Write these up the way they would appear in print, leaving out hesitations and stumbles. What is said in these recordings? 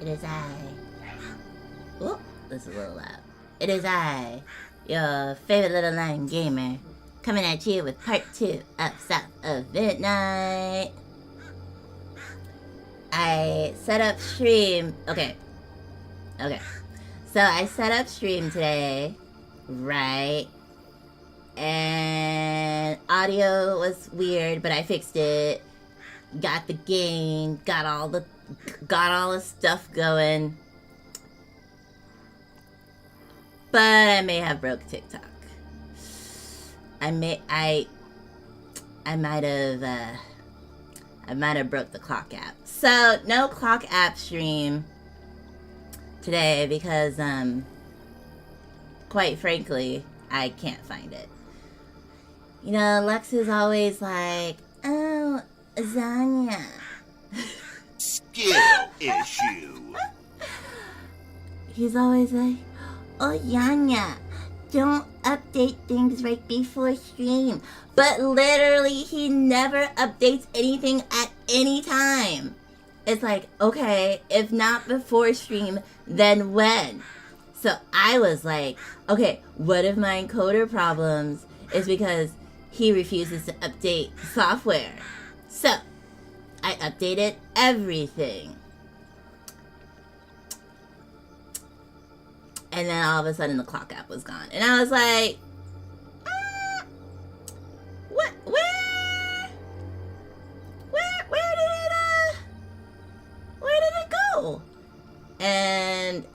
It is I. Oop, this is a little loud. It is I, your favorite little line gamer, coming at you with part 2 of South of Midnight. I set up stream. Okay. So I set up stream today, right? And audio was weird, but I fixed it. Got the game, got all the stuff going. But I may have broke TikTok. I might have broke the clock app. So no clock app stream today because quite frankly, I can't find it. You know, Lex is always like, oh, Zanya. Skill issue. He's always like, oh, Yanya, don't update things right before stream. But literally, he never updates anything at any time. It's like, okay, if not before stream, then when? So I was like, okay, what if my encoder problems is because he refuses to update software? So I updated everything. And then all of a sudden the clock app was gone. And I was like, what? Where did it go? And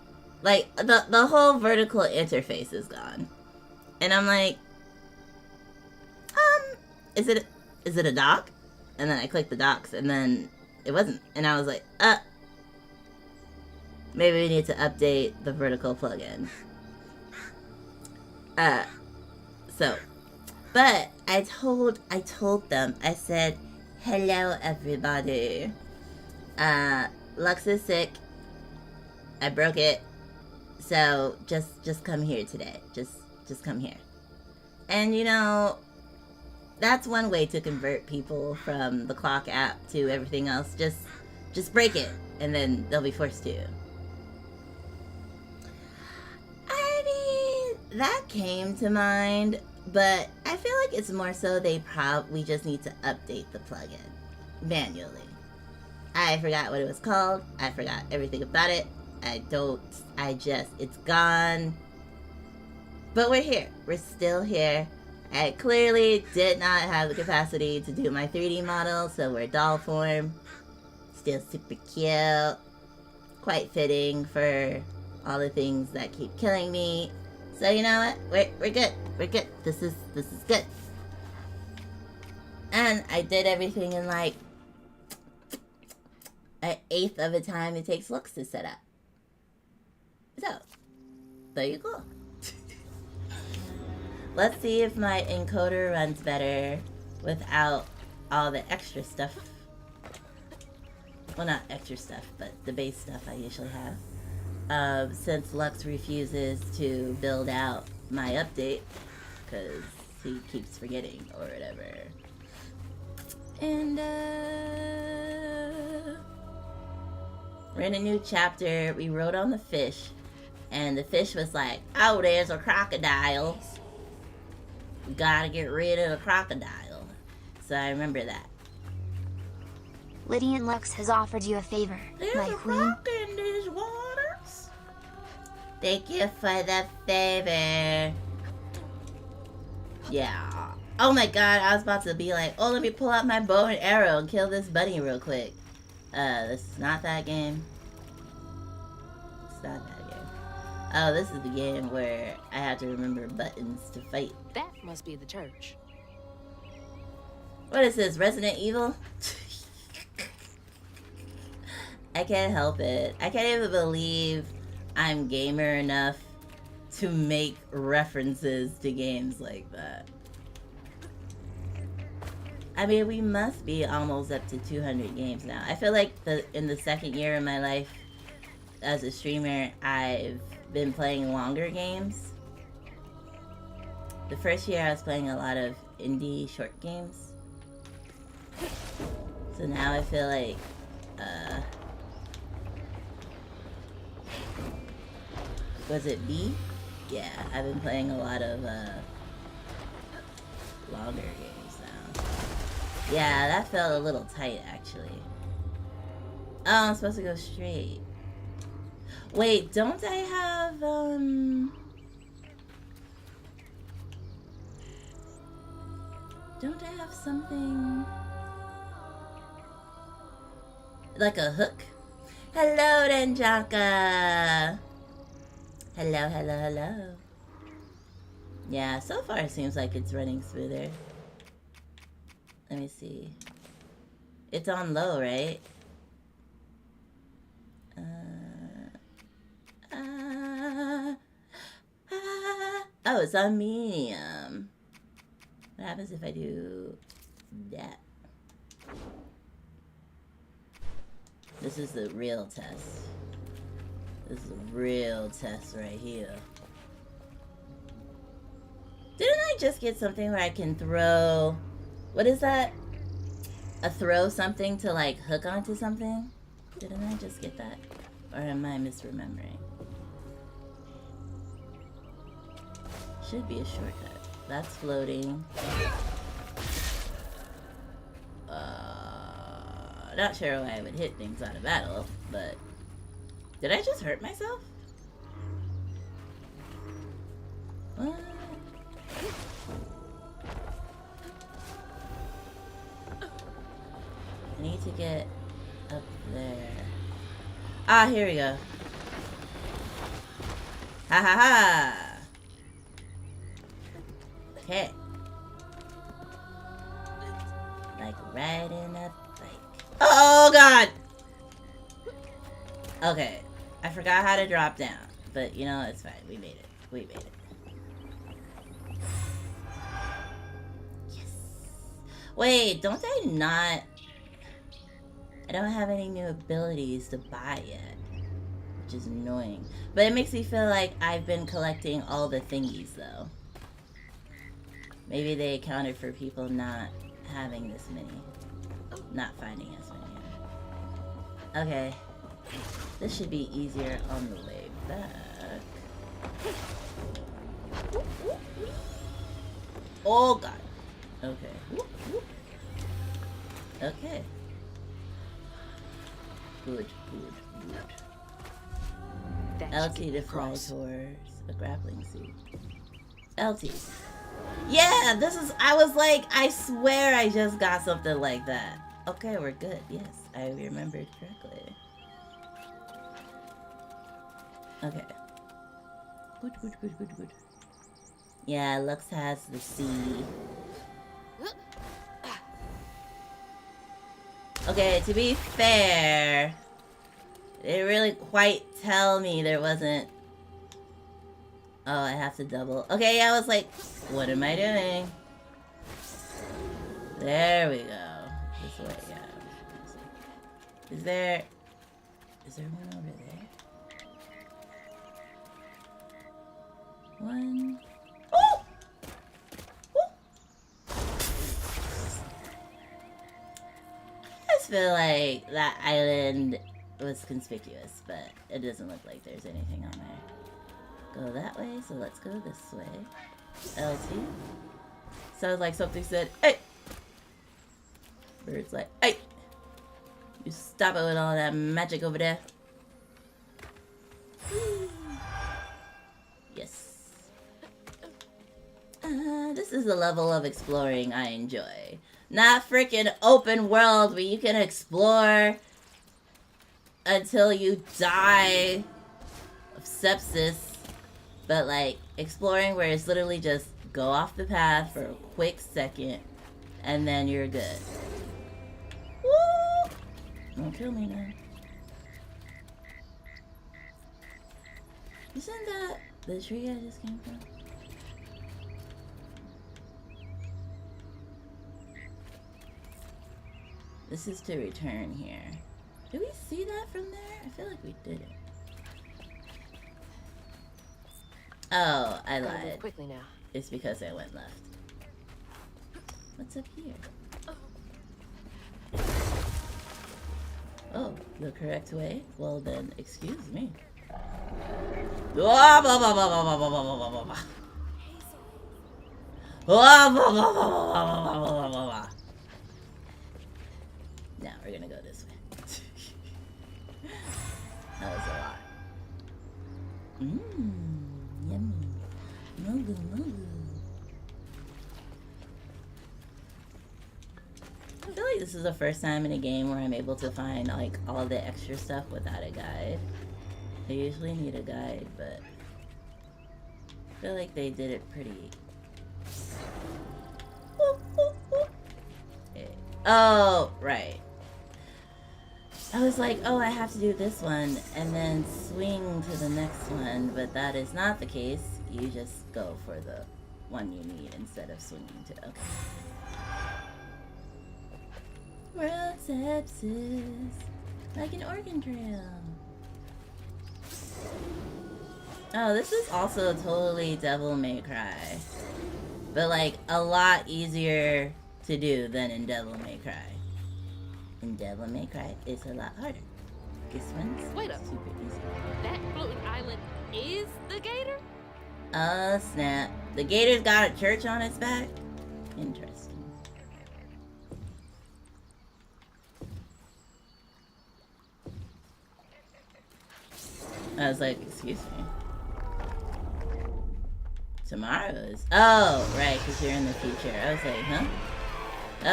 like the whole vertical interface is gone. And I'm like, is it a dock? And then I clicked the docks and then it wasn't. And I was like, maybe we need to update the vertical plugin. But I told them, I said, hello everybody. Lux is sick. I broke it. So just come here today. Just come here. And you know, that's one way to convert people from the clock app to everything else. Just break it and then they'll be forced to. I mean, that came to mind, but I feel like it's more so we just need to update the plugin manually. I forgot what it was called. I forgot everything about it. It's gone. But we're here. We're still here. I clearly did not have the capacity to do my 3D model, so we're doll form. Still super cute. Quite fitting for all the things that keep killing me. So you know what? We're good. We're good. This is good. And I did everything in like an eighth of the time it takes Lux to set up. So there you go. Let's see if my encoder runs better without all the extra stuff. Well, not extra stuff, but the base stuff I usually have. Since Lux refuses to build out my update, because he keeps forgetting or whatever. And, we're in a new chapter. We rode on the fish, and the fish was like, oh, there's a crocodile. Gotta get rid of the crocodile. So I remember that. Lydian Lux has offered you a favor, There's my a queen. rock in these waters. Thank you for the favor. Yeah. Oh my god, I was about to be like, oh, let me pull out my bow and arrow and kill this bunny real quick. This is not that game. It's not that game. Oh, this is the game where I have to remember buttons to fight. That must be the church. What is this, Resident Evil? I can't help it. I can't even believe I'm gamer enough to make references to games like that. I mean, we must be almost up to 200 games now. I feel like in the second year of my life as a streamer, I've been playing longer games. The first year I was playing a lot of indie short games. So now I feel like Was it B? Yeah, I've been playing a lot of longer games now. Yeah, that felt a little tight actually. Oh, I'm supposed to go straight. Wait, don't I have don't I have something like a hook? Hello, Denjaka. Hello, hello, hello. Yeah, so far it seems like it's running smoother. Let me see. It's on low, right? Oh, it's on medium. What happens if I do that? This is the real test. This is a real test right here. Didn't I just get something where I can throw... What is that? A throw something to like hook onto something? Didn't I just get that? Or am I misremembering? Should be a shortcut. That's floating. Not sure why I would hit things out of battle, but... Did I just hurt myself? What? I need to get up there. Ah, here we go. Ha ha ha! Okay. Like riding a bike. Oh god! Okay. I forgot how to drop down. But you know, it's fine. We made it. We made it. Yes. Wait, don't I not... I don't have any new abilities to buy yet. Which is annoying. But it makes me feel like I've been collecting all the thingies though. Maybe they accounted for people not having this many. Not finding as many. Okay. This should be easier on the way back. Oh god. Okay. Okay. Good, good, good. LT to fly towards a grappling suit. LT. Yeah, this is, I was like, I swear I just got something like that. Okay, we're good. Yes, I remembered correctly. Okay. Good, good, good, good, good. Yeah, Lux has the C. Okay, to be fair, they didn't really quite tell me there wasn't... Oh, I have to double. Okay, yeah, I was like, what am I doing? There we go. This way, yeah. Is there one over there? One. Oh! Oh! I just feel like that island was conspicuous, but it doesn't look like there's anything on there. Go that way, so let's go this way. LT. Sounds like something said, hey! Bird's like, hey! You stop it with all that magic over there. Yes. This is the level of exploring I enjoy. Not freaking open world where you can explore until you die of sepsis. But like exploring where it's literally just go off the path for a quick second and then you're good. Woo! Don't kill me now. Isn't that the tree I just came from? This is to return here. Did we see that from there? I feel like we didn't. Oh, I lied. Quickly now. It's because I went left. What's up here? Oh, the correct way? Well then, excuse me. Blah, blah, blah, blah, blah, blah, blah, blah, blah, blah, blah. Blah, blah, blah, blah, blah, blah, blah, blah, blah, blah. Now we're gonna go this way. That was a lot. Yummy. Mogu, mogu. I feel like this is the first time in a game where I'm able to find like all the extra stuff without a guide. I usually need a guide, but I feel like they did it pretty. Okay. Oh, right. I was like, oh, I have to do this one and then swing to the next one, but that is not the case. You just go for the one you need instead of swinging to. Okay. World sepsis, like an organ trail. Oh, this is also totally Devil May Cry, but like a lot easier to do than in Devil May Cry. In Devil May Cry, it's a lot harder. This one's super easy. That floating island is the gator? Oh snap! The gator's got a church on its back. Interesting. I was like, excuse me. Tomorrow is... Oh, right, because you're in the future. I was like, huh?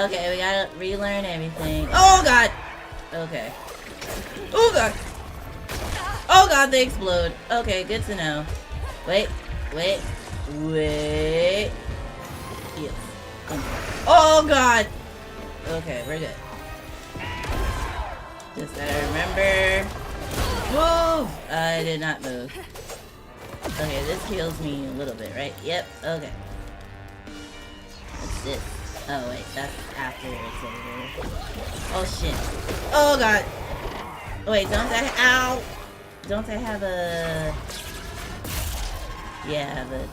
Okay, we gotta relearn everything. Oh, God! Okay. Oh, God! Oh, God, they explode. Okay, good to know. Wait. Yes. Oh, God! Okay, we're good. Just gotta remember... Move! I did not move. Okay, this heals me a little bit, right? Yep, okay. What's this? Oh, wait, that's after it's over. Oh, shit. Oh, God. Wait, don't I... Ow! Don't I have a... Yeah, but...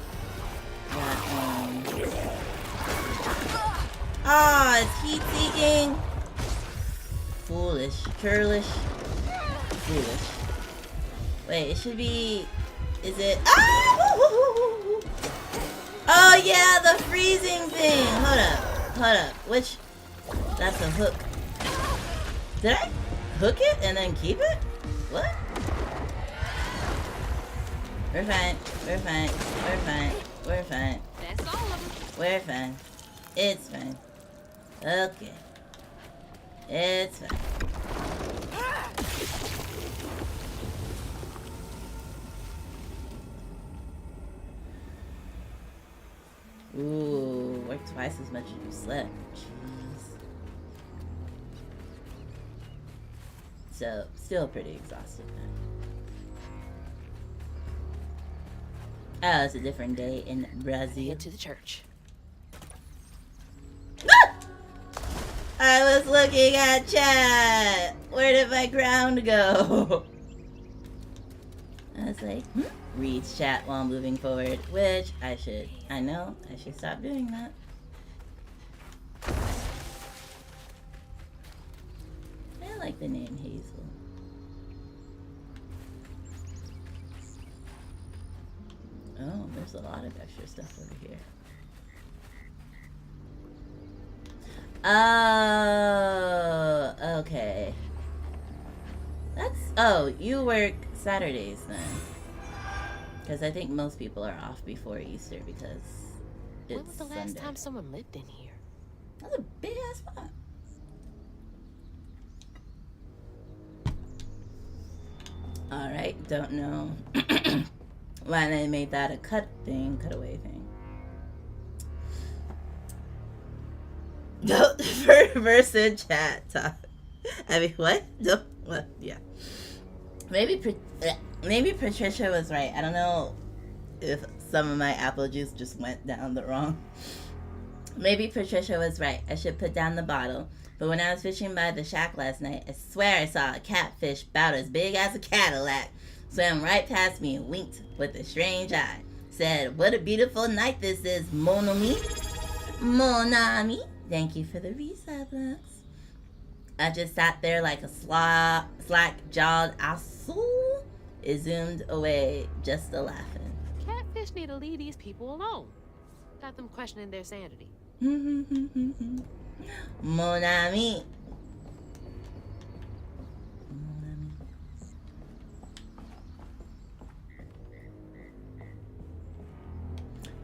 Ah, it's heat-seeking! Foolish. Churlish. Foolish. Wait, it should be... Is it... Ah! Oh, yeah, the freezing thing! Hold up. Which... That's a hook. Did I hook it and then keep it? What? We're fine. That's all of them. We're fine. It's fine. Okay. It's fine. Ooh, work twice as much as you slept. Jeez. So, still pretty exhausted then. Oh, it's a different day in Brazil. Head to the church. I was looking at chat. Where did my ground go? I was like, reads chat while moving forward, which I should stop doing that. I like the name Hazel. Oh, there's a lot of extra stuff over here. Oh, okay. Oh, you work Saturdays then. Because I think most people are off before Easter because it's When was the last time someone lived in here? That's a big ass spot. Alright, don't know why they made that a cutaway thing. Don't verse in chat talk. I mean, what? What? Yeah. Maybe Patricia was right. I don't know if some of my apple juice just went down the wrong. Maybe Patricia was right. I should put down the bottle. But when I was fishing by the shack last night, I swear I saw a catfish about as big as a Cadillac swam right past me and winked with a strange eye. Said, "What a beautiful night this is, mon ami." Mon ami. Thank you for the reset blocks. I just sat there like a slack-jawed asshole It zoomed away, just a laughing. Catfish need to leave these people alone. Got them questioning their sanity. Mon ami.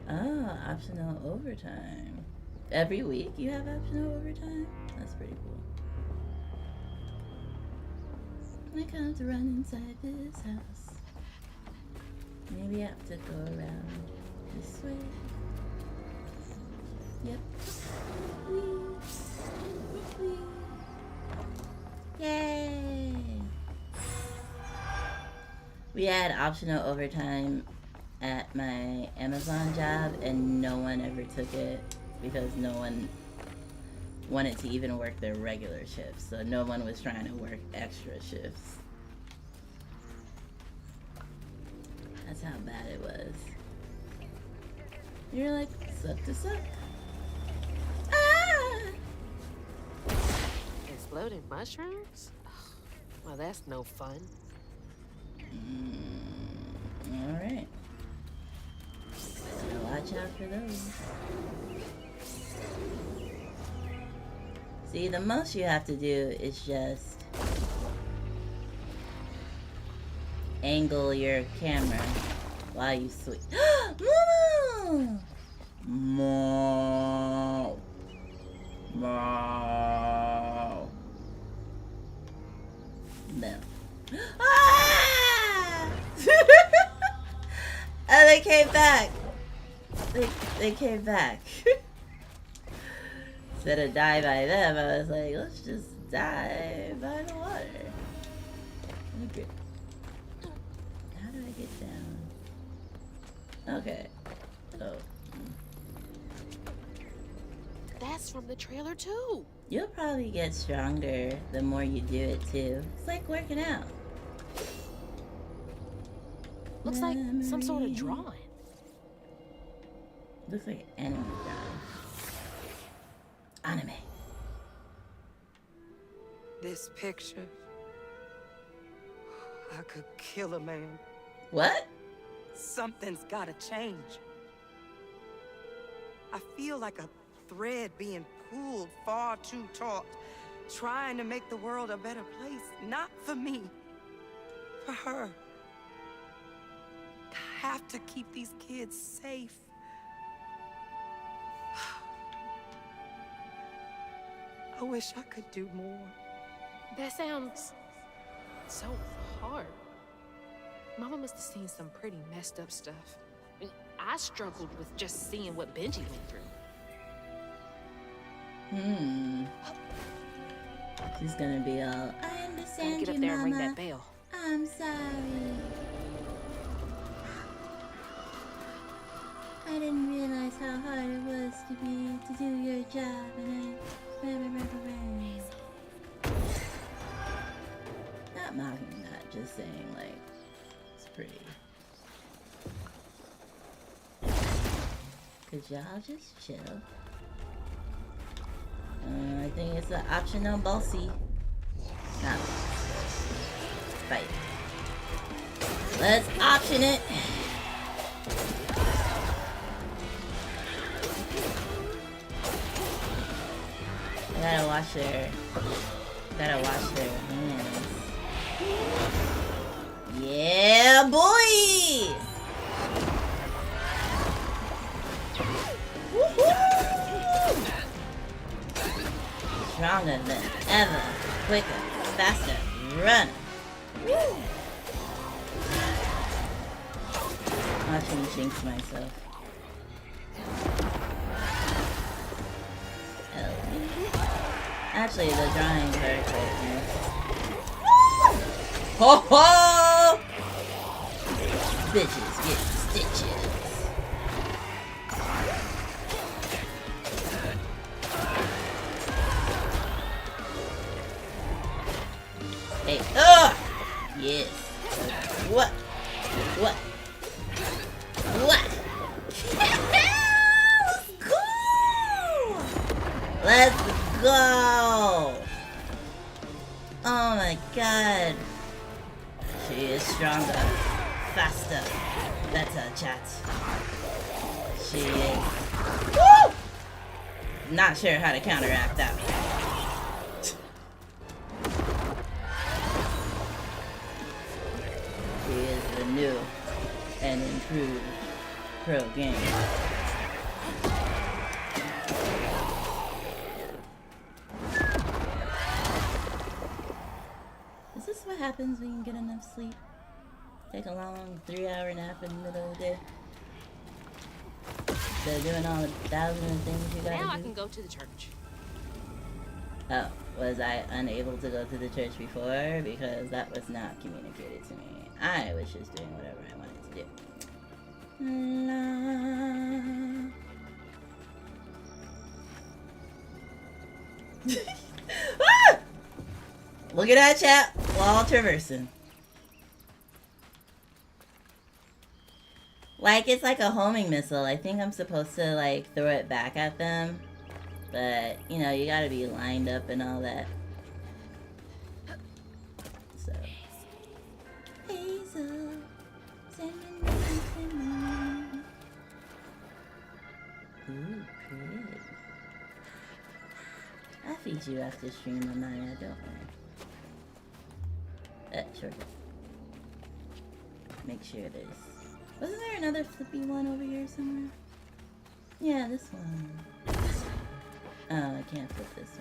Oh, optional overtime. Every week you have optional overtime? That's pretty cool. I come to run inside this house. Maybe I have to go around this way. Yep. Whee. Yay! We had optional overtime at my Amazon job, and no one ever took it because no one wanted to even work their regular shifts. So no one was trying to work extra shifts. That's how bad it was. You're like, suck to suck. Ah! Exploding mushrooms? Well, that's no fun. Alright. So watch out for those. See, the most you have to do is just angle your camera while you switch. Moo! Moo! No. Ah! Oh, they came back. They came back. Instead of die by them, I was like, let's just die by the water. Okay. How do I get down? Okay. Oh. That's from the trailer too. You'll probably get stronger the more you do it too. It's like working out. Looks like some sort of drawing. Looks like anime drawing. Anime. This picture, I could kill a man. What? Something's gotta change. I feel like a thread being pulled far too taut, trying to make the world a better place. Not for me, for her. I have to keep these kids safe. I wish I could do more. That sounds so hard. Mama must have seen some pretty messed up stuff. I struggled with just seeing what Benji went through. She's gonna be all, I understand Gotta get you, up there and ring Mama. that bell. I'm sorry. I didn't realize how hard it was to do your job, and not mocking that, just saying like it's pretty. Could y'all just chill? I think it's an optional bossy. No. Fight. Let's option it. Gotta wash their hands. Yeah, boy! Woohoo! Stronger than ever, quicker, faster, run. Woo! Watching me jinx myself. Actually, the drawings are quite nice. Ho ho! Bitches get stitches. Hey, yes. What? What? What? Let's go! Oh my god. She is is stronger, faster, better, chat. She is. Woo! Not sure how to counteract that one. She is the new and improved pro game. Is this what happens when you get enough sleep? Take a long 3-hour nap in the middle of the day? Instead of doing all the thousand things you gotta do? Now I can go to the church. Oh, was I unable to go to the church before? Because that was not communicated to me. I was just doing whatever I wanted to do. Ah! Look at that, chat. While traversing. Like, it's like a homing missile. I think I'm supposed to, like, throw it back at them. But, you know, you gotta be lined up and all that. So. Hazel. Ooh, pretty. I'll feed you after stream, Amaya, don't worry. Sure. Make sure there's... Wasn't there another flippy one over here somewhere? Yeah, this one. Oh, I can't flip this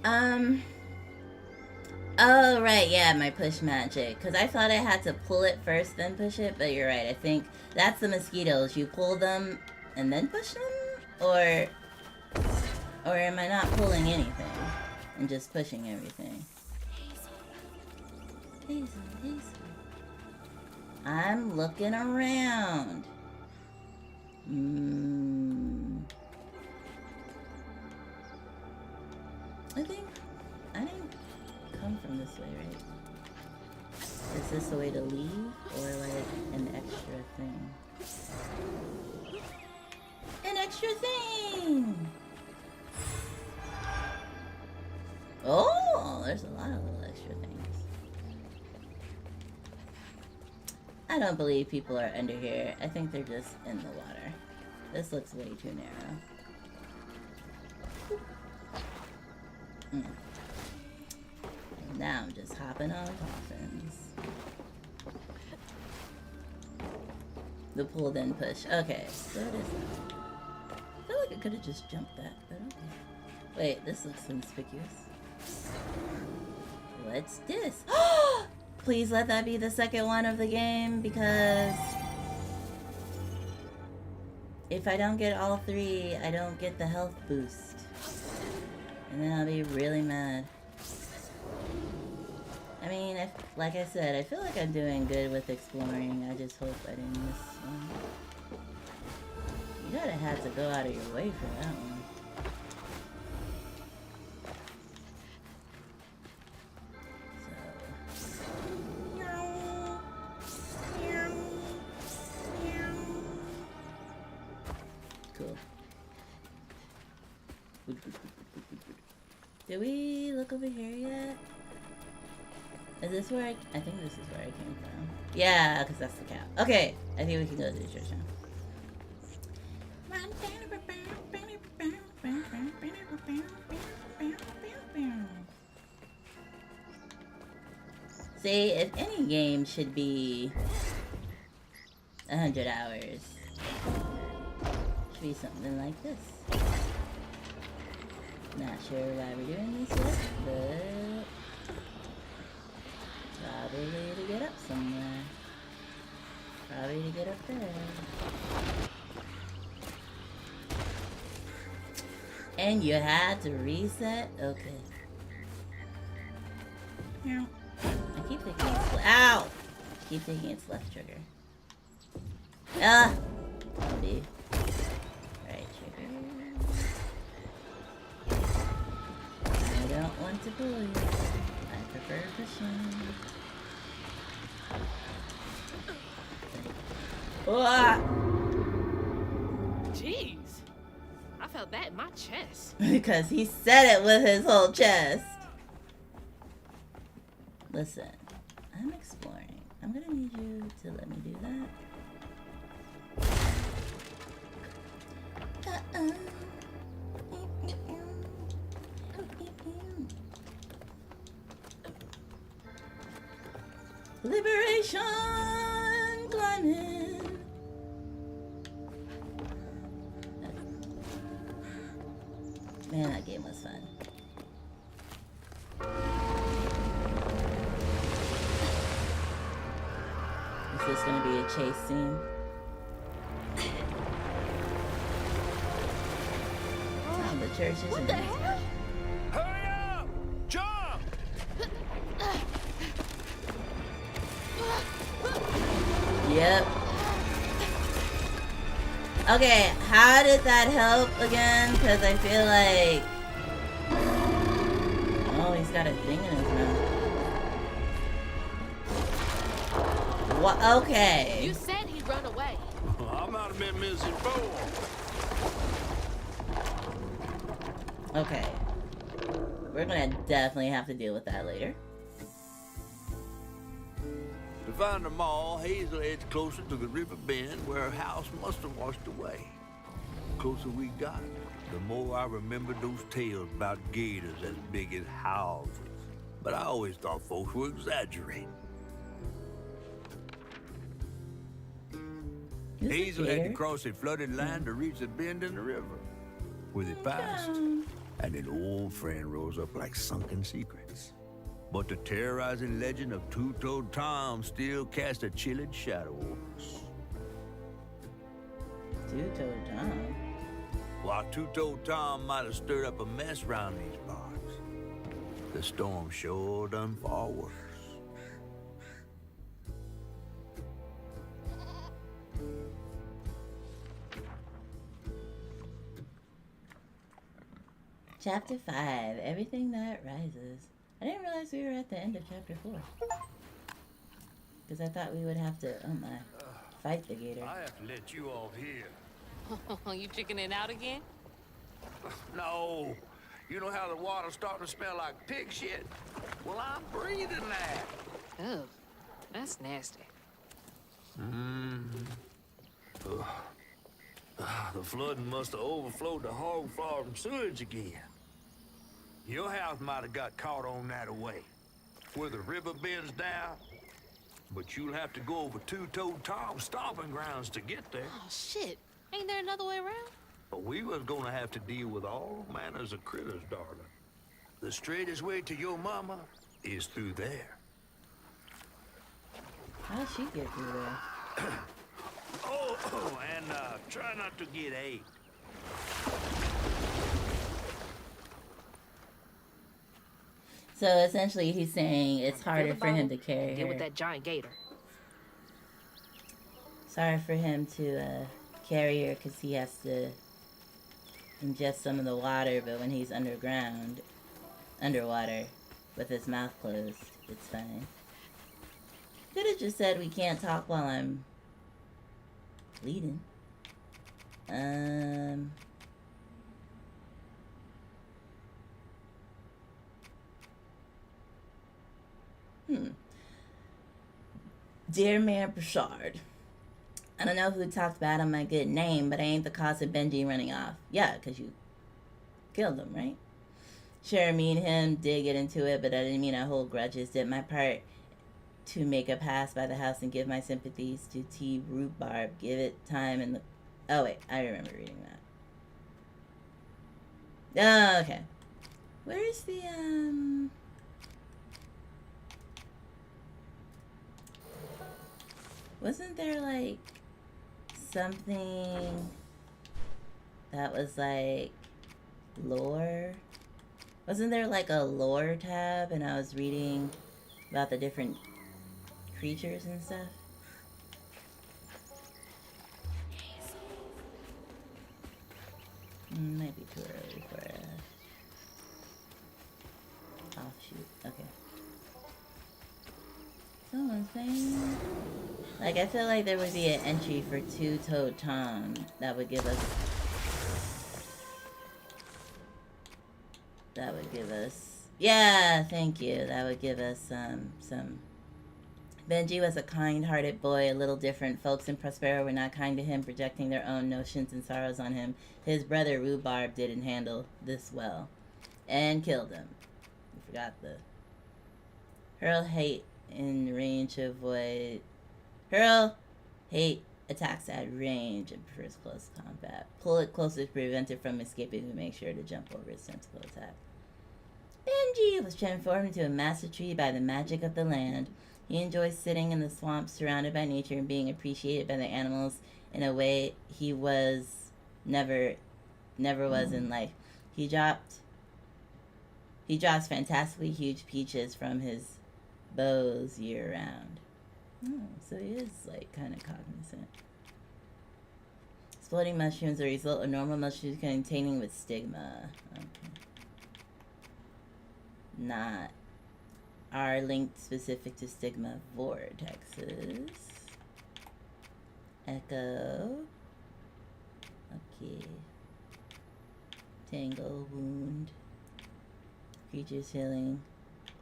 one. Oh, right, yeah, my push magic. Because I thought I had to pull it first, then push it, but you're right. I think that's the mosquitoes. You pull them and then push them? Or am I not pulling anything and just pushing everything? Hazel. I'm looking around. I think I didn't come from this way, right? Is this the way to leave, or like an extra thing? An extra thing! Oh, there's a lot of little extra things. I don't believe people are under here. I think they're just in the water. This looks way too narrow. Now I'm just hopping on coffins. The pull then push. Okay, so it is that. I feel like I could have just jumped that, but okay. Wait, this looks conspicuous. What's this? Please let that be the second one of the game, because if I don't get all 3, I don't get the health boost. And then I'll be really mad. I mean, like I said, I feel like I'm doing good with exploring. I just hope I didn't miss one. You gotta have to go out of your way for that one. Cool. Did we look over here yet? Is this where I think this is where I came from. Yeah, because that's the cow. Okay, I think we can go to the church now. See, if any game should be 100 hours, should be something like this. Not sure why we're doing this yet, but probably to get up somewhere. Probably to get up there. And you had to reset? Okay. I keep thinking it's ow! I keep thinking it's left trigger. Ah! Maybe. Right trigger. I don't want to pull you. I prefer pushing. Ah! Jeez. I felt that in my chest. Because he said it with his whole chest. Listen, I'm exploring. I'm gonna need you to let me do that. Liberation climbing. Man, that game was fun. Is this gonna be a chase scene? Oh, the church isn't. What the hell? Hurry up! Jump! Yep. Okay, how did that help again? Because I feel like... Oh, he's got a thing in his mouth. What? Okay. You said he'd run away. I might have been misinformed. Okay. We're gonna definitely have to deal with that later. To find them all, Hazel heads closer to the river bend where her house must have washed away. The closer we got, the more I remembered those tales about gators as big as houses. But I always thought folks were exaggerating. Hazel had to cross a flooded line to reach the bend in the river. Where they passed, and an old friend rose up like sunken secrets. But the terrorizing legend of Two-Toed Tom still cast a chilling shadow over us. Two-Toed Tom? While Two-Toed Tom might have stirred up a mess round these parts, the storm sure done far worse. Chapter 5, Everything That Rises. I didn't realize we were at the end of chapter 4. Because I thought we would have to, oh my, fight the gator. I have to let you off here. You chickening out again? No. You know how the water's starting to smell like pig shit? Well, I'm breathing that. Oh, that's nasty. The flooding must have overflowed the hog farm sewage again. Your house might have got caught on that away, where the river bends down. But you'll have to go over Two-Toed Tom's stomping grounds to get there. Oh, shit. Ain't there another way around? But we was gonna have to deal with all manners of critters, darling. The straightest way to your mama is through there. How'd she get through there? Oh, and try not to get ate. So essentially he's saying it's harder for him to carry Deal her. with that giant gator. It's hard for him to carry her because he has to ingest some of the water, but when he's underwater, with his mouth closed, it's fine. Could have just said we can't talk while I'm bleeding. Dear Mayor Broussard, I don't know who talked bad on my good name, but I ain't the cause of Benji running off. Yeah, because you killed him, right? Sure, me and him did get into it, but I didn't mean I hold grudges. Did my part to make a pass by the house and give my sympathies to T. Rhubarb. Give it time and the... Oh, wait. I remember reading that. Oh, okay. Where's the, Wasn't there, like, something that was, like, lore? Wasn't there, like, a lore tab and I was reading about the different creatures and stuff? Might be too early for a offshoot. Okay. Someone's saying... Like, I feel like there would be an entry for Two-Toed Tom that would give us... Yeah, thank you. That would give us some. Benji was a kind-hearted boy, a little different. Folks in Prospero were not kind to him, projecting their own notions and sorrows on him. His brother Rhubarb didn't handle this well, and killed him. I forgot the hurl hate in range to avoid. Hurl hate attacks at range and prefers close combat. Pull it closer to prevent it from escaping and make sure to jump over its tentacle attack. Benji was transformed into a master tree by the magic of the land. He enjoys sitting in the swamp surrounded by nature and being appreciated by the animals in a way he was never was in life. He drops fantastically huge peaches from his bows year round. Oh, so he is like kind of cognizant. Exploding mushrooms are a result of normal mushrooms containing with stigma. Okay. Not are linked specific to stigma vortexes. Echo. Okay. Tangle, wound. Creatures healing.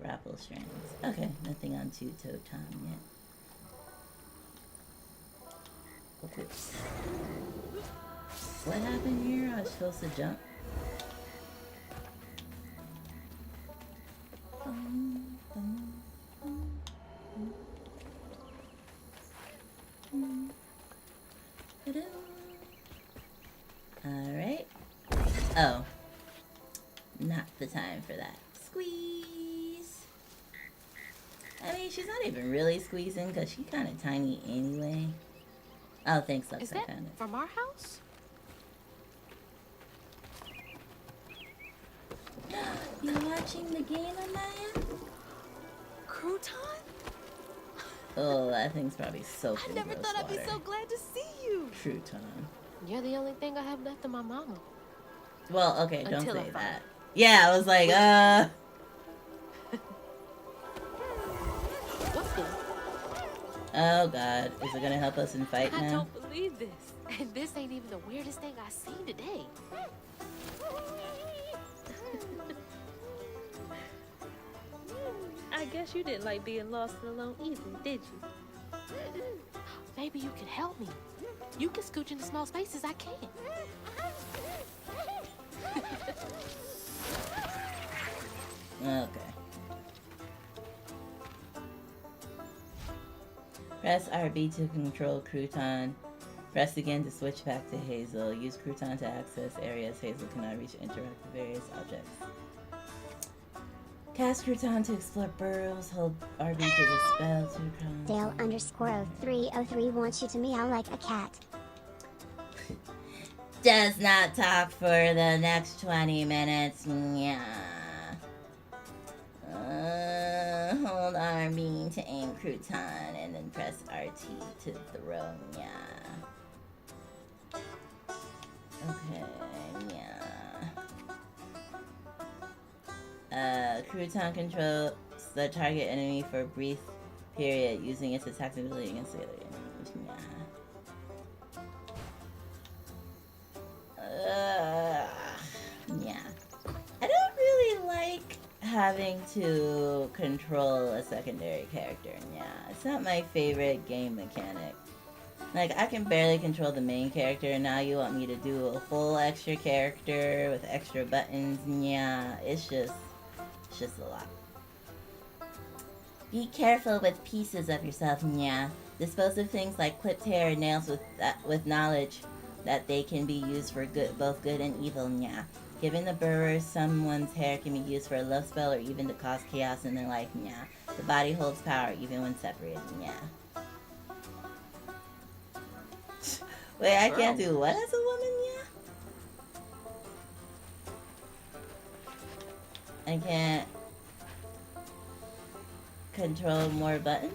Grapple strands. Okay, nothing on two-toe Tom yet. Oops. What happened here? I was supposed to jump. Alright. Oh. Not the time for that. Squeeze! I mean, she's not even really squeezing because she's kind of tiny anyway. Oh, thanks, Lux. Is I that found it. from our house? You watching the game, Amaya? Crouton? Oh, that thing's probably soaked I in never gross thought I'd be water. so glad to see you. Crouton. You're the only thing I have left of my mama. Well, okay, don't Until I say find that. it. Yeah, I was like, What's this? Oh, God. Is it gonna help us in fight I now? don't believe this. And this ain't even the weirdest thing I've seen today. I guess you didn't like being lost and alone either, did you? Maybe you can help me. You can scooch into small spaces I can't. Okay. Press RB to control Crouton. Press again to switch back to Hazel. Use Crouton to access areas Hazel cannot reach and interact with various objects. Cast Crouton to explore burrows. Hold RB to dispel to Dale _0303 wants you to meow like a cat. Does not talk for the next 20 minutes. Yeah. Hold RB to aim Crouton and then press RT to throw. Yeah. Okay, yeah. Crouton controls the target enemy for a brief period using its attack ability against the other enemies. Yeah. Yeah. I don't really like having to control a secondary character. Yeah, it's not my favorite game mechanic. Like, I can barely control the main character, and now you want me to do a whole extra character with extra buttons. Yeah, it's just a lot. Be careful with pieces of yourself, yeah. Dispose of things like clipped hair and nails with knowledge that they can be used for good, both good and evil, yeah. Given the burrower, someone's hair can be used for a love spell or even to cause chaos in their life, yeah. The body holds power even when separated, yeah. Wait, I can't do what as a woman, yeah? I can't control more buttons?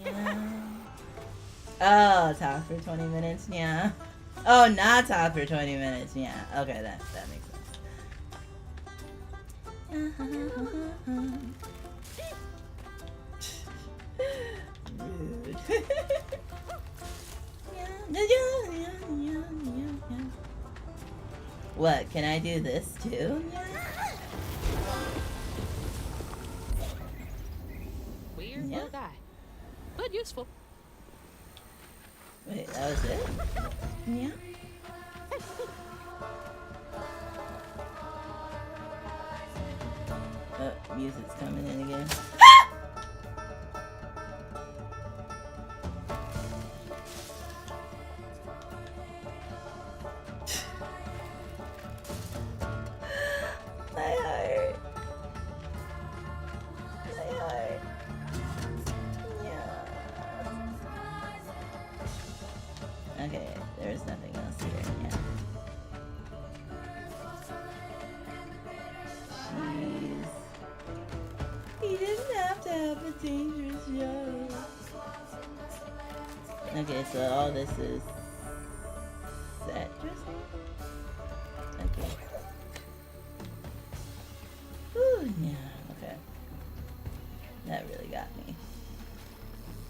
Yeah. Oh, talk for 20 minutes, yeah. Oh, not talk for 20 minutes, yeah. Okay, that makes sense. Rude. Yeah. What, can I do this too? Weird Yeah. little guy, but useful. Wait, that was it? Yeah. Oh, music's coming in again. My heart. My heart. Yeah. Okay, there's nothing else here. Yeah. Jeez. He didn't have to have a dangerous job. Okay, so all this is set dressing? Okay. Ooh, yeah, okay. That really got me.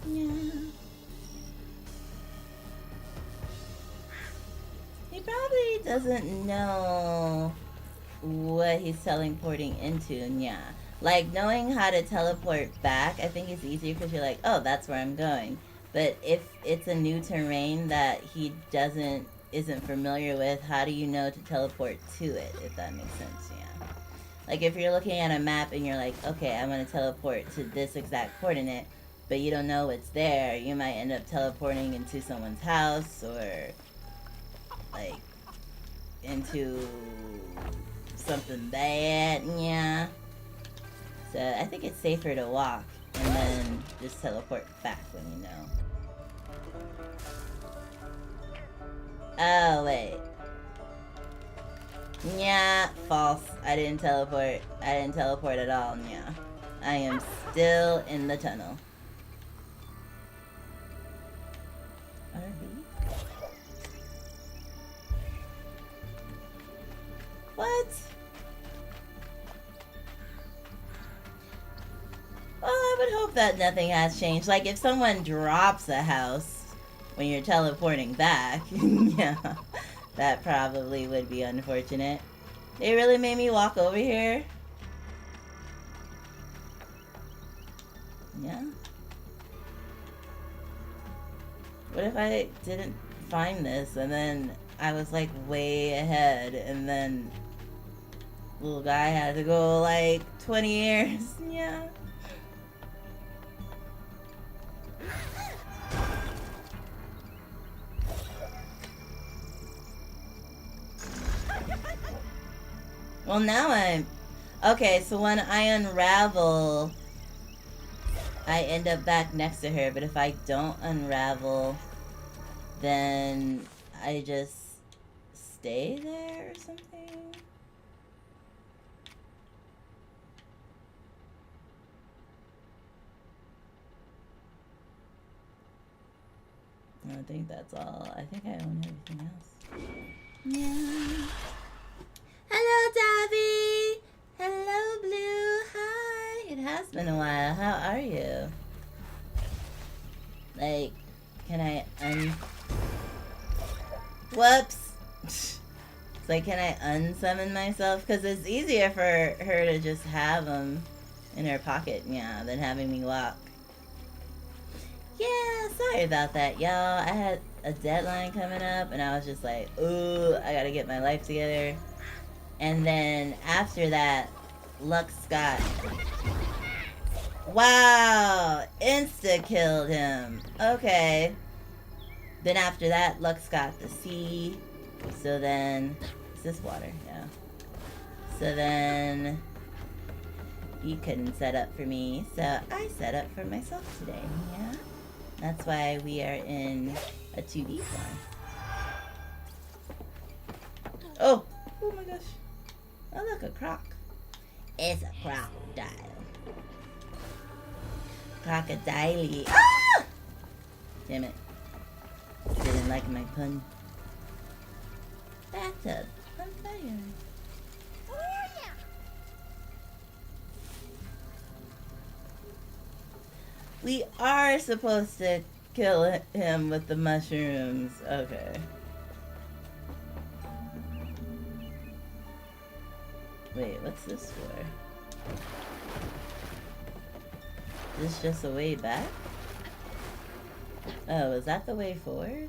Yeah. He probably doesn't know what he's teleporting into, yeah. Like, knowing how to teleport back, I think it's easier because you're like, oh, that's where I'm going. But if it's a new terrain that he isn't familiar with, how do you know to teleport to it, if that makes sense, yeah. Like, if you're looking at a map and you're like, okay, I'm going to teleport to this exact coordinate, but you don't know what's there, you might end up teleporting into someone's house, or, like, into something bad, yeah. So I think it's safer to walk and then just teleport back when you know. Oh, wait. Yeah, false. I didn't teleport. I didn't teleport at all, yeah. I am still in the tunnel. RV? What? Well, I would hope that nothing has changed. Like, if someone drops a house when you're teleporting back, yeah, that probably would be unfortunate. They really made me walk over here? Yeah. What if I didn't find this and then I was like way ahead and then little guy had to go like 20 years? Yeah. Well, now I'm... Okay, so when I unravel, I end up back next to her, but if I don't unravel, then I just stay there or something? I think that's all. I think I own everything else. Yeah. Hello, Davy! Hello, Blue! Hi! It has been a while. How are you? Like, can I Whoops! It's like, can I unsummon myself? Because it's easier for her to just have them in her pocket, yeah, than having me walk. Yeah, sorry about that, y'all. I had a deadline coming up, and I was just like, ooh, I gotta get my life together. And then after that, Lux got... Wow! Insta-killed him. Okay. Then after that, Lux got the sea. So then... Is this water? Yeah. So then... He couldn't set up for me, so I set up for myself today, yeah? That's why we are in a 2D form. Oh! Oh my gosh. Oh look, a croc. It's a crocodile. Crocodile. Ah! Damn it. Didn't like my pun. Bathtub on fire. We are supposed to kill him with the mushrooms. Okay. Wait, what's this for? Is this just a way back? Oh, is that the way forward?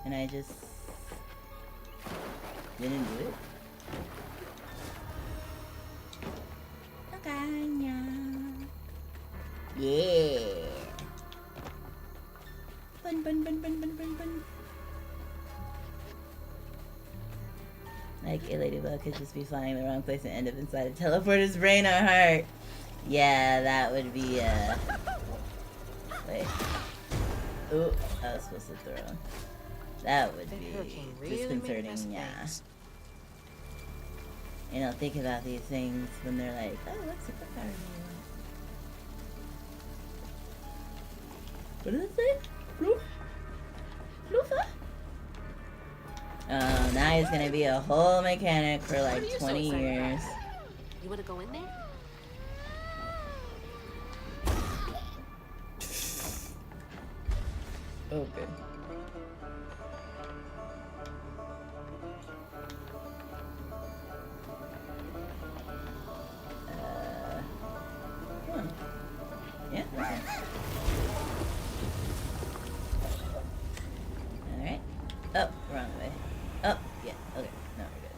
And I just didn't do it? Okay, yeah. Bun bun bun bun bun bun bun. Like, a ladybug could just be flying in the wrong place and end up inside a teleporter's brain or heart. Yeah, that would be, wait. Ooh, I was supposed to throw. That would be disconcerting, yeah. You know, think about these things when they're like, oh, what superpower do you want? What did it say? Floof? Floofa? Oh, now he's gonna be a whole mechanic for like 20 years. You wanna go in there? Okay. Yeah. Okay. Alright. Oh, wrong way. Oh, yeah. Okay. No, we're good.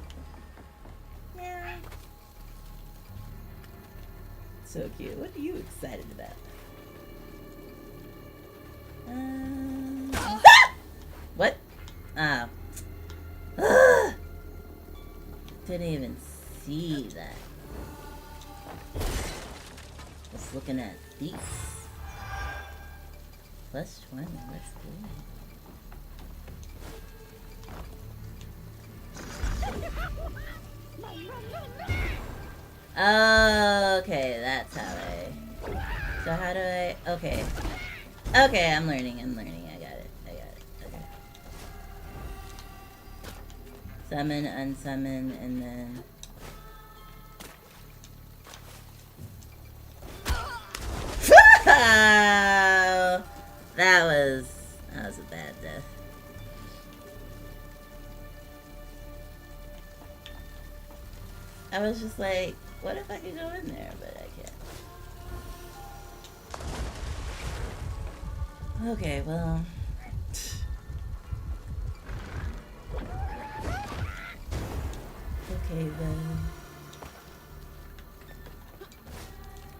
Yeah. So cute. What are you excited about? What? Oh. Didn't even see that. Just looking at these. Plus 20, that's good. Okay, that's how I... So how do I... Okay. Okay, I'm learning. I got it. Okay. Summon, unsummon, and then... That was a bad death. I was just like, what if I could go in there, but I can't. Okay, well. Okay then.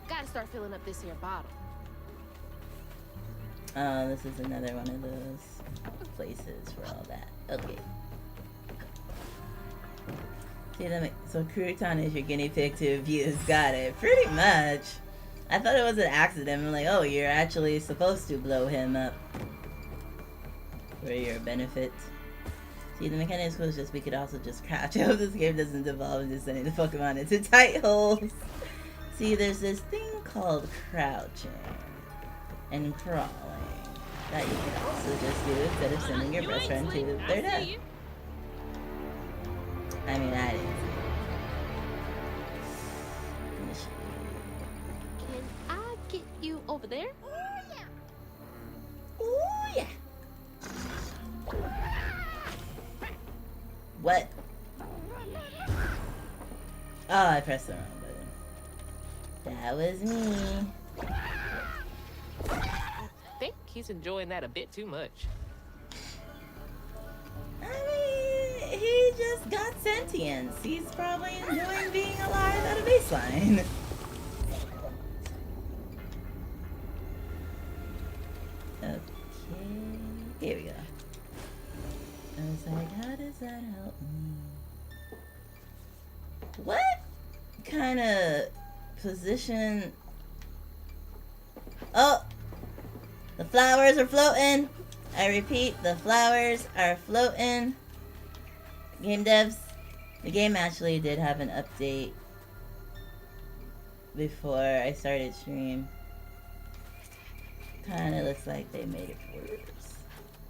Gotta start filling up this here bottle. Oh, this is another one of those places for all that. Okay. See, so Crouton is your guinea pig to abuse. Got it. Pretty much. I thought it was an accident. I'm like, oh, you're actually supposed to blow him up for your benefit. See, the mechanics was just we could also just crouch. I hope this game doesn't devolve into sending the Pokemon into tight holes. See, there's this thing called crouching and crawling that you can also just do instead of sending your best friend to their death. I mean, I didn't see it. Can I get you over there? Ooh, yeah. What? Oh, I pressed the wrong button. That was me. I think he's enjoying that a bit too much. I mean, he just got sentience. He's probably enjoying being alive at a baseline. Okay, here we go. I was like, how does that help me? What kind of position? Oh! The flowers are floating! I repeat, the flowers are floating. Game devs, the game actually did have an update before I started stream. Kinda looks like they made it worse.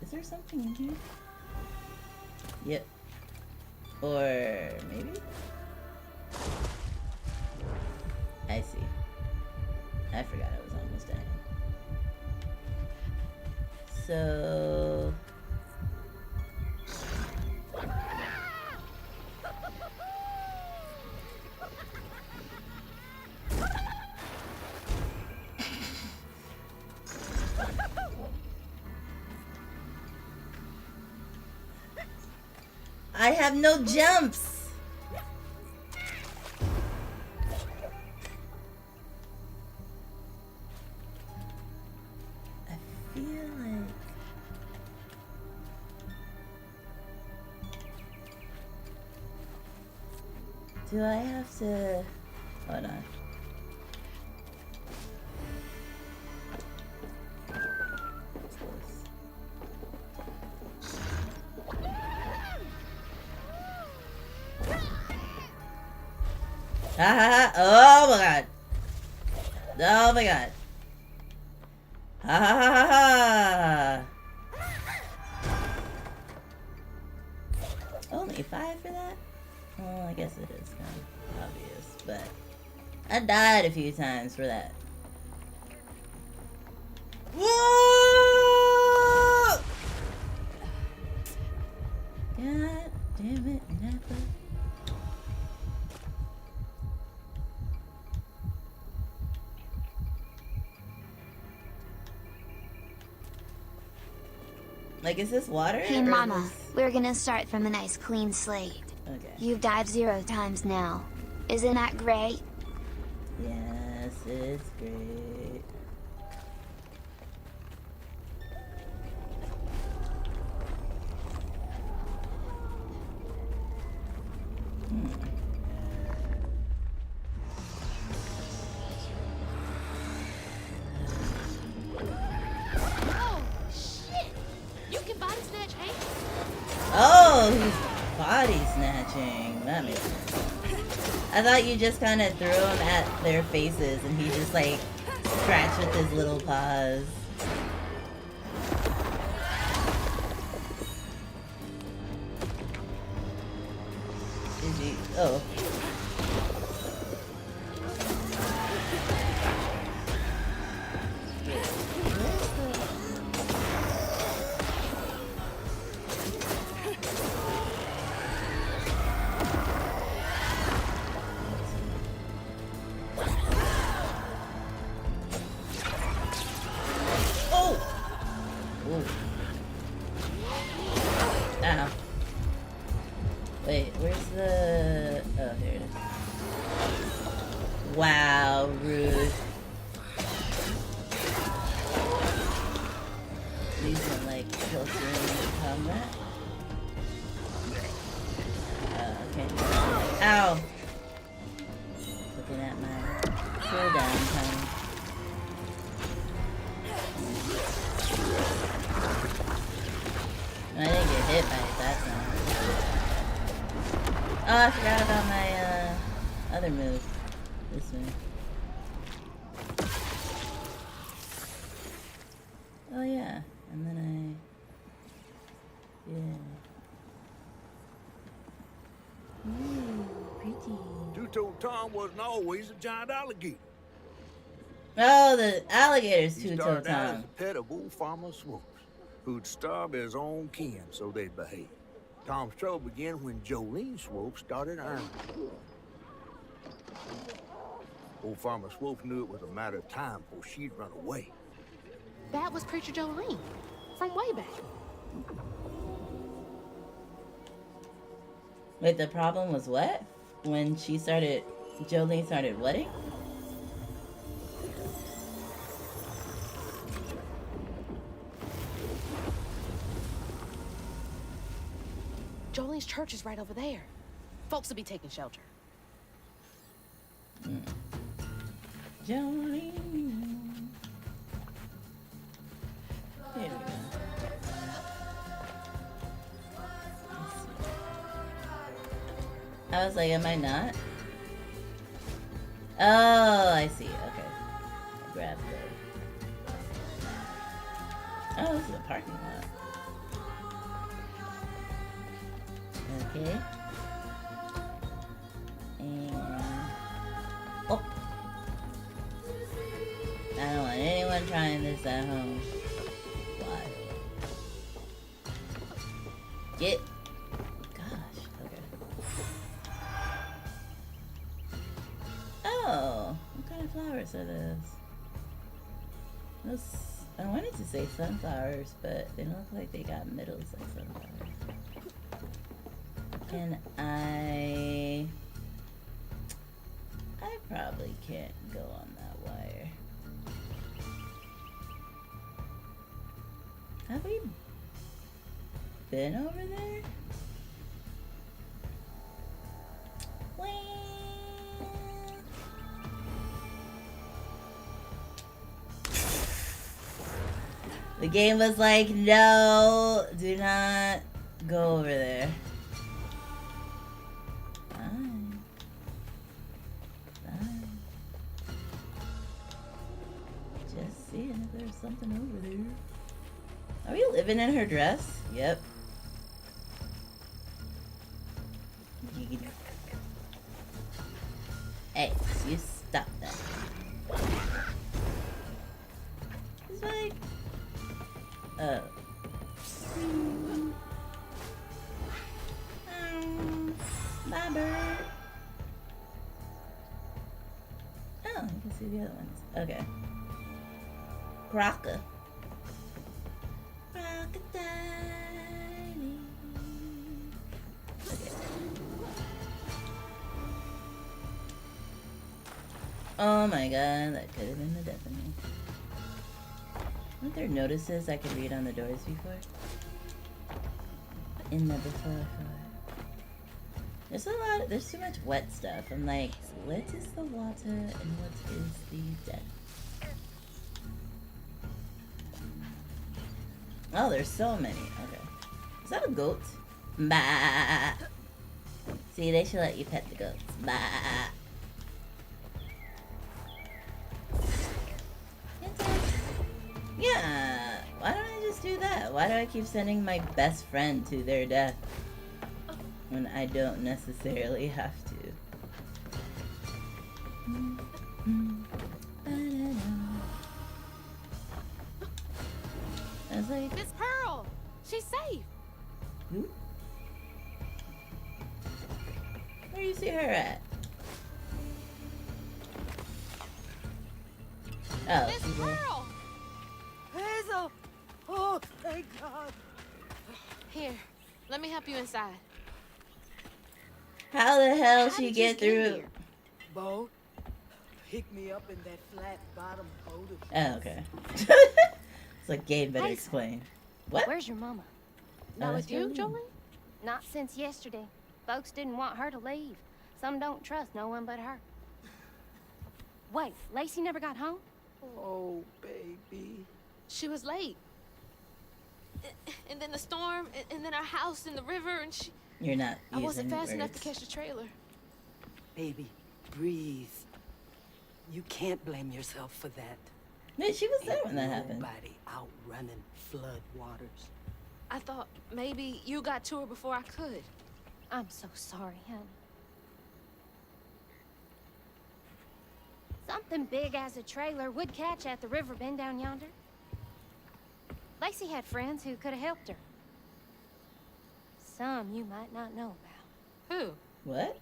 Is there something in here? Yep. Or maybe? I see. I forgot I was almost dying. so... I have no jumps! I feel like... Do I have to... Hold on. Ha ha ha! Oh my god! Oh my god! Ha ha ha ha ha! Only 5 for that? Well, I guess it is kind of obvious, but I died a few times for that. Whoa! God damn it, Napa. Like, is this water? Hey, or Mama, is we're gonna start from a nice clean slate. Okay. You've died 0 times now. Isn't that great? Yes, it's great. Oh, shit! You can body snatch Hazel. Oh, he's body snatching. That makes sense. I thought you just kind of threw him at their faces and he just like scratched with his little paws. Is he? Oh. Ow. Wait, where's the... Oh, here it is. Wow, rude. These are like closer in combat. Okay. Ow! Looking at my cooldown time. I didn't get hit by it that time. Oh, I forgot about my other move. This one. Oh yeah, and then yeah. Ooh, pretty. Two-toed Tom wasn't always a giant alligator. Oh, the alligator's He two-toed started out as Tom. a pet of old farmer Swoops, who'd starve his own kin so they'd behave. Tom's trouble began when Jolene Swope started earning. Old farmer Swope knew it was a matter of time before she'd run away. That was Preacher Jolene from way back. Wait, the problem was what? When she started, Jolene started wedding? Jolene's church is right over there. Folks will be taking shelter. Jolene. There we go. I was like, am I not? Oh, I see. Okay. Grab the... Oh, this is a parking lot. Okay. And... Oh! I don't want anyone trying this at home. Wild. flowers are those? I wanted to say sunflowers, but they don't look like they got middles like sunflowers. And I probably can't go on that wire. Have we been over there? The game was like, no, do not go over there. Fine. Fine. Just seeing if there's something over there. Are we living in her dress? Yep. Hey, you stop that. It's like... Oh. Bye, bird. Oh, you can see the other ones. Okay. Crocker. Crocodile. Okay. Oh my god, that could have been the death of me. Weren't there notices I could read on the doors before? In the before. There's too much wet stuff. I'm like, what is the water and what is the death? Oh, there's so many. Okay. Is that a goat? Bah. See, they should let you pet the goats. Bah. Yeah, why don't I just do that? Why do I keep sending my best friend to their death when I don't necessarily have to? I was like, Miss Pearl! She's safe! who? Where do you see her at? Oh, Miss she's there. Pearl! Hazel! Oh, thank God. Here, let me help you inside. How the hell How she did you get through? here? Boat? Pick me up in that flat bottom boat of Oh, okay. It's like Gabe better Hazel. explain. What? Where's your mama? Not that's with you, Jolene. Jolie? Not since yesterday. Folks didn't want her to leave. Some don't trust no one but her. Wait, Lacey never got home? Oh, baby. She was late. And then the storm, and then our house in the river, and she... You're not I wasn't using fast enough to words. catch the trailer. Baby, breathe. You can't blame yourself for that. No, she was there when that happened. Nobody outrunning flood waters. I thought maybe you got to her before I could. I'm so sorry, honey. Something big as a trailer would catch at the river bend down yonder. Lacey had friends who could have helped her. Some you might not know about. Who? What?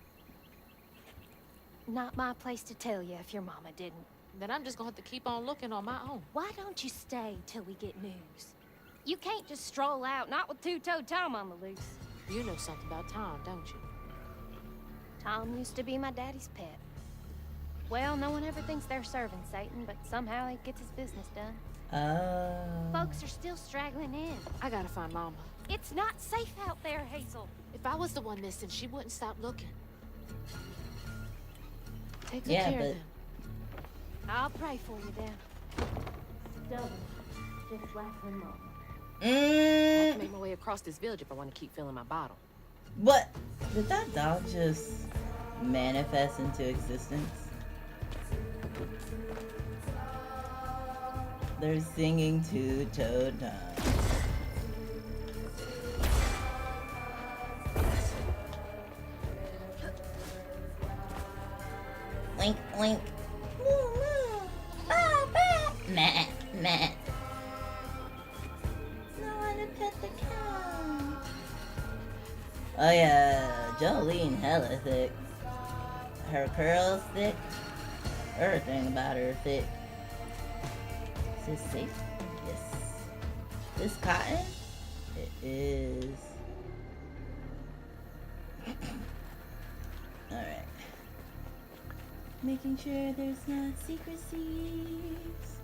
Not my place to tell you if your mama didn't. Then I'm just gonna have to keep on looking on my own. Why don't you stay till we get news? You can't just stroll out, not with two-toed Tom on the loose. You know something about Tom, don't you? Tom used to be my daddy's pet. Well, no one ever thinks they're serving Satan, but somehow he gets his business done. Oh. Folks are still straggling in. I gotta find Mama. It's not safe out there, Hazel. If I was the one missing, she wouldn't stop looking. Take good Yeah, care but- of them. I'll pray for you then. Stubborn, just like her mama. I have to Mm, make my way across this village if I want to keep filling my bottle. what? Did that dog just manifest into existence? They're singing two-toed Tom. Wink, wink. Moo, moo. Bah, bah. Meh, meh. No one to pet the cow. Oh yeah, Jolene hella thick. Her curls thick. Everything about her thick. Is this safe? Yes. This cotton? It is. Alright. Making sure there's not secrecies.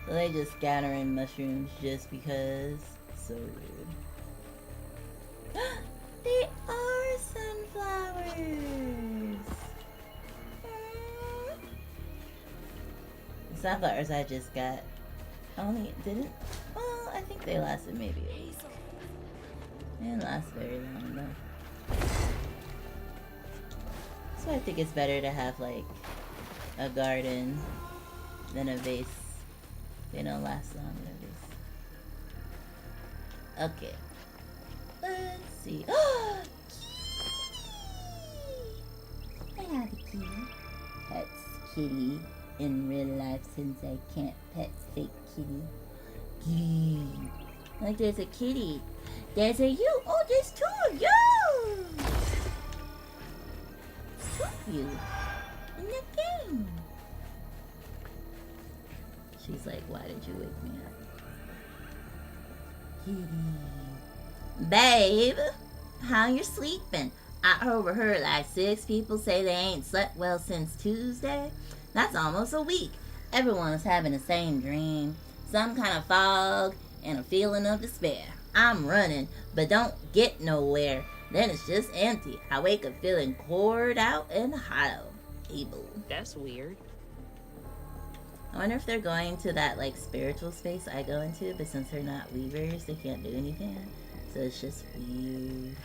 So they just scattering mushrooms just because. So rude. They are sunflowers. The sunflowers I just got only didn't. Well, I think they lasted maybe a week. They didn't last very long though. So I think it's better to have like a garden than a vase. They don't last long in a vase. Okay. Let's see. I have a kitty. That's kitty in real life since I can't pet fake kitty. Kitty. Like there's a kitty. There's a you. Oh, there's two of you. Two of you in the game. She's like, why did you wake me up? Kitty. Babe, how you sleeping? I overheard like 6 people say they ain't slept well since Tuesday. That's almost a week. Everyone's having the same dream. Some kind of fog and a feeling of despair. I'm running, but don't get nowhere. Then it's just empty. I wake up feeling cored out and hollow. Evil. That's weird. I wonder if they're going to that like spiritual space I go into, but since they're not weavers, they can't do anything. So it's just weird.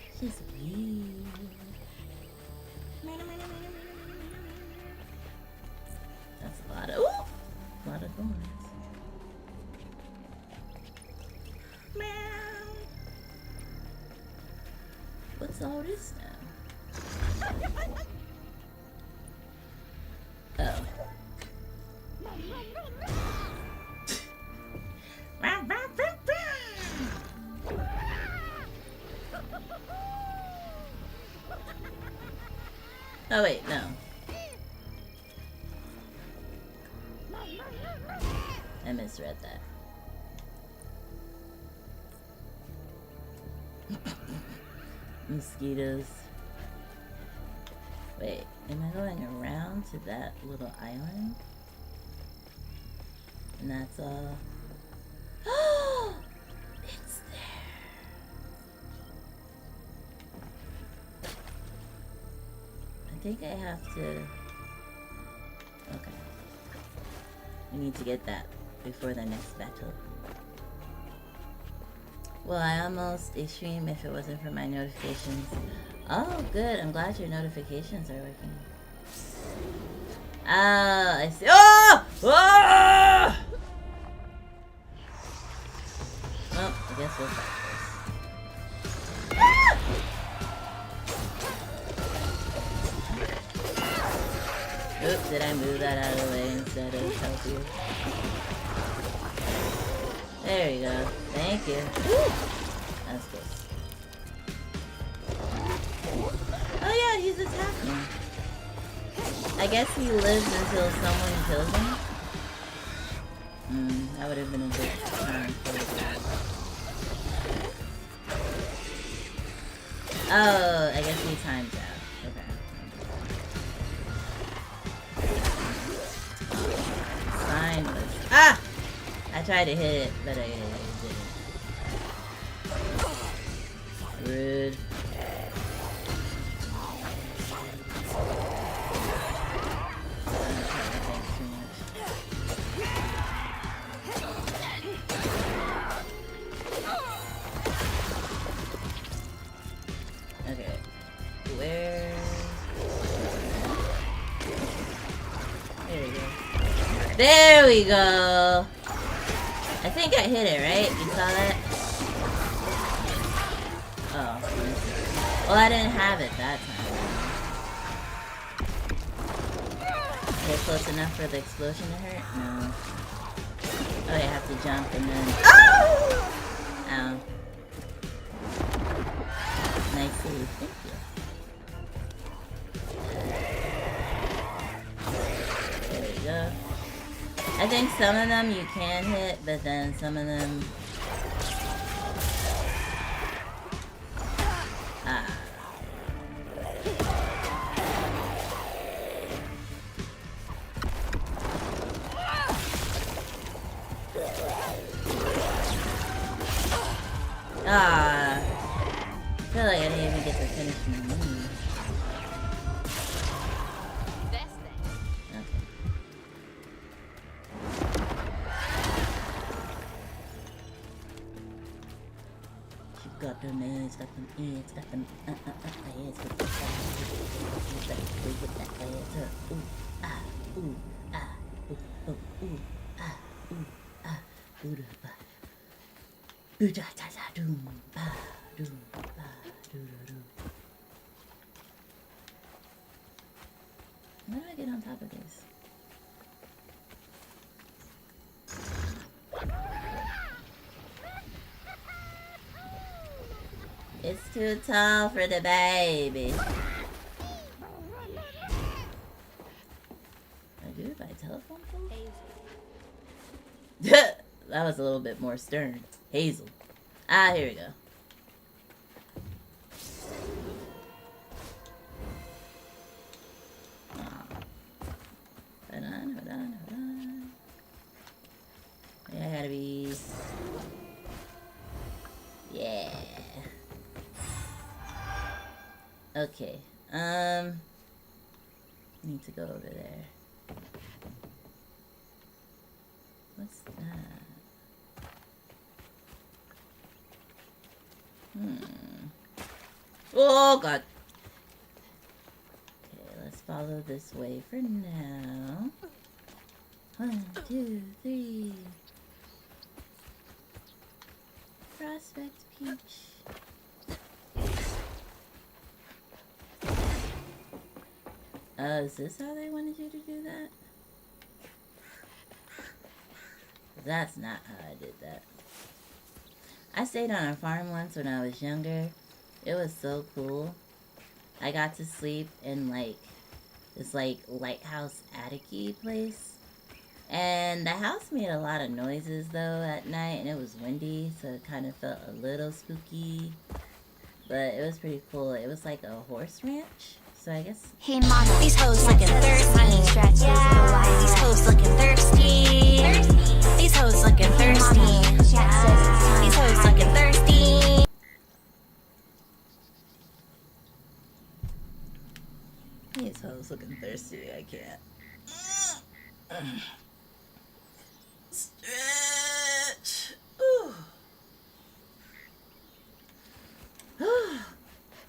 It's just weird. That's a lot of thorns. What's all this now? Oh. Oh wait, no. I misread that. Mosquitoes. Wait, am I going around to that little island? And that's all. Oh! It's there. I think I have to. Okay. We need to get that before the next battle. Well, I almost stream if it wasn't for my notifications. Oh, good. I'm glad your notifications are working. Oh, I see. Oh! Oh! Well, I guess we'll fight this. Ah! Oops, did I move that out of the way instead of help you? There we go. Thank you. Woo! That's good. Oh yeah, he's attacking. I guess he lives until someone kills him. That would have been a good time for that. Oh, I guess he times out. Okay. Sign was... Ah! I tried to hit it, but I didn't. Rude. Okay. Where? There we go. There we go! I think I hit it, right? You saw that? Oh. Well, I didn't have it that time. Is it close enough for the explosion to hurt? No. Oh, I have to jump and then... Oh! Ow. Nice save. Thank you. think some of them you can hit, but then some of them... I feel like I didn't even get to finish my move. That's that. Okay. She got them nails, got them ears, got them ass with the ass. With that ass, ooh, ah, ooh, ah, ooh, ooh, ah, ooh, ah, ooh, ah. Ooh, da, da, da, doom, ba, doom, ba, doo, doo, doo. How do I get on top of this? It's too tall for the baby. I do it by telephone pole? That was a little bit more stern. Hazel. Ah, here we go. Hold on. Yeah, I gotta be... Yeah. Okay. Need to go over there. What's that? Oh, God. Okay, let's follow this way for now. 1, 2, 3. Prospect Peach. Is this how they wanted you to do that? That's not how I did that. I stayed on a farm once when I was younger. It was so cool. I got to sleep in this lighthouse attic-y place. And the house made a lot of noises though at night, and it was windy, so it kind of felt a little spooky. But it was pretty cool. It was like a horse ranch. So I guess... Hey mama, these hoes looking thirsty. Yeah. These hoes looking thirsty. These hoes looking thirsty. These hoes looking thirsty. These hoes looking thirsty. I can't. Stretch.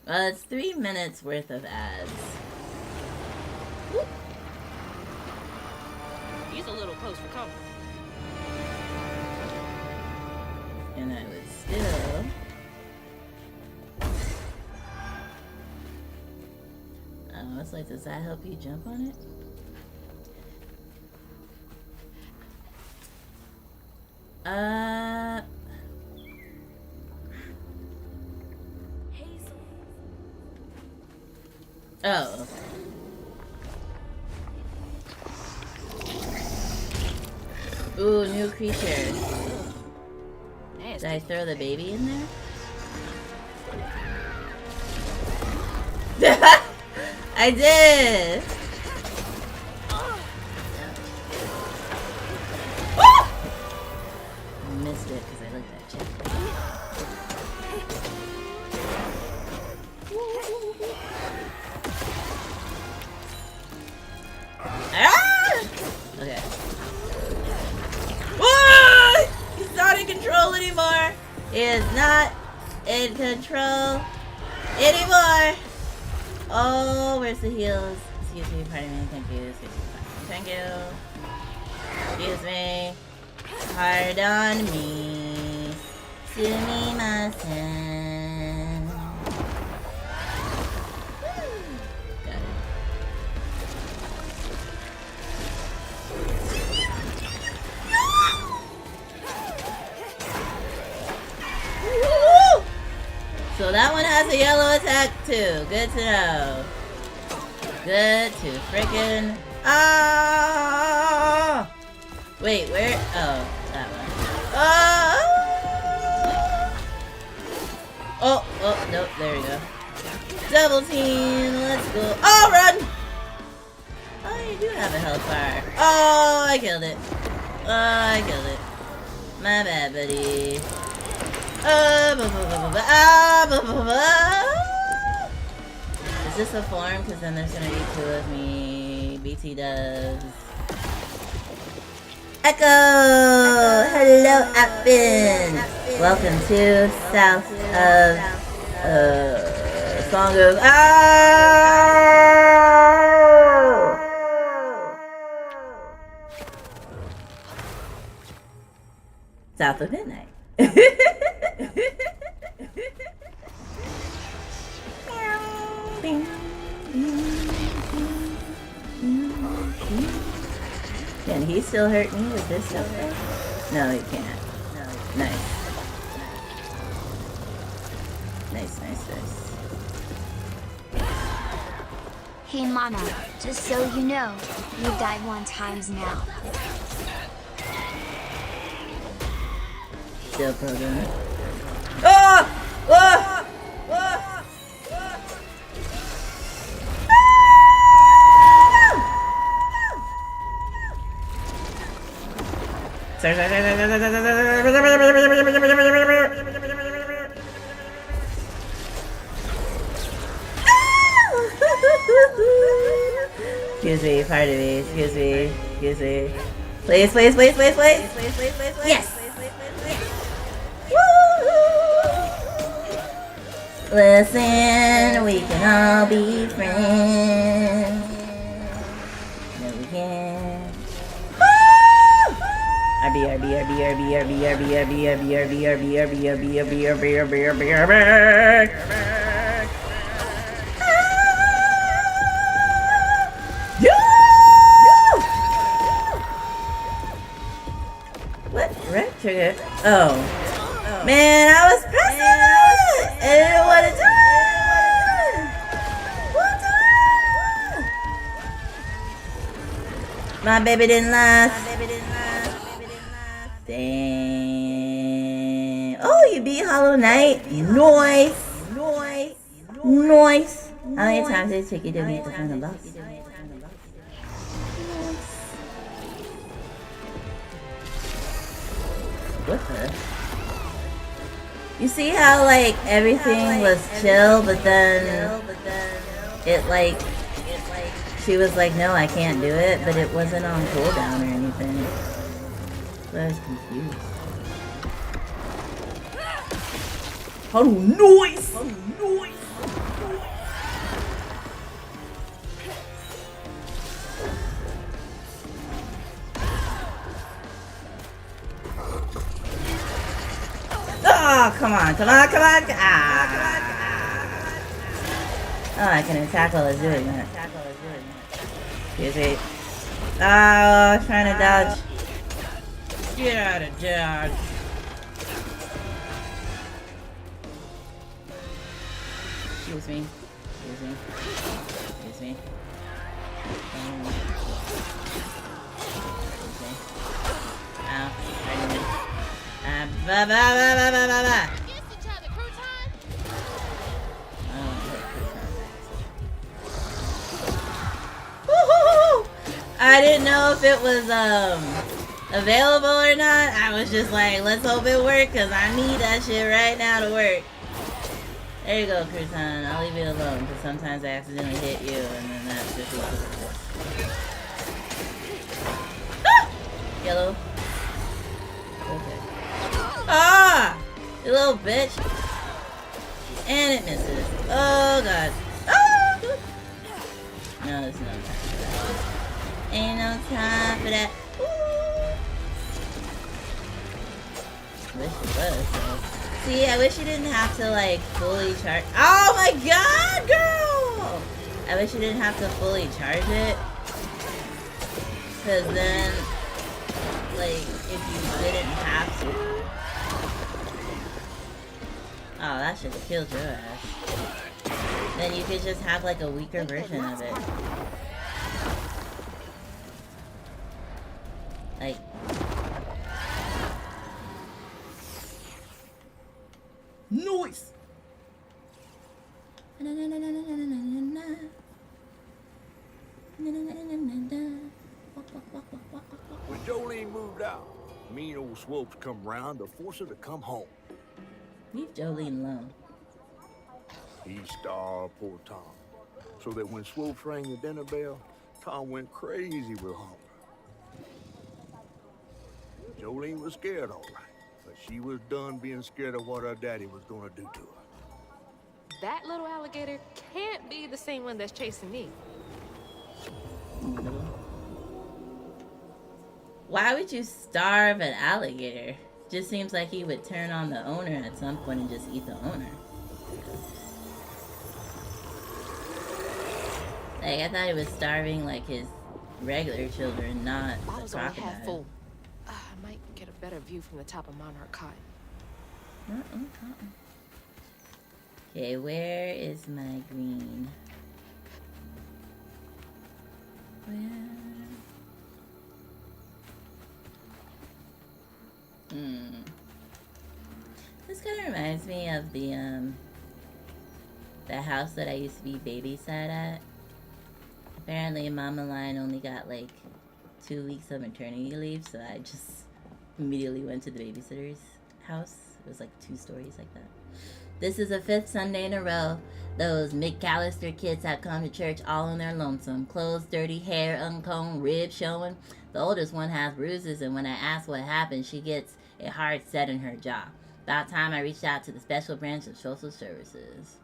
Well, it's 3 minutes worth of ads. He's a little close for comfort. And I would still... Oh, it's like, does that help you jump on it? Hazel. Oh. Ooh, new creature. Did I throw the baby in there? I did! Missed it because I looked at you. Ah! Okay. Whoa! He's not in control anymore! He is not in control anymore! Oh, where's the heels? Excuse me, pardon me, thank you. Excuse me, thank you. Excuse me. Pardon me. Sumimasen. Got it. So that one has a yellow attack too. Good to know. Good to frickin' Wait, where? Oh, that one. Oh, nope, there we go. Double team, let's go. Oh, run! Oh, you do have a health bar. Oh, I killed it. Oh, I killed it. My bad, buddy. Is this a form? Because then there's gonna be two of me. BT does. Echo! Hello, Appin! Welcome to South of Song of South of Midnight. Can he still hurt me with this stuff? No, he can't. Nice. Nice. Hey Mama, just so you know, you died 1 time now. Still programming. Oh! Oh! Oh! Excuse me, pardon me, excuse me. Please. Yes! Listen, we can all be friends. No, we can't. What? Red trigger? Oh. Man, I was pressing it! I didn't know what to do! My baby didn't last. Dang. Oh, you beat Hollow Knight. Nice. How many times did it take you to beat the final boss? What the? You see how like everything was chill, but then it like she was like, no, I can't do it, but it wasn't on cooldown or anything. So I was confused. Oh, noise! Oh, come on. Ah. Oh, I can attack while I was doing that. Excuse me. Oh, trying to dodge. Get out of dodge. Excuse me. Ow. I didn't know if it was available or not. I was just like, let's hope it works, because I need that shit right now to work. There you go, Crouton. I'll leave you alone, because sometimes I accidentally hit you, and then that's just ah! Yellow. Okay. Ah! You little bitch. And it misses. Oh, God. Ah! No, there's no time for that. Ain't no time for that. Wish it was, though. See, I wish you didn't have to, like, fully charge. Oh my God, girl! I wish you didn't have to fully charge it. Because then, like, if you didn't have to. Oh, that should have killed your ass. Then you could just have, like, a weaker version of it. Like, When Jolene moved out, mean old Swopes come round to force her to come home. Leave Jolene alone. He starved poor Tom, so that when Swopes rang the dinner bell, Tom went crazy with hunger. Jolene was scared, all right, but she was done being scared of what her daddy was gonna do to her. That little alligator can't be the same one that's chasing me. Why would you starve an alligator? Just seems like he would turn on the owner at some point and just eat the owner. Like, I thought he was starving like his regular children, not the Bottle's only half crocodile. full. I might get a better view from the top of Monarch Cot. Okay, where is my green? Where? This kind of reminds me of the house that I used to be babysat at. Apparently, Mama Lion only got like 2 weeks of maternity leave, so I just immediately went to the babysitter's house. It was like 2 stories like that. This is the 5th Sunday in a row. Those McAllister kids have come to church all on their lonesome. Clothes dirty, hair uncombed, ribs showing. The oldest one has bruises, and when I ask what happened, she gets a hard set in her jaw. About time I reached out to the special branch of social services.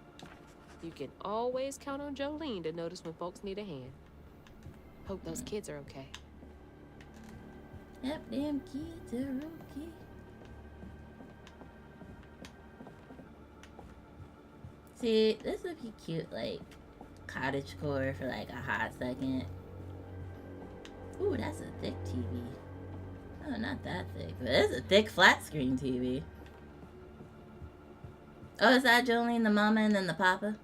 You can always count on Jolene to notice when folks need a hand. Hope those kids are okay. Yep, them kids are okay. See, this would be cute, like, cottagecore for, like, a hot second. Ooh, that's a thick TV. Oh, not that thick, but it's a thick flat screen TV. Oh, is that Jolene, the mama, and then the papa?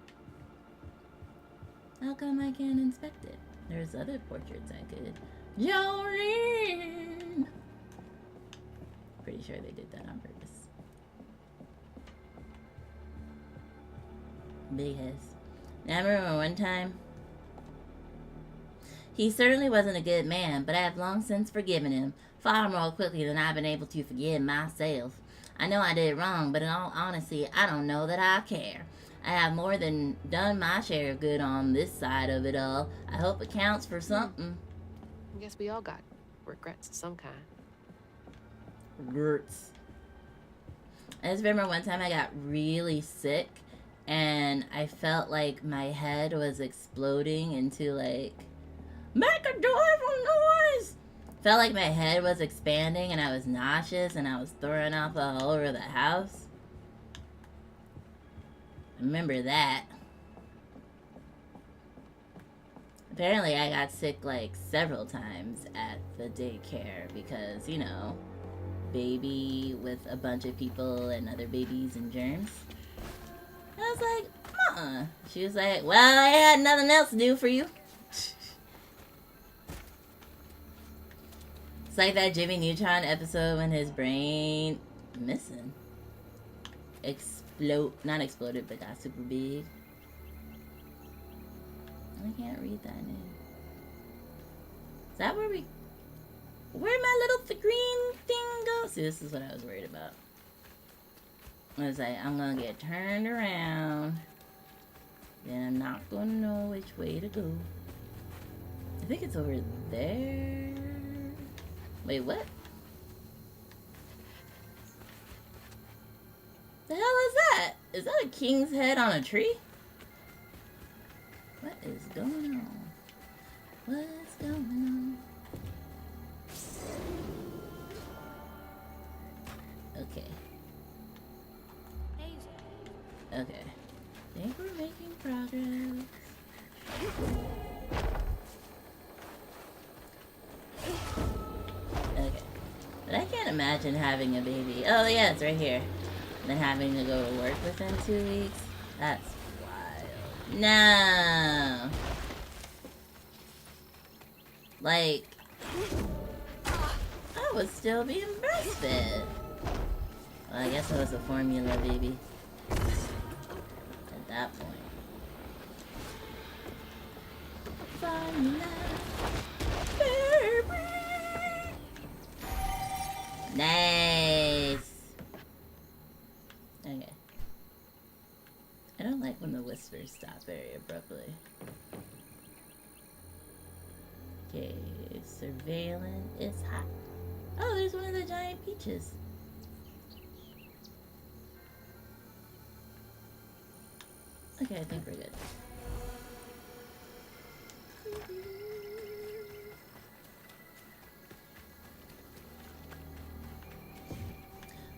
How come I can't inspect it? There's other portraits I could. Jolene! Pretty sure they did that on purpose. Big heads. Now, I remember one time. He certainly wasn't a good man, but I have long since forgiven him, far more quickly than I've been able to forgive myself. I know I did wrong, but in all honesty, I don't know that I care. I have more than done my share of good on this side of it all. I hope it counts for something. I guess we all got regrets of some kind. Regrets. I just remember one time I got really sick, and I felt like my head was exploding into, like, make a joyful noise! Felt like my head was expanding, and I was nauseous, and I was throwing up all over the house. Remember that. Apparently I got sick like several times at the daycare because, you know, baby with a bunch of people and other babies and germs. I was like, She was like, well, I had nothing else to do for you. It's like that Jimmy Neutron episode when his brain missing. Not exploded, but got super big. I can't read that name. Is that where'd my little green thing go? See, this is what I was worried about. I was like, I'm gonna get turned around. Then I'm not gonna know which way to go. I think it's over there. Wait, what? The hell is that? Is that a king's head on a tree? What is going on? What's going on? Okay. Okay. I think we're making progress. Okay. But I can't imagine having a baby. Oh yeah, it's right here. Then having to go to work within 2 weeks. That's wild. No. Like, I was still being breastfed. Well, I guess I was a formula baby. At that point. Nice. Okay. I don't like when the whispers stop very abruptly. Okay, surveillance is hot. Oh, there's one of the giant peaches. Okay, I think we're good.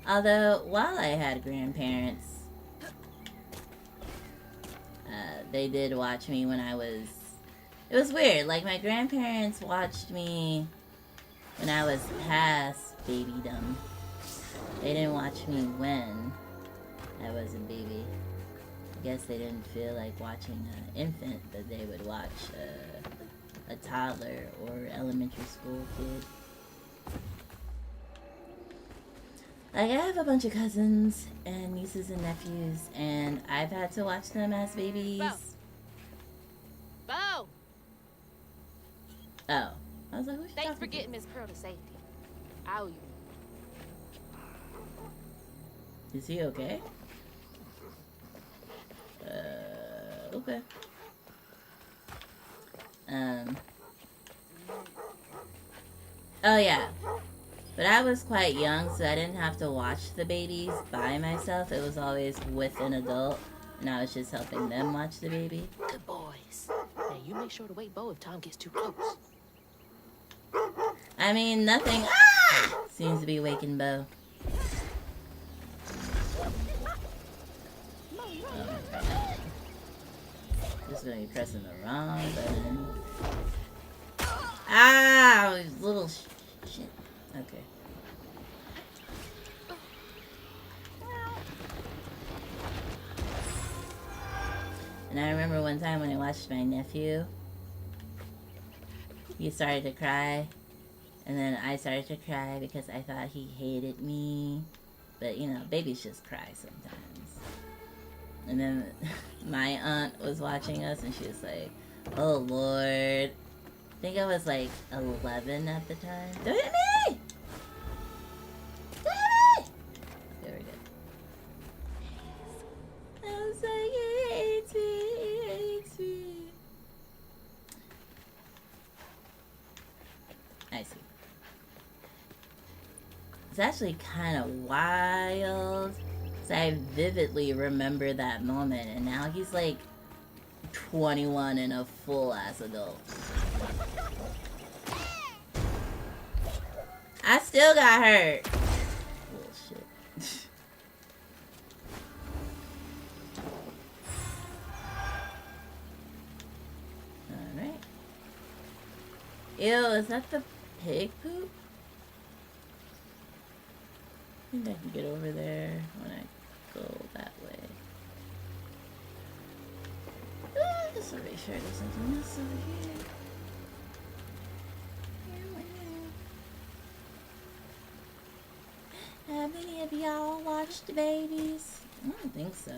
Although, while I had grandparents, they did watch me when I was... It was weird. Like, my grandparents watched me when I was past babydom. They didn't watch me when I was a baby. I guess they didn't feel like watching an infant, but they would watch a toddler or elementary school kid. Like, I have a bunch of cousins and nieces and nephews, and I've had to watch them as babies. Bo! Oh. I was like, who's she Thanks talking for to? getting Miss Pearl to safety. I owe you. Is he okay? Okay. Oh yeah. But I was quite young, so I didn't have to watch the babies by myself. It was always with an adult, and I was just helping them watch the baby. Good boys. Now you make sure to wake Bo if Tom gets too close. I mean, nothing seems to be waking Bo. Just gonna be pressing the wrong button. Ah, little shit. Okay. And I remember one time when I watched my nephew, he started to cry, and then I started to cry because I thought he hated me. But, you know, babies just cry sometimes. And then my aunt was watching us, and she was like, oh, Lord. I think I was, like, 11 at the time. Don't hit me! Don't hit me! Okay, we're good. I was like, he hates me, he hates me. I see. It's actually kind of wild. So I vividly remember that moment, and now he's like 21 and a full-ass adult. I still got hurt. Bullshit. Alright. Ew, is that the pig poop? I think I can get over there when I go that way. Just to make sure there's something else over here. Have any of y'all watched the babies? I don't think so.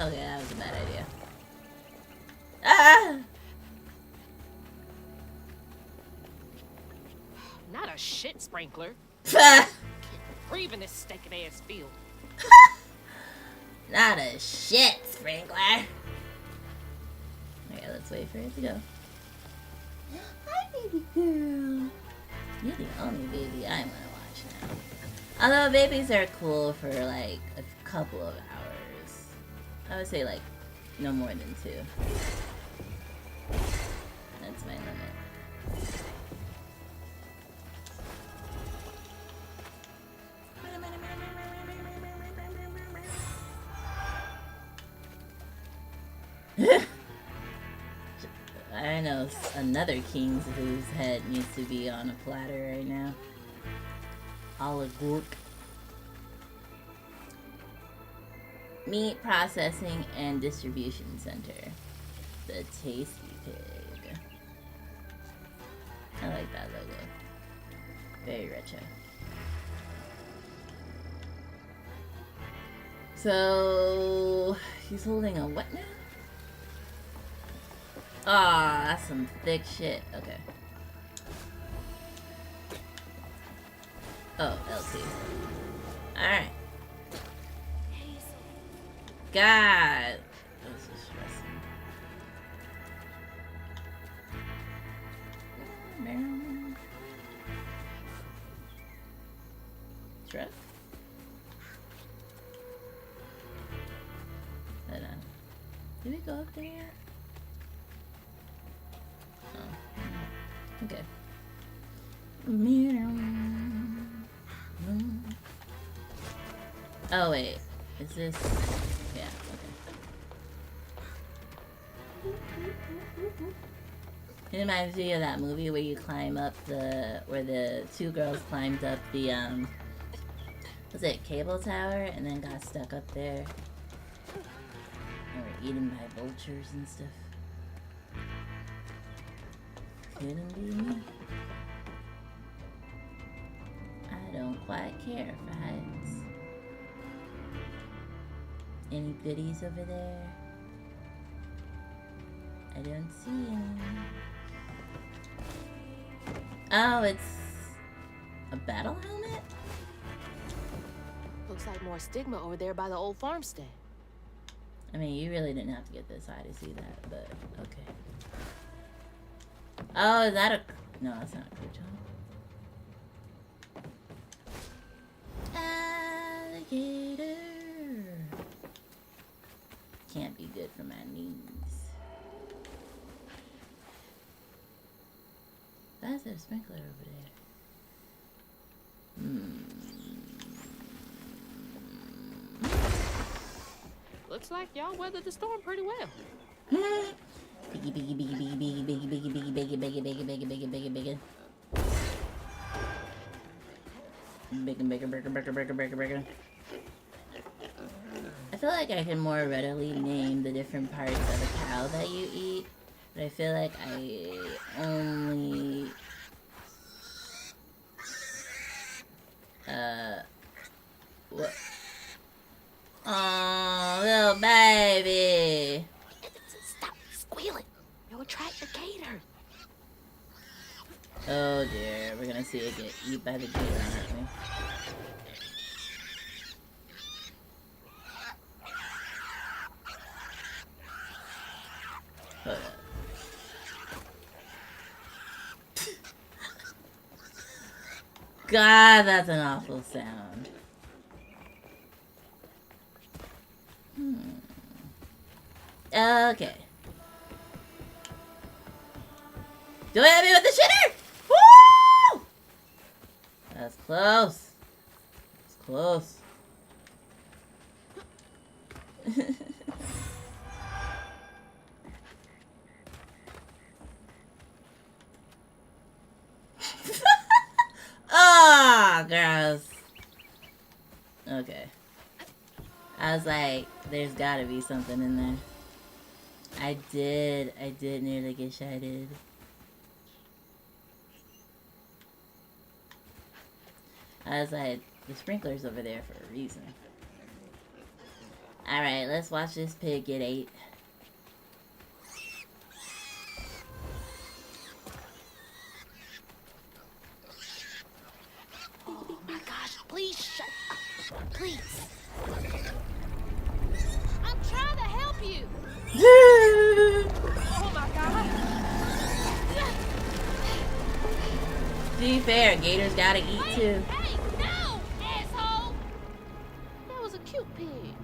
Okay, that was a bad idea. Ah! Not a shit sprinkler. Breathe in this stinking ass field. Not a shit sprinkler. Okay, let's wait for it to go. Hi, baby girl. You're the only baby I want to watch now. Although babies are cool for like a couple of hours. I would say like no more than 2. That's my limit. I know another king's whose head needs to be on a platter right now. Oligarch. Meat Processing and Distribution Center. The Tasty Pig. I like that logo. Very retro. So he's holding a what now? Ah, that's some thick shit. Okay. Oh, LT. Alright. God. This is stressing. Truck? Hold on. Did we go up there yet? Oh. Okay. Oh wait, is this? Yeah, okay. It reminds me of that movie where you climb up where the two girls climbed up the was it cable tower and then got stuck up there and were eaten by vultures and stuff. Couldn't be me. I don't quite care for heights. Any goodies over there? I don't see any. Oh, it's a battle helmet? Looks like more stigma over there by the old farmstead. I mean, you really didn't have to get this high to see that, but okay. Oh, is that a... No, that's not a creature. Alligator. Can't be good for my knees. That's a sprinkler over there. Looks like y'all weathered the storm pretty well. Biggie, biggie, biggie, biggie, biggie, biggie, biggie, biggie, biggie, biggie, biggie, biggie, biggie, biggie. Bigger, bigger, bigger, bigger, bigger, bigger, bigger. I feel like I can more readily name the different parts of a cow that you eat, but I feel like I only what? Oh, little baby. Stop squealing. You'll attract the gator. Oh dear, we're gonna see it get eaten by the gator, aren't we? Hold up. God, that's an awful sound. Okay. Do it at me with the shitter! Woo! That's close. It's close. Ah, gross. Okay. I was like, there's gotta be something in there. I did nearly get shited. I was like, the sprinkler's over there for a reason. Alright, let's watch this pig get ate. Oh my gosh, please shut up. Please. I'm trying to help you. Oh my god. To be fair, gators gotta eat too. Hey, no, asshole. That was a cute pig.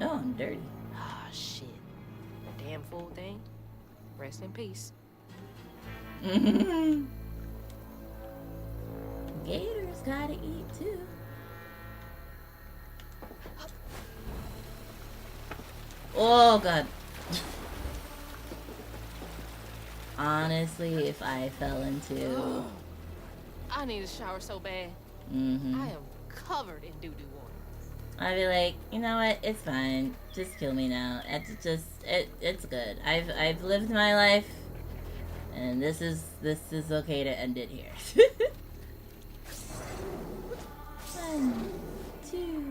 Oh, I'm dirty. Ah, shit. The damn fool thing. Rest in peace. Gators gotta eat too. Oh god. Honestly, if I fell into... I need a shower so bad. I am covered in doo-doo water. I'd be like, you know what? It's fine. Just kill me now. It's good. I've lived my life, and this is okay to end it here. 1, 2.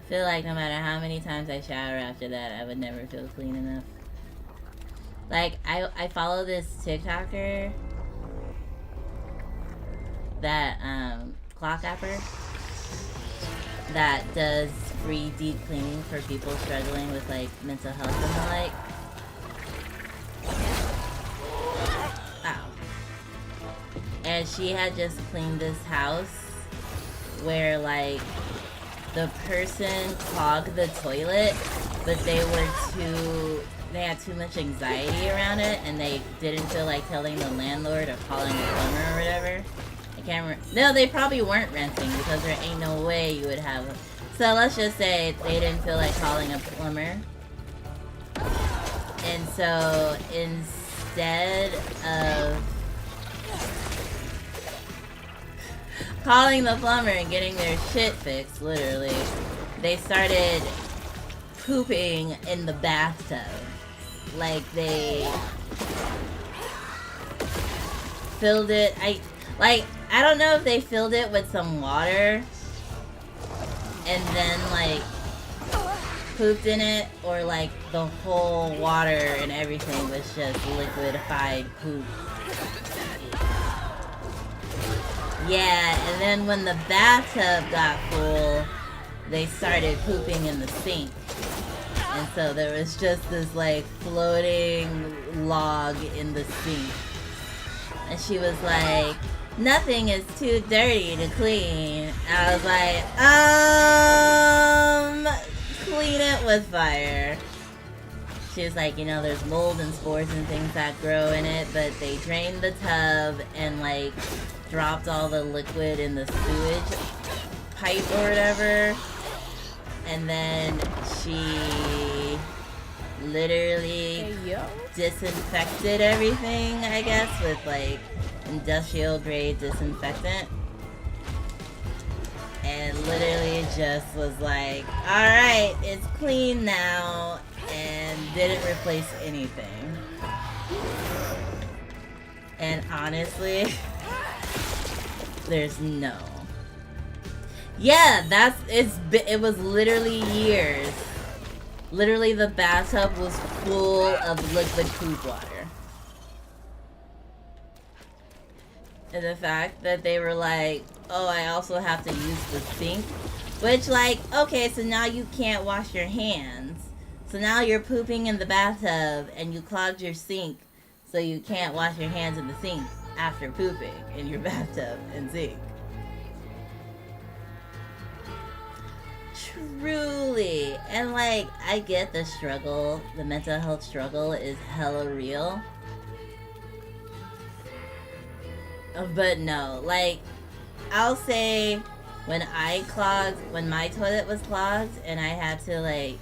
feel like no matter how many times I shower after that, I would never feel clean enough. Like, I follow this TikToker that, clock apper that does free deep cleaning for people struggling with, like, mental health and the like. Ow. And she had just cleaned this house where, like, the person clogged the toilet, but they had too much anxiety around it, and they didn't feel like telling the landlord or calling the plumber or whatever. I can't remember. No, they probably weren't renting, because there ain't no way you would have them. So let's just say they didn't feel like calling a plumber. And so instead of calling the plumber and getting their shit fixed, literally, they started pooping in the bathtub. Like, they filled it. I don't know if they filled it with some water and then, like, pooped in it, or, like, the whole water and everything was just liquidified poop. Yeah, and then when the bathtub got full, they started pooping in the sink. And so there was just this, like, floating log in the sink. And she was like, nothing is too dirty to clean. I was like, clean it with fire. She was like, you know, there's mold and spores and things that grow in it, but they drained the tub and, like, dropped all the liquid in the sewage pipe or whatever. And then she literally disinfected everything, I guess, with, like, industrial grade disinfectant. And literally just was like, alright, it's clean now, and didn't replace anything. And honestly, there's no. Yeah, it was literally years. Literally, the bathtub was full of liquid poop water. And the fact that they were like, oh, I also have to use the sink. Which, like, okay, so now you can't wash your hands. So now you're pooping in the bathtub and you clogged your sink, so you can't wash your hands in the sink after pooping in your bathtub and sink. Truly. And, like, I get the struggle. The mental health struggle is hella real. But no, like, I'll say when my toilet was clogged and I had to, like,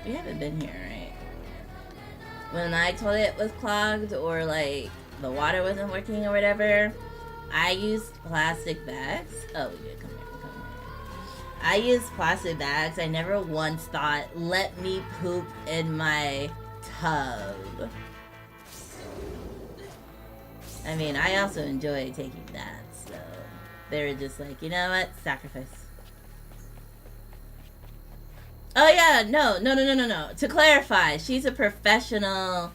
you haven't been here, right? When my toilet was clogged, or, like, the water wasn't working or whatever, I used plastic bags. Oh, we did. Come here. I used plastic bags. I never once thought, let me poop in my tub. I mean, I also enjoy taking that, so they were just like, you know what? Sacrifice. Oh yeah, no. To clarify, she's a professional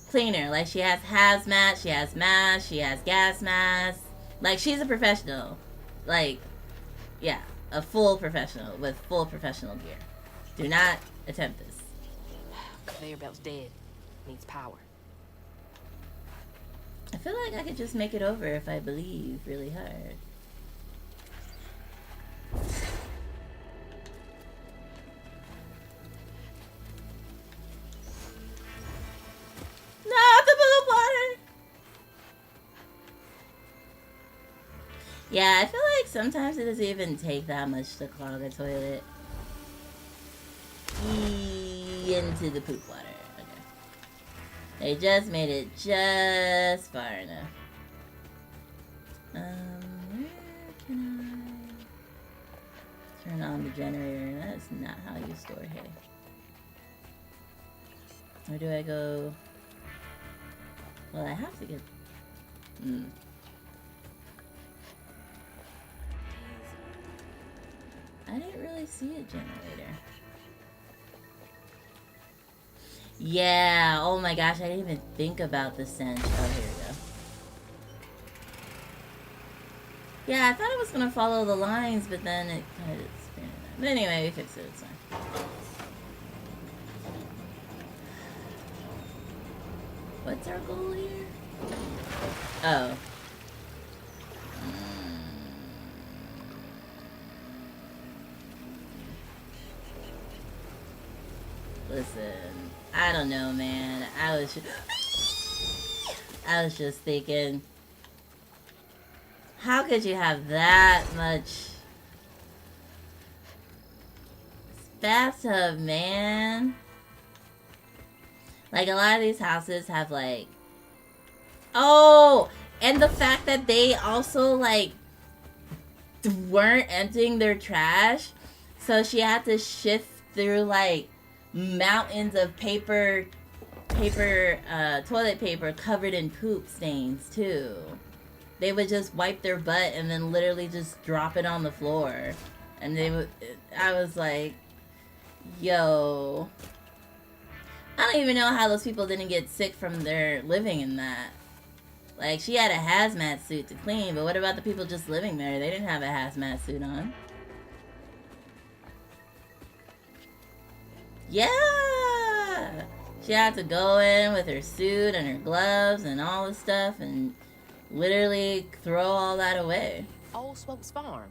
cleaner. Like, she has hazmat, she has mask, she has gas mask. Like, she's a professional. Like, yeah, a full professional with full professional gear. Do not attempt this. Conveyor belt's dead. Needs power. I feel like I could just make it over if I believe really hard. Not the poop water! Yeah, I feel like sometimes it doesn't even take that much to clog a toilet. Into the poop water. They just made it just far enough. Where can I turn on the generator? That's not how you store hay. Or do I go? Well, I have to get. I didn't really I see a generator? Yeah, oh my gosh, I didn't even think about the stench. Oh, here we go. Yeah, I thought it was gonna follow the lines, but then it kind of expanded that. But anyway, we fixed it, it's fine. What's our goal here? Oh. Listen, I don't know, man. I was just thinking, how could you have that much bathtub, man? Like, a lot of these houses have, like... Oh! And the fact that they also, like, weren't emptying their trash. So she had to shift through, like, mountains of toilet paper covered in poop stains, too. They would just wipe their butt and then literally just drop it on the floor. And they would... I was like... Yo... I don't even know how those people didn't get sick from their living in that. Like, she had a hazmat suit to clean, but what about the people just living there? They didn't have a hazmat suit on. Yeah! She had to go in with her suit and her gloves and all the stuff and literally throw all that away. Old Smokes Farm.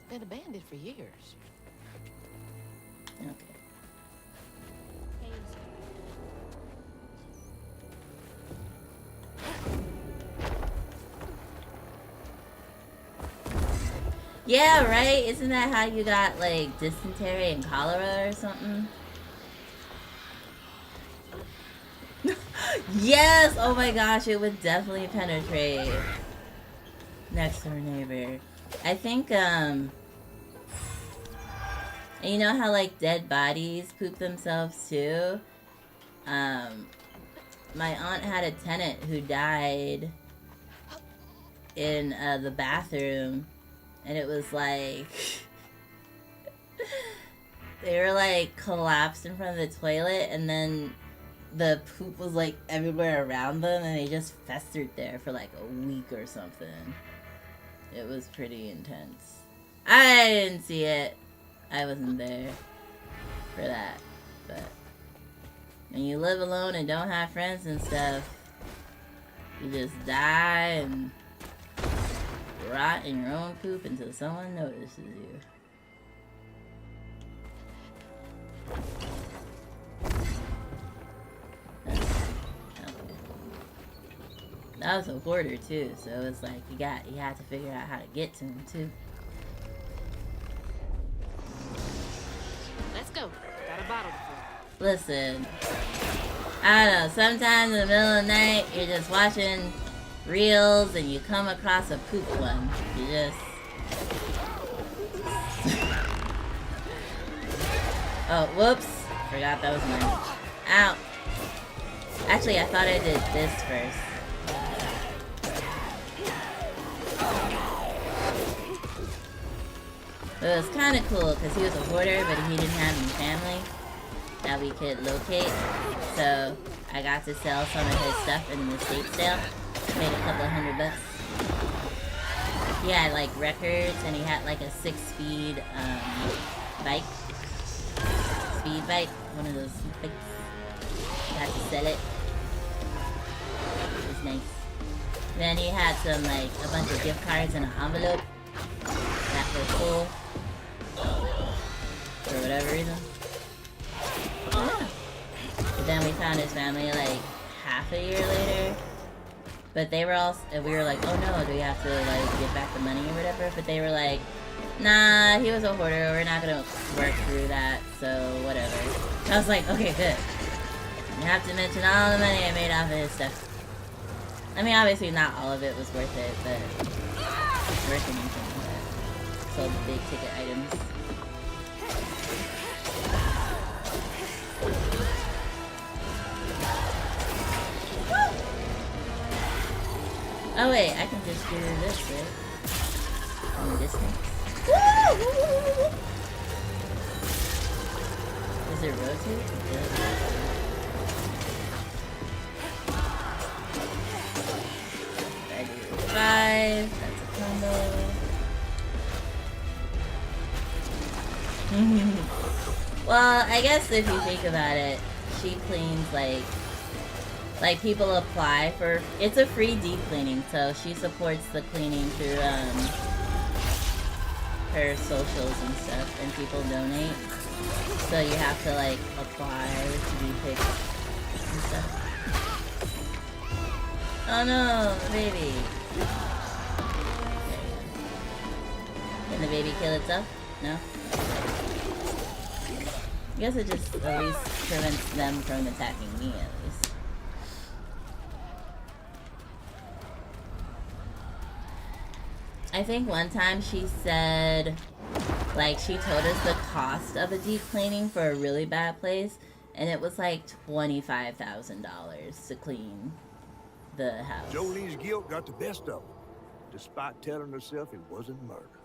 Been abandoned for years. Okay. Yeah, right? Isn't that how you got, like, dysentery and cholera or something? Yes! Oh my gosh, it would definitely penetrate next door neighbor. I think, and you know how, like, dead bodies poop themselves, too? My aunt had a tenant who died in, the bathroom. And it was like... they were like collapsed in front of the toilet and then the poop was like everywhere around them and they just festered there for like a week or something. It was pretty intense. I didn't see it. I wasn't there for that. But when you live alone and don't have friends and stuff, you just die and rot in your own poop until someone notices you. Okay. That was a hoarder too, so it's like you had to figure out how to get to him too. Let's go. Got a bottle to fill. Listen, I don't know, sometimes in the middle of the night you're just watching reels and you come across a poop one. You just... Oh, whoops. Forgot that was mine. Ow. Actually, I thought I did this first. But it was kind of cool because he was a hoarder, but he didn't have any family that we could locate. So I got to sell some of his stuff in the estate sale. Made a couple $100. He had like records and he had like a 6-speed bike. Speed bike. One of those bikes. Had to sell it. It was nice. Then he had some like a bunch of gift cards in an envelope that were full. For whatever reason. Yeah. But then we found his family like half a year later. But they were all, we were like, oh no, do we have to like get back the money or whatever? But they were like, nah, he was a hoarder, we're not gonna work through that, so whatever. I was like, okay, good. You have to mention all the money I made off of his stuff. I mean, obviously not all of it was worth it, but it's worth anything. Sold the big ticket items. Oh wait, I can just do this, right? From a distance. Does it rotate? Yeah. 5. That's a combo. Well, I guess if you think about it, she cleans like people apply for. It's a free deep cleaning, so she supports the cleaning through her socials and stuff, and people donate. So you have to like apply to be picked and stuff. Oh no, the baby. Can the baby kill itself? No? I guess it just at least prevents them from attacking me at least. I think one time she said, like, she told us the cost of a deep cleaning for a really bad place, and it was like $25,000 to clean the house. Jolene's guilt got the best of her, despite telling herself it wasn't murder.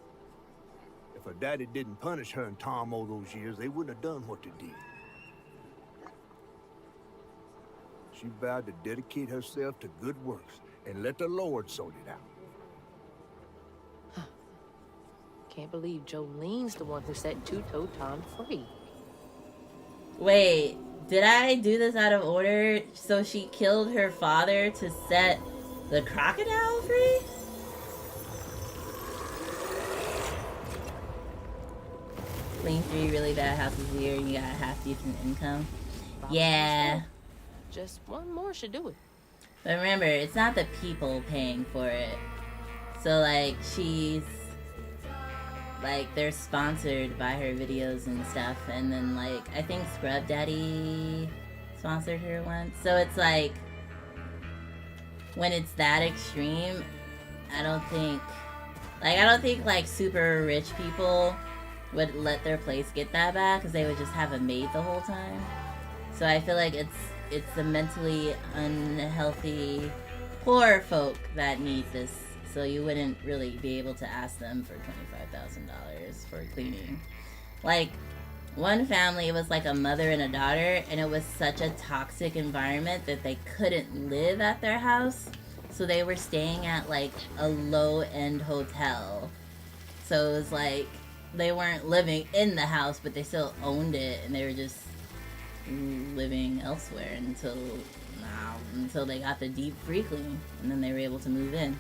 If her daddy didn't punish her and Tom all those years, they wouldn't have done what they did. She vowed to dedicate herself to good works and let the Lord sort it out. Can't believe Jolene's the one who set Two-Toe Tom free. Wait, did I do this out of order? So she killed her father to set the crocodile free? Clean 3 really bad houses a year and you got half decent income. Yeah. Just one more should do it. But remember, it's not the people paying for it. So like she's like they're sponsored by her videos and stuff, and then like I think Scrub Daddy sponsored her once. So it's like when it's that extreme, I don't think like super rich people would let their place get that bad because they would just have a maid the whole time. So I feel like it's the mentally unhealthy poor folk that need this. So you wouldn't really be able to ask them for $25,000 for cleaning. Like, one family, it was like a mother and a daughter, and it was such a toxic environment that they couldn't live at their house. So they were staying at like a low-end hotel. So it was like, they weren't living in the house, but they still owned it, and they were just living elsewhere until they got the deep free clean, and then they were able to move in.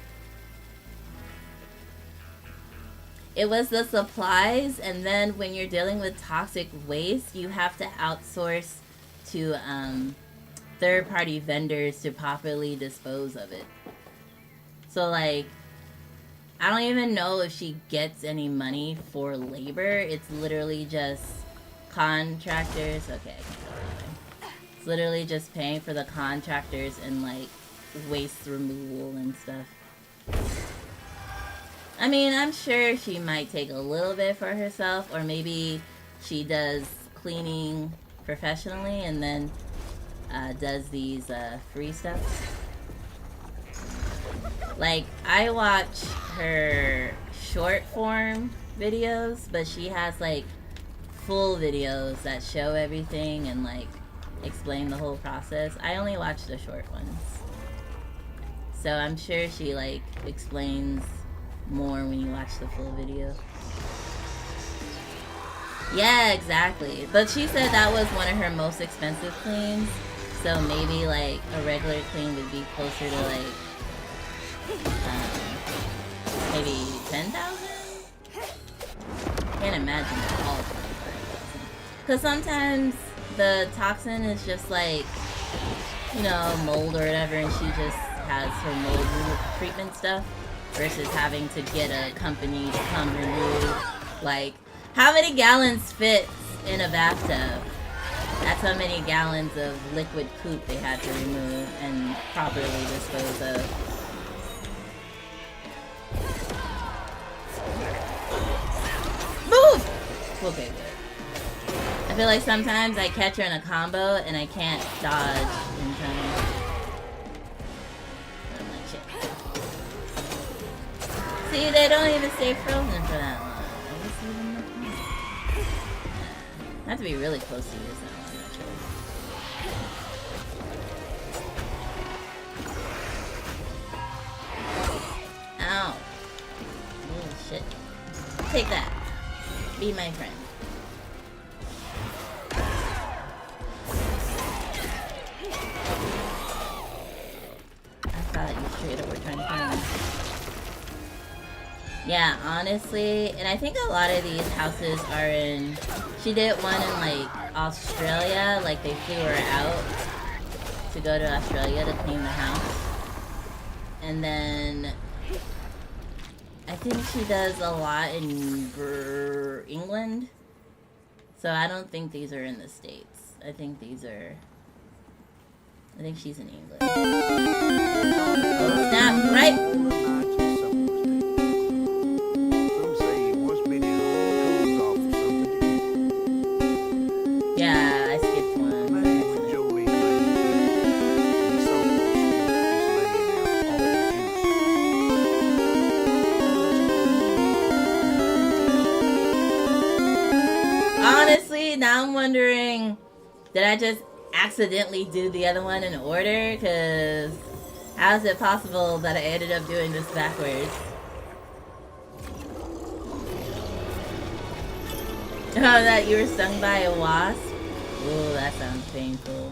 It was the supplies, and then when you're dealing with toxic waste, you have to outsource to third-party vendors to properly dispose of it. So, like, I don't even know if she gets any money for labor. It's literally just contractors. Okay, I can't go that way. It's literally just paying for the contractors and, like, waste removal and stuff. I mean, I'm sure she might take a little bit for herself, or maybe she does cleaning professionally and then does these free stuff. Like, I watch her short form videos, but she has like full videos that show everything and like explain the whole process. I only watch the short ones. So I'm sure she like explains more when you watch the full video. Yeah, exactly. But she said that was one of her most expensive cleans. So maybe like a regular clean would be closer to like maybe 10,000? Can't imagine it all 25,000. Because sometimes the toxin is just like, you know, mold or whatever, and she just has her mold treatment stuff versus having to get a company to come remove. Like, how many gallons fits in a bathtub? That's how many gallons of liquid poop they had to remove and properly dispose of. Move! Okay, good. I feel like sometimes I catch her in a combo and I can't dodge in time. I'm like, shit. See, they don't even stay frozen for that long. I just leave them I have to be really close to use that one, actually. Ow. Oh, shit. Take that. Be my friend. I thought you straight up were trying to kill me. Yeah, honestly, and I think a lot of these houses are in... She did one in, like, Australia. Like, they flew her out to go to Australia to clean the house. And then... I think she does a lot in England. So I don't think these are in the States. I think these are... I think she's in England. Oh, snap! Right! Yeah, I skipped one. Honestly, now I'm wondering, did I just accidentally do the other one in order? Because how is it possible that I ended up doing this backwards? Oh, that you were stung by a wasp? Ooh, that sounds painful.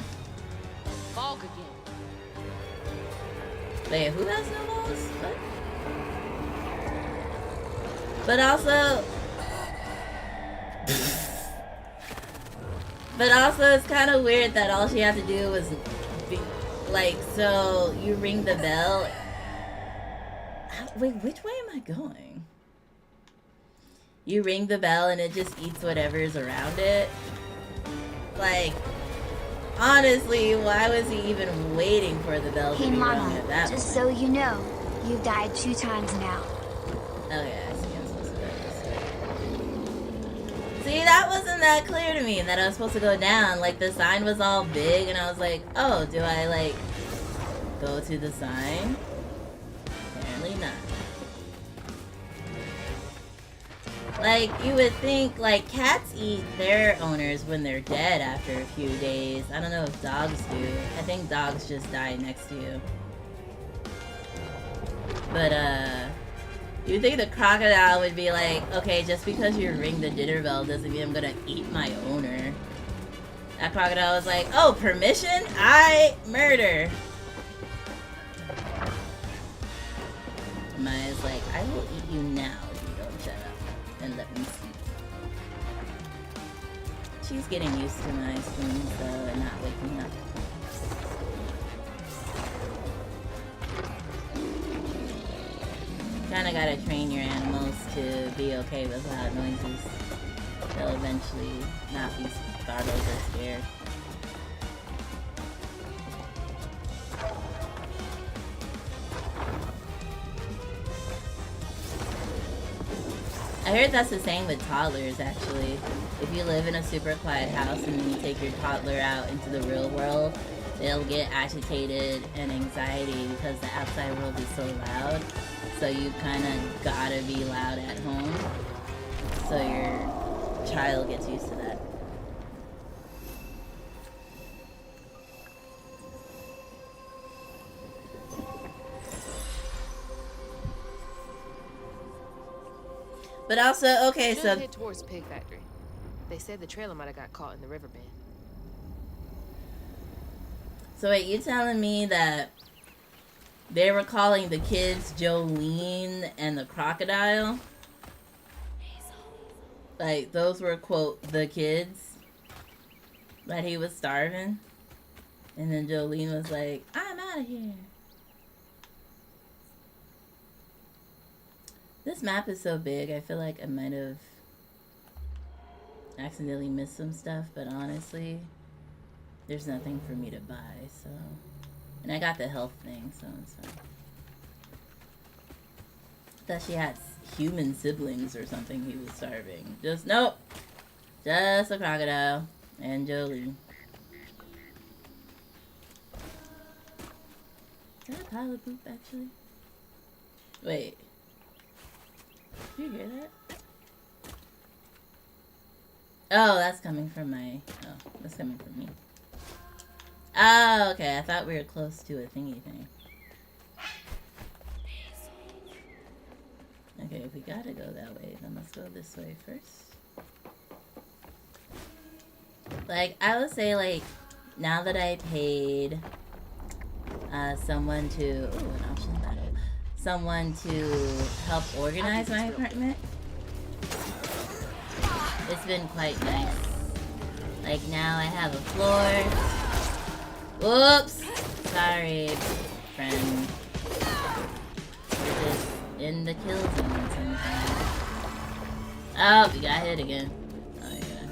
Fog again. Wait, who has no balls? What? But also... But also, it's kind of weird that all she had to do was be... Like, so you ring the bell... Wait, which way am I going? You ring the bell and it just eats whatever's around it. Like, honestly, why was he even waiting for the bell to Hey, be rung Mama, at that just point? so you know, you've died 2 times now. Okay, I see. I'm supposed to go this way. See, that wasn't that clear to me that I was supposed to go down. Like, the sign was all big and I was like, oh, do I, like, go to the sign? Apparently not. Like, you would think, like, cats eat their owners when they're dead after a few days. I don't know if dogs do. I think dogs just die next to you. But, you'd think the crocodile would be like, okay, just because you ring the dinner bell doesn't mean I'm gonna eat my owner. That crocodile was like, oh, permission? I murder. Maya's like, I will eat you now if you don't shut up and let me sleep. She's getting used to my screams though and not waking up. Kinda gotta train your animals to be okay with loud noises. They'll eventually not be startled or scared. I heard that's the same with toddlers, actually. If you live in a super quiet house and then you take your toddler out into the real world, they'll get agitated and anxiety because the outside world is so loud. So you kind of gotta be loud at home. So your child gets used to that. But also, okay, Should so... head towards the pig factory. They said the trailer might have got caught in the riverbed. So wait, you telling me that they were calling the kids Jolene and the crocodile? Hazel. Like, those were, quote, the kids? That he was starving? And then Jolene was like, I'm out of here. This map is so big, I feel like I might have accidentally missed some stuff, but honestly, there's nothing for me to buy, so... And I got the health thing, so it's fine. Thought she had human siblings or something he was starving. Just, nope! Just a crocodile. And Jolene. Is that a pile of poop, actually? Wait. Did you hear that? Oh, that's coming from my... Oh, that's coming from me. Oh, okay. I thought we were close to a thingy thing. Okay, if we gotta go that way, then let's go this way first. Like, I would say, like, now that I paid someone to... Ooh, an option battle. Someone to help organize my apartment. It's been quite nice. Like, now I have a floor. Whoops! Sorry, friend. We're just in the kill zone sometimes. Oh, we got hit again. Oh, yeah.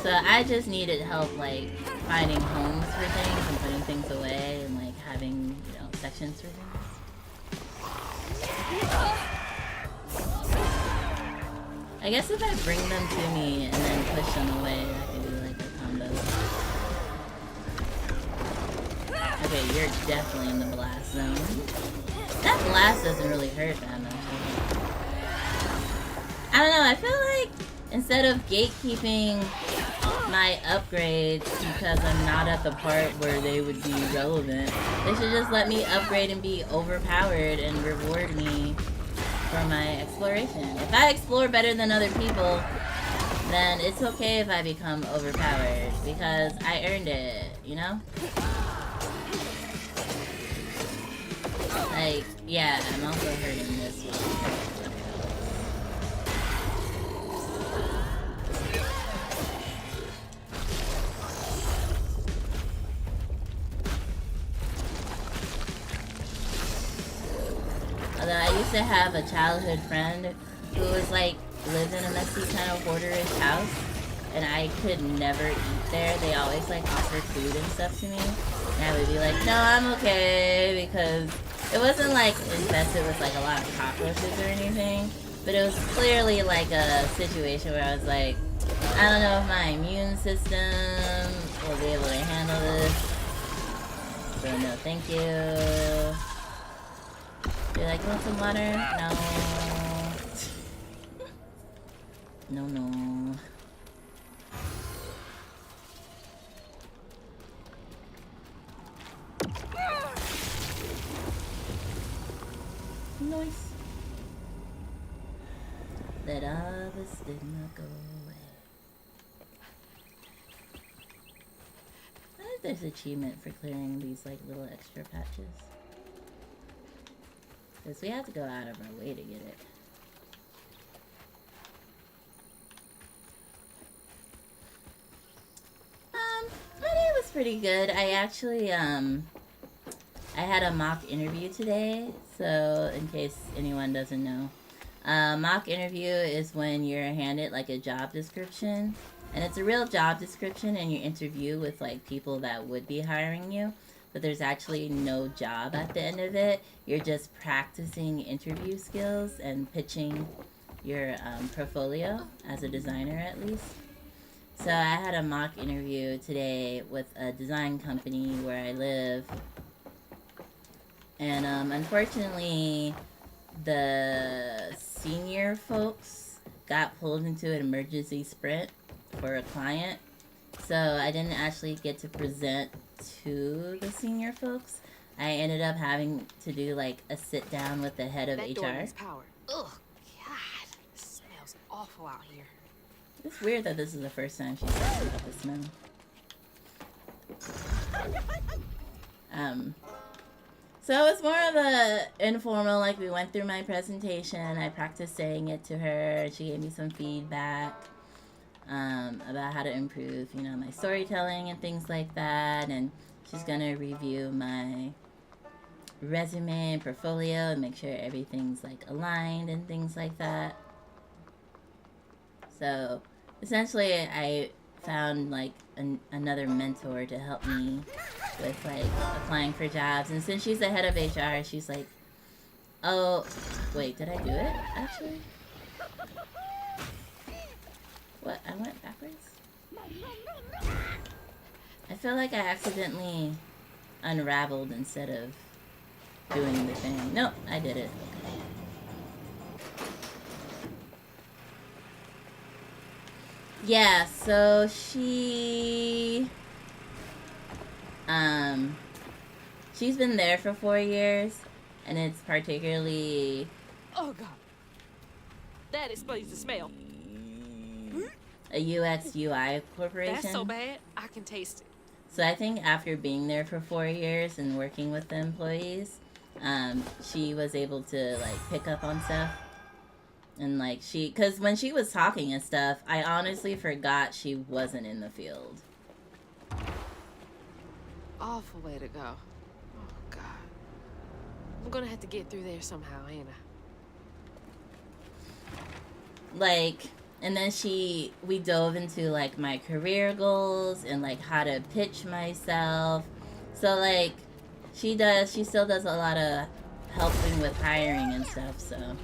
So I just needed help, like, finding homes for things and putting things away and, like, having, you know, sections for things. I guess if I bring them to me and then push them away, I can do like a combo. Okay, you're definitely in the blast zone. That blast doesn't really hurt that much. I don't know, I feel like instead of gatekeeping my upgrades because I'm not at the part where they would be relevant, they should just let me upgrade and be overpowered and reward me for my exploration. If I explore better than other people, then it's okay if I become overpowered because I earned it, you know? Like, yeah, I'm also hurting this one. Although I used to have a childhood friend who was like, lived in a messy kind of hoarderish house, and I could never eat there. They always like offered food and stuff to me, and I would be like, no, I'm okay, because it wasn't like infested with like a lot of cockroaches or anything, but it was clearly like a situation where I was like, I don't know if my immune system will be able to handle this, so no thank you. You're like, want some water? No. No. Nice. That all this did not go away. I think there's achievement for clearing these like little extra patches. Because we have to go out of our way to get it. My day was pretty good. I actually, I had a mock interview today, so in case anyone doesn't know. Mock interview is when you're handed like a job description, and it's a real job description, and you interview with like people that would be hiring you. But there's actually no job at the end of it. You're just practicing interview skills and pitching your portfolio as a designer, at least. So I had a mock interview today with a design company where I live. And unfortunately, the senior folks got pulled into an emergency sprint for a client. So I didn't actually get to present to the senior folks. I ended up having to do like a sit down with the head of That HR. door needs power. Ugh, God, it smells awful out here. It's weird that this is the first time she's talking about the smell. So it's more of a informal, like we went through my presentation, I practiced saying it to her, she gave me some feedback about how to improve, you know, my storytelling and things like that, and she's gonna review my resume and portfolio and make sure everything's like aligned and things like that. So essentially I found like another mentor to help me with like applying for jobs, and since she's the head of HR, she's like, oh wait, did I do it actually? What? I went backwards? I feel like I accidentally unraveled instead of doing the thing. Nope, I did it. Okay. Yeah, so she's been there for 4 years, and it's particularly Oh, God. That explains the smell. a UX UI corporation. That's so bad, I can taste it. So I think after being there for 4 years and working with the employees, she was able to like pick up on stuff. And like because when she was talking and stuff, I honestly forgot she wasn't in the field. Awful way to go. Oh, God. I'm gonna have to get through there somehow, ain't I? Like, and then we dove into like my career goals and like how to pitch myself. So like she still does a lot of helping with hiring and stuff, so.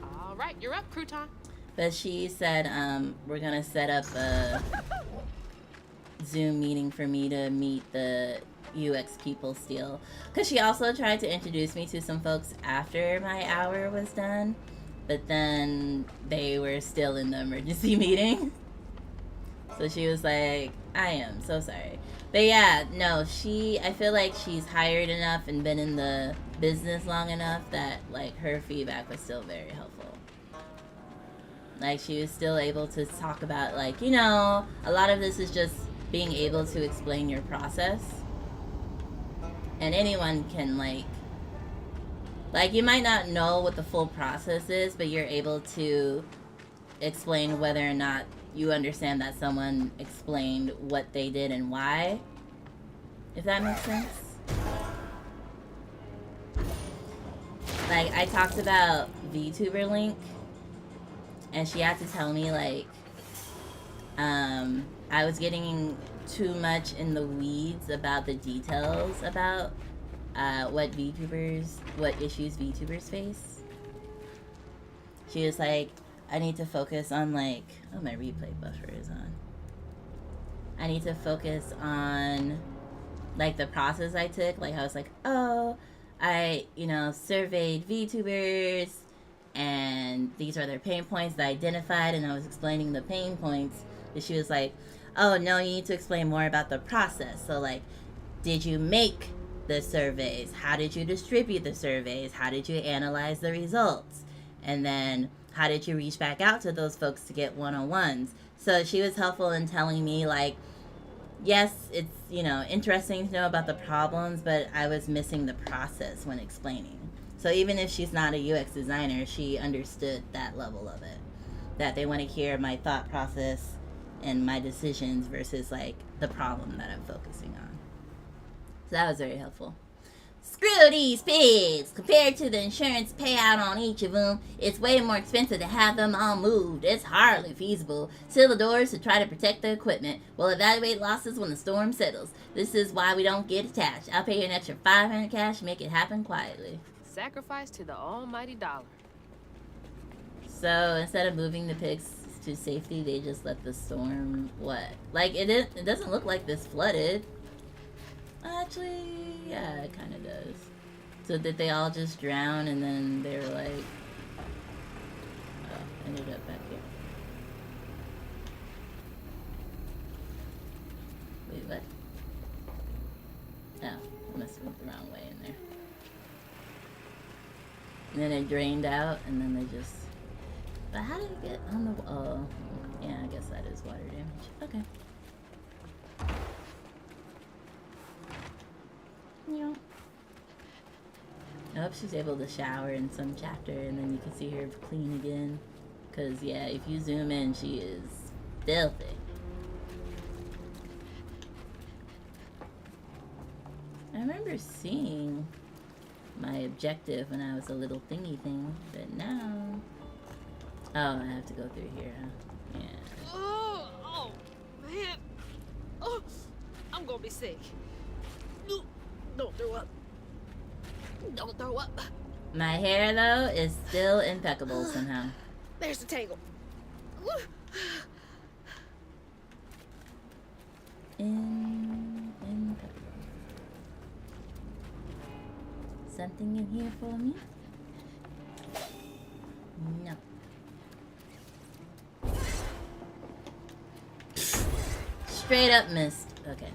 All right, you're up, crouton. But she said we're gonna set up a Zoom meeting for me to meet the UX people still, because she also tried to introduce me to some folks after my hour was done, but then they were still in the emergency meeting. So she was like, I am so sorry. But yeah, no, I feel like she's hired enough and been in the business long enough that like her feedback was still very helpful. Like she was still able to talk about like, you know, a lot of this is just being able to explain your process. And anyone can like you might not know what the full process is, but you're able to explain whether or not you understand that someone explained what they did and why. If that makes sense. Like I talked about VTuber Link, and she had to tell me like I was getting too much in the weeds about the details about what issues VTubers face. She was like, I need to focus on like, oh, my replay buffer is on. I need to focus on like the process I took. Like I was like, oh, I, surveyed VTubers and these are their pain points that I identified, and I was explaining the pain points. And she was like, oh no, you need to explain more about the process. So like, did you make the surveys? How did you distribute the surveys? How did you analyze the results? And then how did you reach back out to those folks to get one-on-ones? So she was helpful in telling me like, yes, it's, interesting to know about the problems, but I was missing the process when explaining. So even if she's not a UX designer, she understood that level of it. That they want to hear my thought process and my decisions versus like the problem that I'm focusing on. So that was very helpful. Screw these pigs! Compared to the insurance payout on each of them, it's way more expensive to have them all moved. It's hardly feasible. Seal the doors to try to protect the equipment. We'll evaluate losses when the storm settles. This is why we don't get attached. I'll pay you an extra $500 cash to make it happen quietly. Sacrifice to the almighty dollar. So instead of moving the pigs to safety, they just let the storm, what? Like, it doesn't look like this flooded. Actually, yeah, it kind of does. So did they all just drown and then they were like, oh, ended up back here. Wait, what? Oh, I must have went the wrong way in there. And then it drained out and then they just, but how did it get on the, oh, yeah, I guess that is water damage. Okay. Yeah. I hope she's able to shower in some chapter and then you can see her clean again. Because, yeah, if you zoom in, she is filthy. I remember seeing my objective when I was a little thingy thing, but now... Oh, I have to go through here, huh? Yeah. Oh, man. Oh, I'm gonna be sick. Don't throw up. Don't throw up. My hair, though, is still impeccable somehow. There's the tangle. Impeccable. Something in here for me? No. straight up missed. Okay.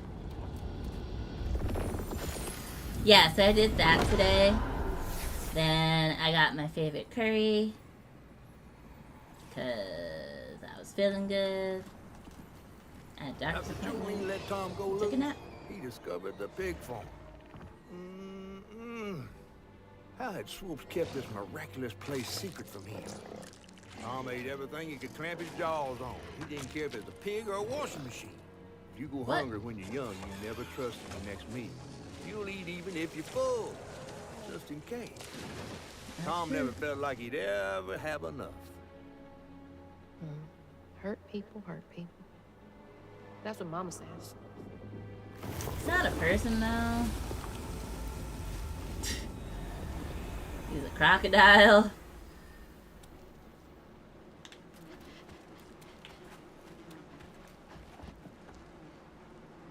Yeah, so I did that today. Then I got my favorite curry. Because I was feeling good. I had doctor's After Joey appointment. let Tom go Took a loose, nap. he discovered the pig farm. How had Swoops kept this miraculous place secret from him? Tom ate everything he could clamp his jaws on. He didn't care if it was a pig or a washing machine. If you go hungry when you're young, you never trust the next meal. You'll eat even if you're full, just in case. Tom never felt like he'd ever have enough. Hurt people hurt people. That's what Mama says. It's not a person, though. He's a crocodile.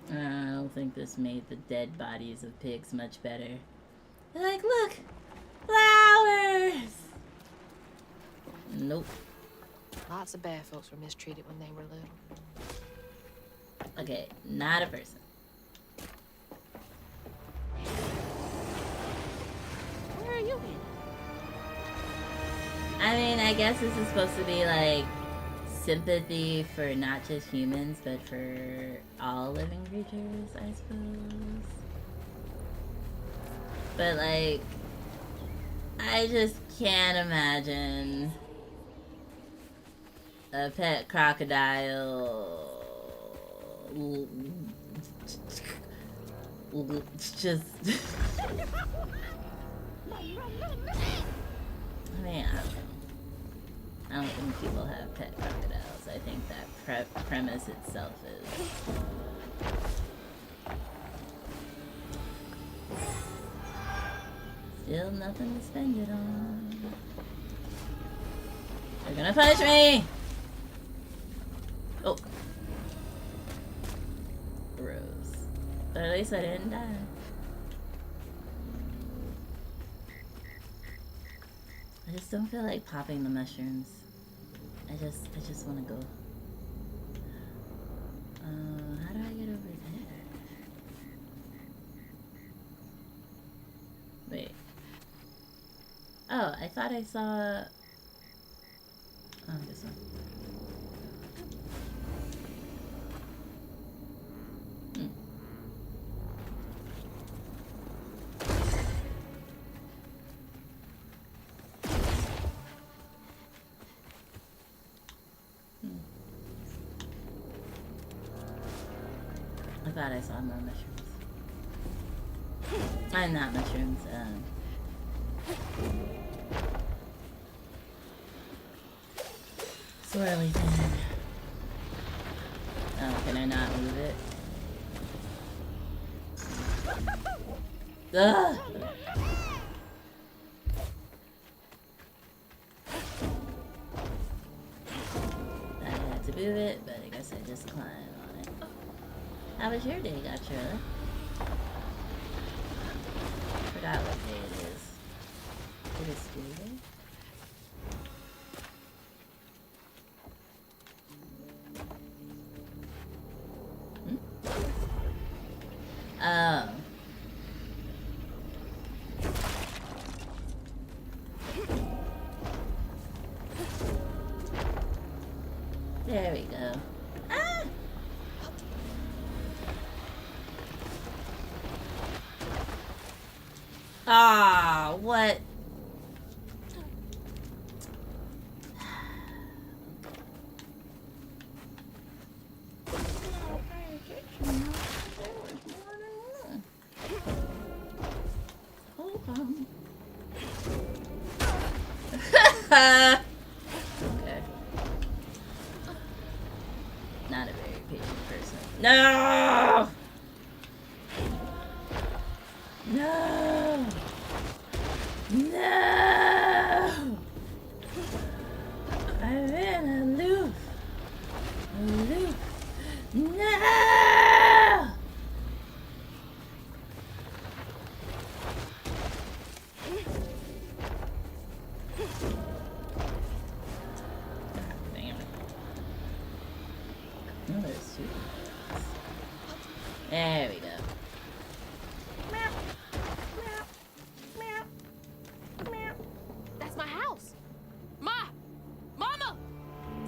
I don't think this made the dead bodies of pigs much better. They're like, look! Flowers! Nope. Lots of bad folks were mistreated when they were little. Okay, not a person. Where are you in? I mean, I guess this is supposed to be like sympathy for not just humans, but for all living creatures, I suppose. But like, I just can't imagine a pet crocodile just I mean, I don't think people have pet crocodiles. I think that premise itself is still nothing to spend it on. They're gonna punish me! Oh. Gross. But at least I didn't die. I just don't feel like popping the mushrooms. I just want to go. How do I get over there? Wait. Oh, I thought I saw... Oh, this one. I thought I saw more mushrooms. I'm not mushrooms, swirly thing. Oh, can I not move it? Ugh! I had to move it, but I guess I just climbed on it. How was your day, Gotcha? Forgot what day it is. It is Tuesday. Oh. There we go. Ah! Ah, what? Okay. Not a very patient person. No! No! No! I ran aloof. Aloof. No! Damn it. Oh, there's two. There we go. That's my house. Mama!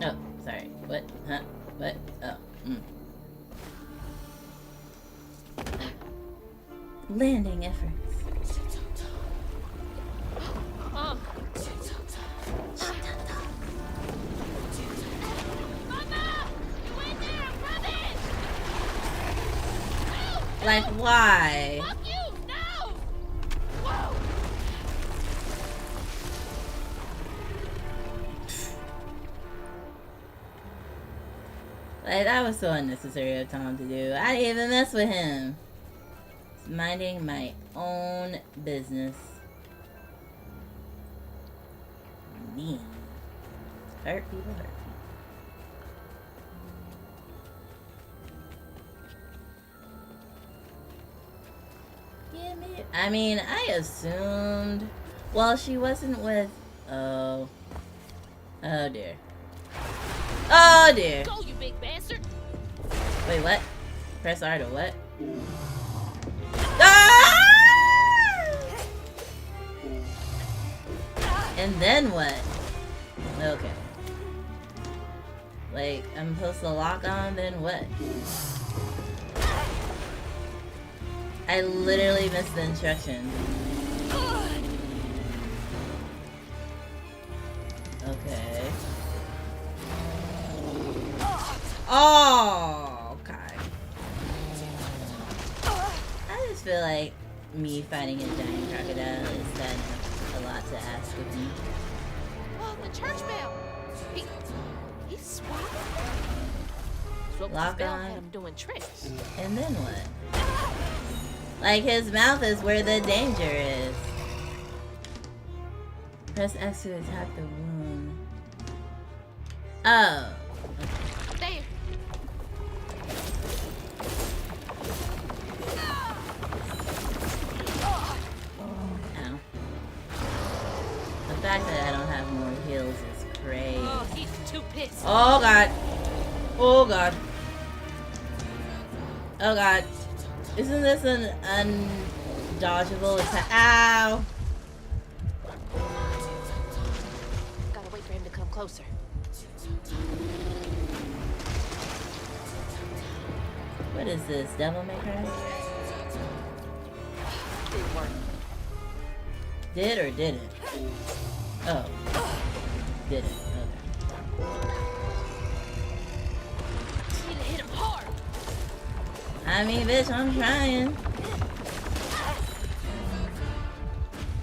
Oh, sorry. What? Huh? What? Oh. Landing efforts. Mama! You in there? I'm coming! No! Like, why? Fuck you! No! Whoa! Like, that was so unnecessary of Tom to do. I didn't even mess with him. Just minding my own business. Man. Hurt people, hurt people. Yeah, maybe. I mean, I assumed. Well, she wasn't with. Oh. Oh dear. Oh dear. Go, you big bastard! Wait, what? Press R to what? Ah! And then what? Okay. Like, I'm supposed to lock on, then what? I literally missed the instructions. Okay. Oh, okay. I just feel like me fighting a giant crocodile is kind of a lot to ask of me. Oh, the church bell! He's swapping? Swoop's Lock bell on. had him doing tricks. And then what? Like, his mouth is where the danger is. Press X to attack the wound. Oh. There! Ow. The fact that I don't have more heals is crazy. Oh, he's too pissed. Oh god. Oh god. Oh god. Isn't this an undodgeable attack? Ow! Gotta wait for him to come closer. What is this? Devil May Cry? Didn't work. Did or didn't? Oh. Didn't. Okay. Need to hit him hard. I mean, bitch, I'm trying.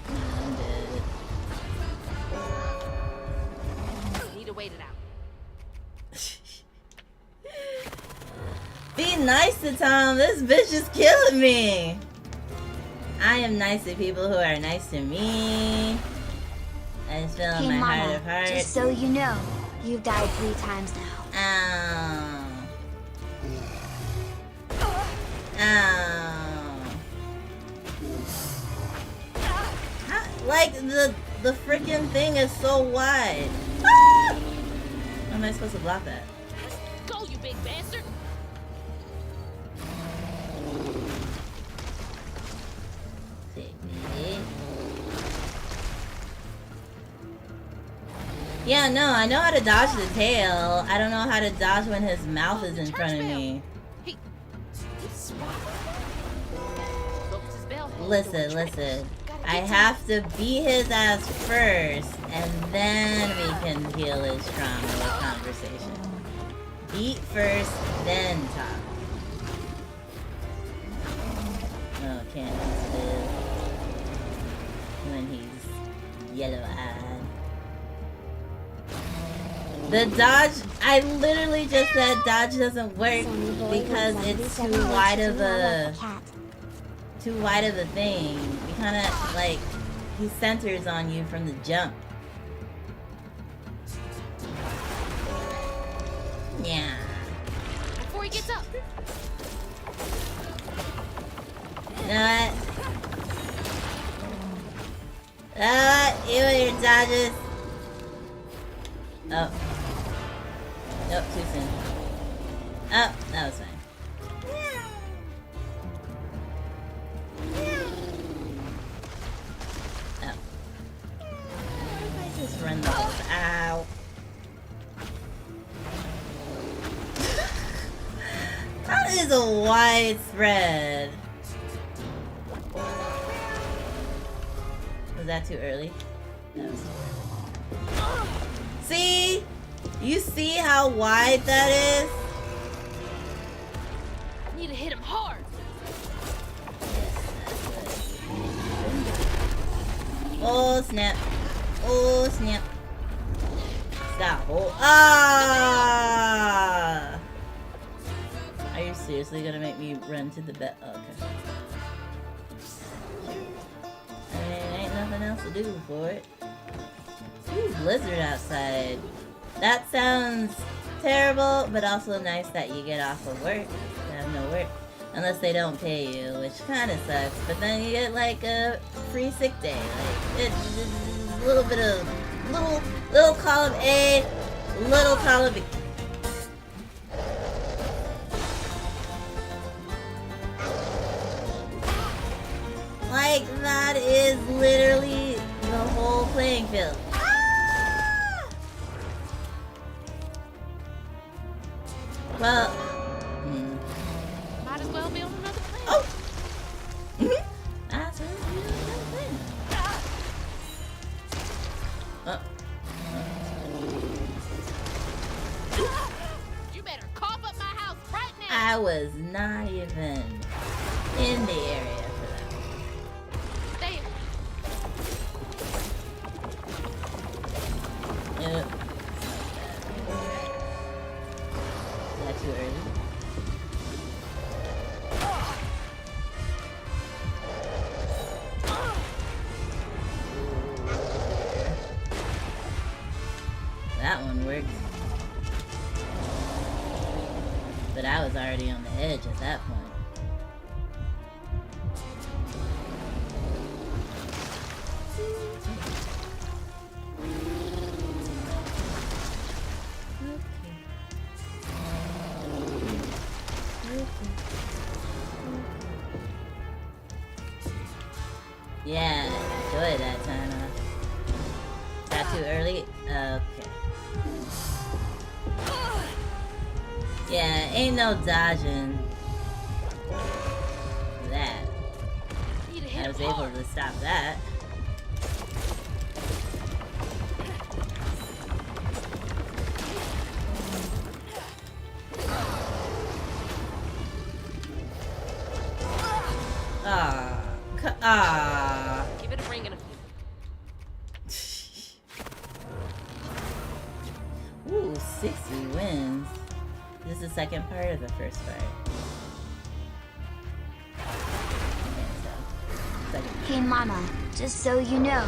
I'm dead. Need to wait it out. Be nice to Tom. This bitch is killing me. I am nice to people who are nice to me. I just feel in Hey, my heart Mama, of hearts. just so you know, you've died 3 times now. Ow. Ow. Like, the freaking thing is so wide. Ah! How am I supposed to block that? Go, you big bastard! Yeah, no, I know how to dodge the tail. I don't know how to dodge when his mouth is in front of me. He's swapping. Swoop's his bell had him Listen, doing tricks. listen. Gotta I get have to beat his ass first, and then we can heal his trauma with conversation. Beat first, then talk. Oh, can't use this when he's yellow-eyed. The dodge, I literally just said dodge doesn't work because it's too wide of a thing. You kind of like, he centers on you from the jump. Yeah. Before he gets up. You know what? You and your dodges. Oh. Nope, too soon. Oh, that was fine. Just run those. Ow. That is a wide spread. Was that too early? That was too early. See? You see how wide that is? I need to hit him hard. Oh snap. Oh snap. Stop. Oh. Ah! Are you seriously gonna make me run to the bed? Oh, okay. I mean, ain't nothing else to do for it. Ooh, blizzard outside. That sounds terrible, but also nice that you get off of work. You have no work. Unless they don't pay you, which kind of sucks. But then you get like a free sick day. Like it's a little bit of little column A, little column B. Like that is literally the whole playing field. Well, Might as well be on another planet. oh! That's what you You better cough up my house right now. I was not even in the area for that. Stay. Yep. Is that too early? That one worked. But I was already on the edge at that point. Yeah, enjoy that time off. Is that too early? Okay. Yeah, ain't no dodging that. Need to hit I was him able hard. to stop that. Give it a ring and a Ooh, 60 wins. This is the second part of the first part. Okay, so, second part. Hey Mama, just so you know,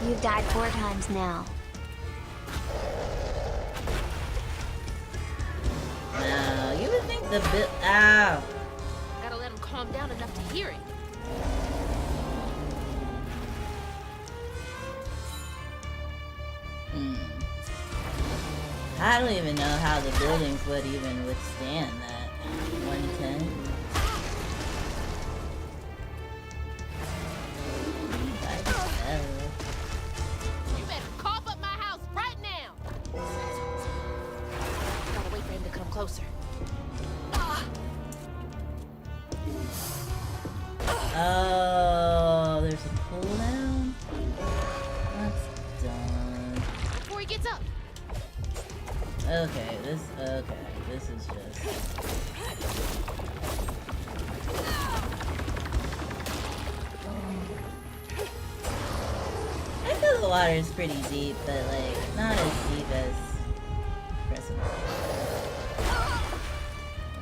you've died 4 times now. Now, you would think the bit. Ow! Gotta let him calm down enough to hear it. I don't even know how the buildings would even withstand that. 110. You better cough up my house right now. Gotta wait for him to come closer. Oh, there's a cooldown? That's done. Before he gets up. Okay, this is just... I feel the water is pretty deep, but like, not as deep as Prospero.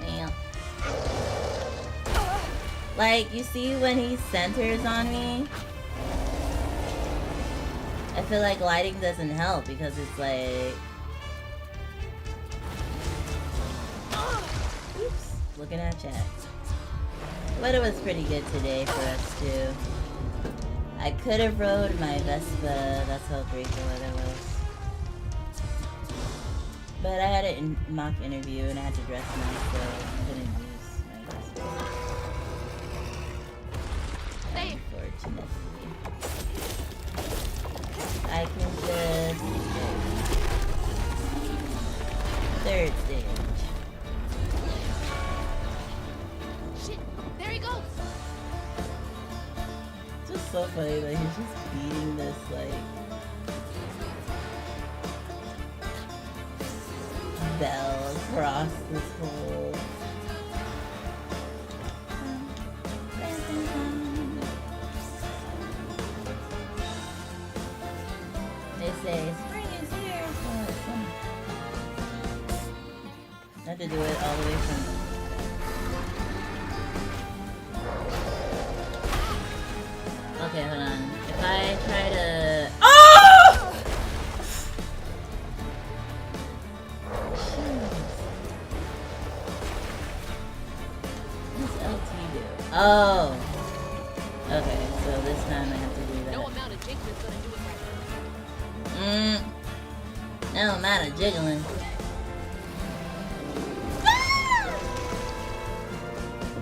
Yeah. Like, you see when he centers on me? I feel like lighting doesn't help because it's like... Oops, looking at chat. But it was pretty good today for us too. I could have rode my Vespa, that's how great the weather was. But I had a mock interview and I had to dress nice, so I couldn't use my Vespa. Unfortunately. I can just third stage. Shit, there he goes. It's just so funny that he's just beating this like bell across this whole. They say spring is here, so it's summer. I have to do it all the way from. Okay, hold on. If I try to. Oh! What's LT do? Oh! Okay, so this time I have to do that. No amount of jiggling gonna do it right. No amount of jiggling.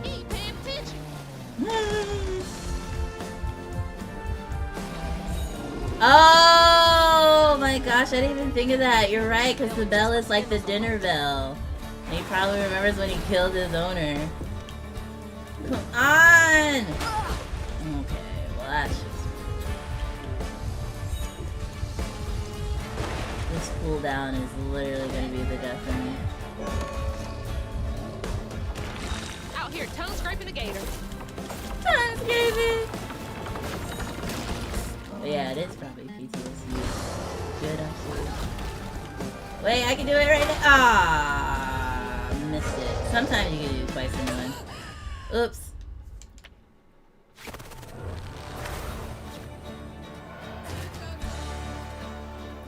He ain't paying attention. Oh my gosh, I didn't even think of that. You're right, because the bell is like the dinner bell. And he probably remembers when he killed his owner. Come on! Okay, well that's just... This cooldown is literally going to be the death of me. Out here, tongue scraping a gator. Tongue scraping! But yeah, it is probably PTSD. Good, absolutely. Wait, I can do it right now. Ah, missed it. Sometimes you can do twice in one. Oops.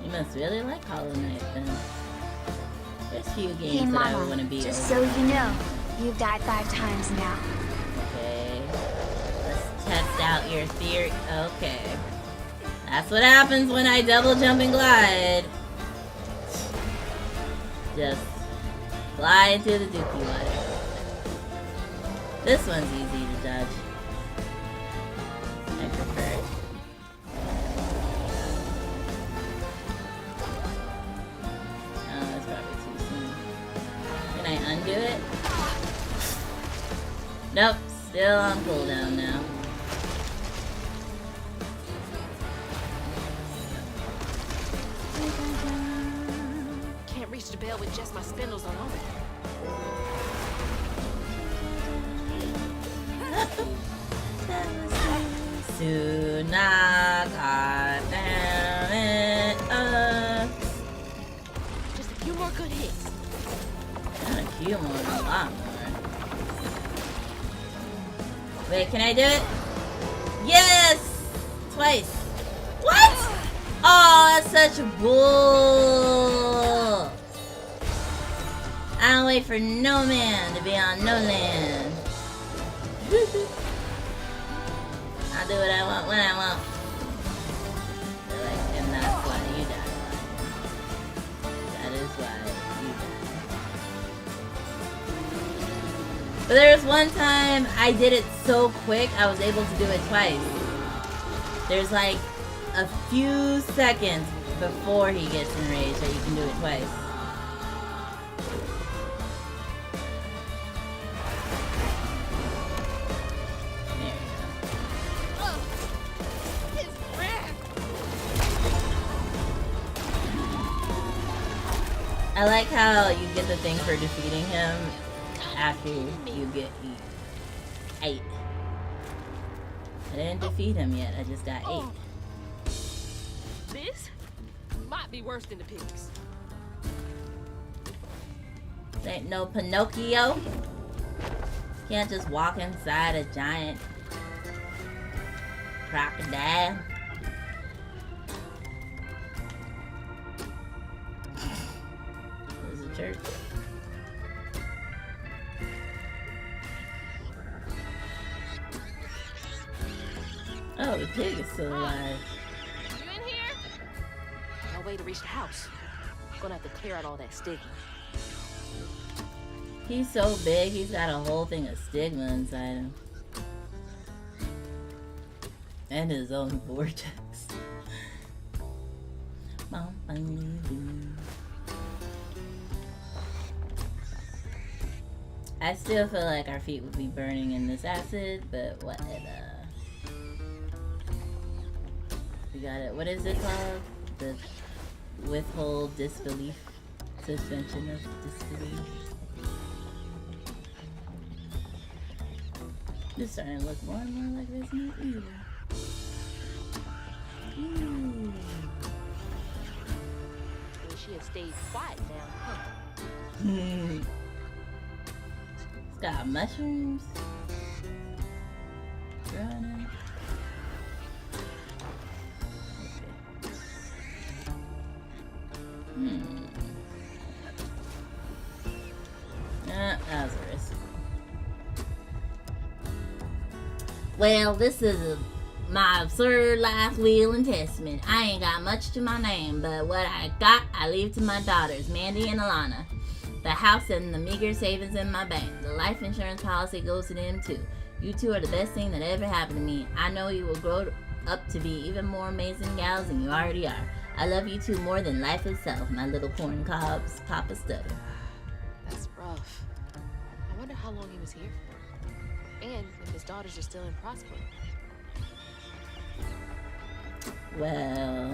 You must really like Hollow Knight then. There's few games Hey, that I Mama, would want to beat. just so you know, you've died 5 times now. Okay. Let's test out your theory. Okay. That's what happens when I double jump and glide. Just glide into the dookie water. This one's easy to dodge. I prefer it. Oh, that's probably too soon. Can I undo it? Nope, still on cooldown now. Can't reach the bell with just my spindles alone. Soon I got down and up. Just a few more good hits. Not a few more, a lot more. Wait, can I do it? Yes! Twice. What? Oh, that's such bull. I don't wait for no man to be on no land. I'll do what I want when I want. And that's why you die. That is why you die. But there was one time I did it so quick I was able to do it twice. There's like a few seconds before he gets enraged that you can do it twice. I like how you get the thing for defeating him after you get 8. I didn't defeat him yet, I just got 8. This might be worse than the pigs. This ain't no Pinocchio. Can't just walk inside a giant crocodile. There's a church. Oh, the pig is still alive. You in here? No way to reach the house. Gonna have to clear out all that stigma. He's so big, he's got a whole thing of stigma inside him. And his own vortex. I still feel like our feet would be burning in this acid, but whatever. We got it. What is it called? The withhold disbelief. Suspension of disbelief. This is starting to look more and more like Resident Evil. Ooh. Wish she had stayed quiet now, huh? It's got mushrooms. Growing. That was a risk. Well, this is my absurd life, will, and testament. I ain't got much to my name, but what I got, I leave to my daughters, Mandy and Alana. The house and the meager savings in my bank. The life insurance policy goes to them, too. You two are the best thing that ever happened to me. I know you will grow up to be even more amazing gals than you already are. I love you two more than life itself, my little corn cobs, Papa Stutter. That's rough. I wonder how long he was here for. And if his daughters are still in Prospero. Well,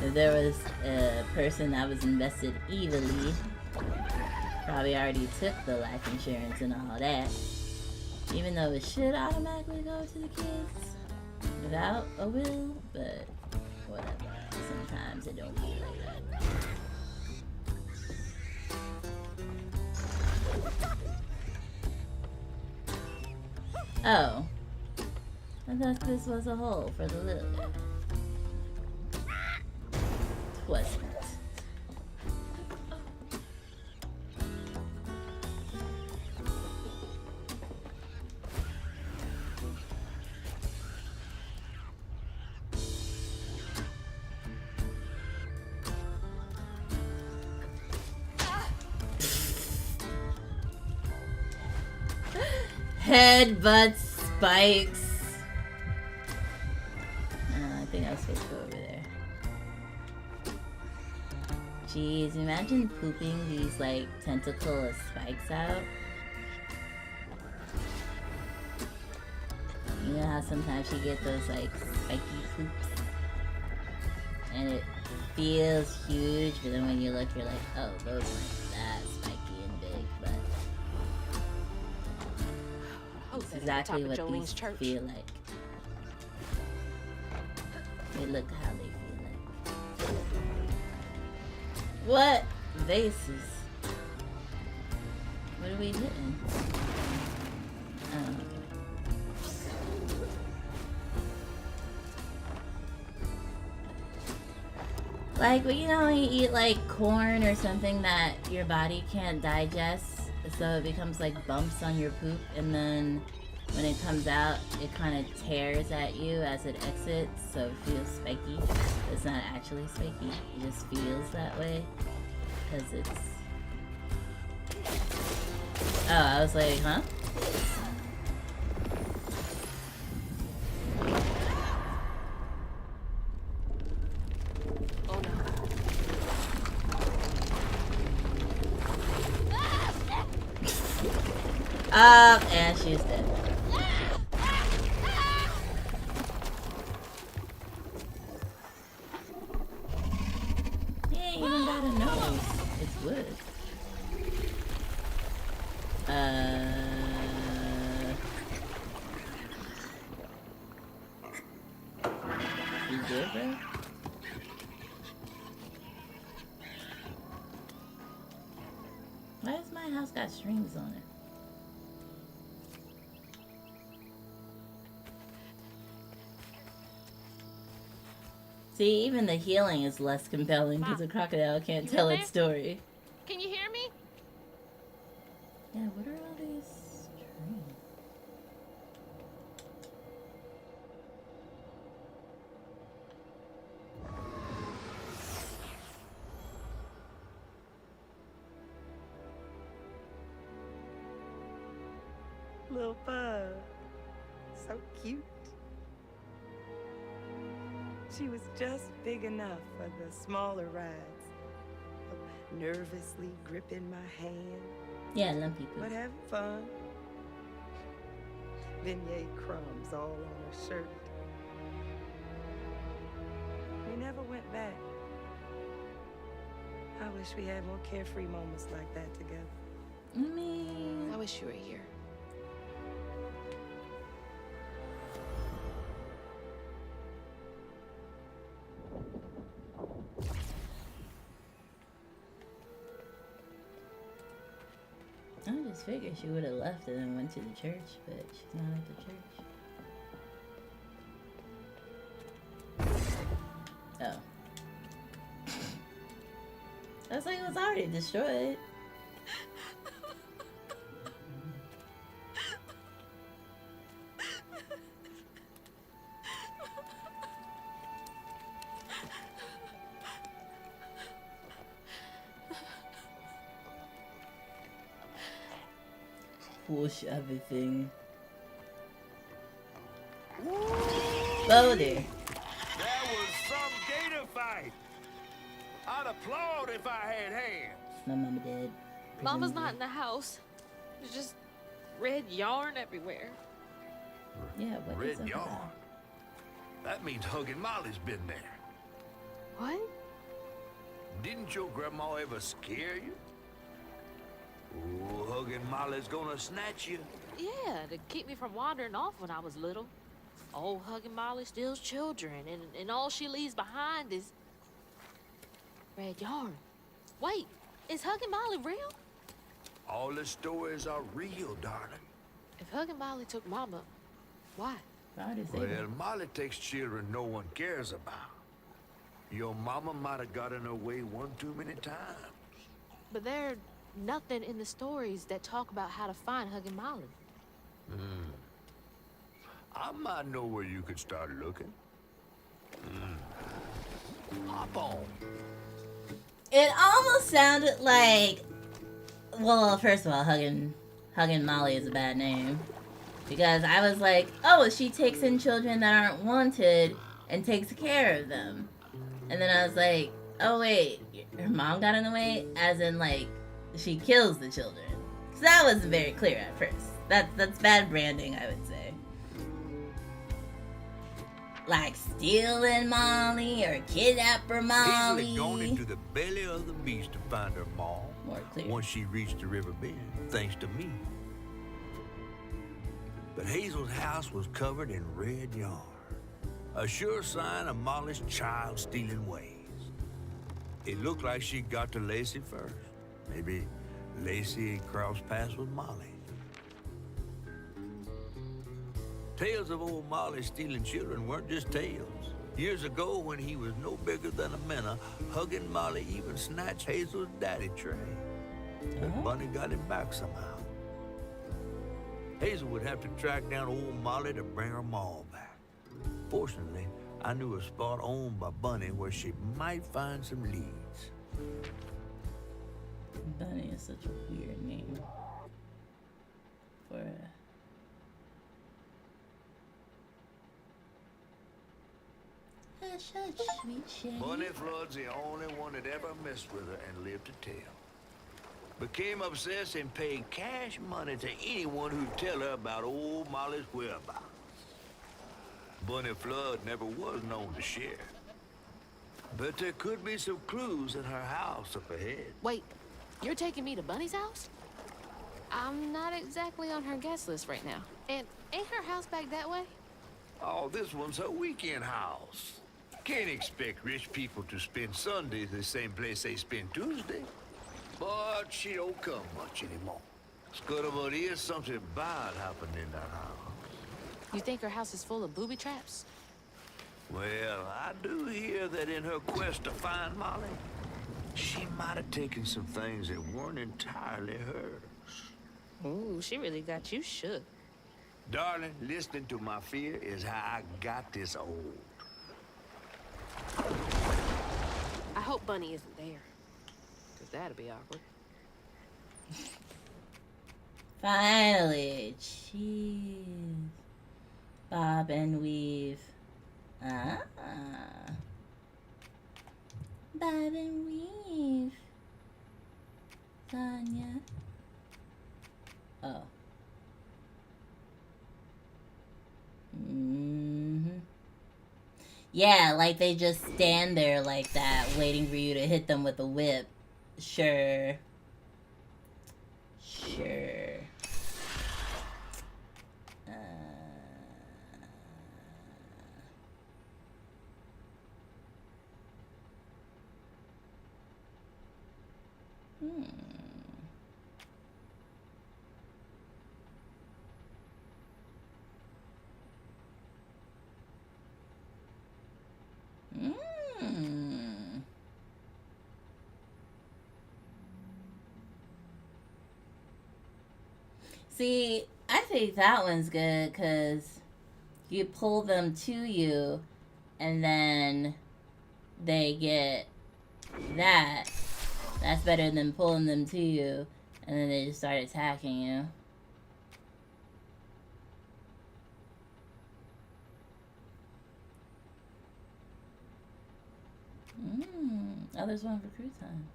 if there was a person that was invested evilly, probably already took the life insurance and all that. Even though it should automatically go to the kids without a will, but whatever. Sometimes it don't be like that. Oh. I thought this was a hole for the little guy. Wasn't. Headbutt spikes. I think I was supposed to go over there. Jeez, imagine pooping these like tentacle of spikes out. You know how sometimes you get those like spiky poops? And it feels huge, but then when you look, you're like, oh, those aren't that spiky and big, but that's exactly what these feel like. They look how they feel like. What? Vases. What are we hitting? Oh, okay. Like, you know when you eat like corn or something that your body can't digest, so it becomes like bumps on your poop, and then when it comes out, it kind of tears at you as it exits, so it feels spiky. It's not actually spiky, it just feels that way, because it's... Oh, I was like, huh? Oh no. And she's dead. He ain't even got a nose. It's wood. You good, bro? Why does my house got strings on it? See, even the healing is less compelling because the crocodile can't tell its story. Can you hear me? Yeah, what are all these strings? Little bug. So cute. She was just big enough for the smaller rides. Nervously gripping my hand, Yeah, lumpy poop. But having fun. Vignette crumbs all on her shirt. We never went back. I wish we had more carefree moments like that together. I mean, I wish you were here. I just figured she would have left and then went to the church, but she's not at the church. Oh. I was like, it was already destroyed. Push everything. Oh dear. That was some gator fight. I'd applaud if I had hands. My mama dead. Mama's not in the house. There's just red yarn everywhere. Yeah, what is Red up yarn. with That means Huggin' Molly's been there. What? Didn't your grandma ever scare you? Oh, Huggin' Molly's gonna snatch you. Yeah, to keep me from wandering off when I was little. Old Huggin' Molly steals children, and all she leaves behind is red yarn. Wait, is Huggin' Molly real? All the stories are real, darling. If Huggin' Molly took Mama, why? that? Why did they Well, Molly takes children no one cares about. Your mama might have got in her way one too many times. But there's nothing in the stories that talk about how to find Huggin' Molly. I might know where you could start looking. Hop on. It almost sounded like, well, first of all, Huggin' Molly is a bad name. Because I was like, oh, she takes in children that aren't wanted and takes care of them. And then I was like, oh wait, her mom got in the way? As in, like, she kills the children. So that wasn't very clear at first. That's bad branding, I would say. Like stealing Molly or kidnapper Molly. Easily gone into the belly of the beast to find her mom. More clear. Once she reached the river bend, thanks to me. But Hazel's house was covered in red yarn. A sure sign of Molly's child-stealing ways. It looked like she got to Lacey first. Maybe Lacey had crossed paths with Molly. Tales of old Molly stealing children weren't just tales. Years ago, when he was no bigger than a minnow, Huggin' Molly even snatched Hazel's daddy, Trey. But Bunny got him back somehow. Hazel would have to track down old Molly to bring her mom back. Fortunately, I knew a spot owned by Bunny where she might find some leads. Bunny is such a weird name for a... Hush, hush, sweet shade. Bunny Flood's the only one that ever messed with her and lived to tell. Became obsessed and paid cash money to anyone who'd tell her about old Molly's whereabouts. Bunny Flood never was known to share. But there could be some clues in her house up ahead. Wait, you're taking me to Bunny's house? I'm not exactly on her guest list right now. And ain't her house back that way? Oh, this one's her weekend house. Can't expect rich people to spend Sundays the same place they spend Tuesday. But she don't come much anymore. Scuttlebutt is something bad happened in that house. You think her house is full of booby traps? Well, I do hear that in her quest to find Molly, she might have taken some things that weren't entirely hers. Ooh, she really got you shook. Darling, listening to my fear is how I got this old. I hope Bunny isn't there. Because that'd be awkward. Finally, cheese. Bob and weave. Ah. Bob and weave. Sonia. Oh. Mm-hmm. Yeah, like they just stand there like that, waiting for you to hit them with a whip. Sure. Sure. See, I think that one's good because you pull them to you and then they get that. That's better than pulling them to you and then they just start attacking you. Oh, there's one for crew time.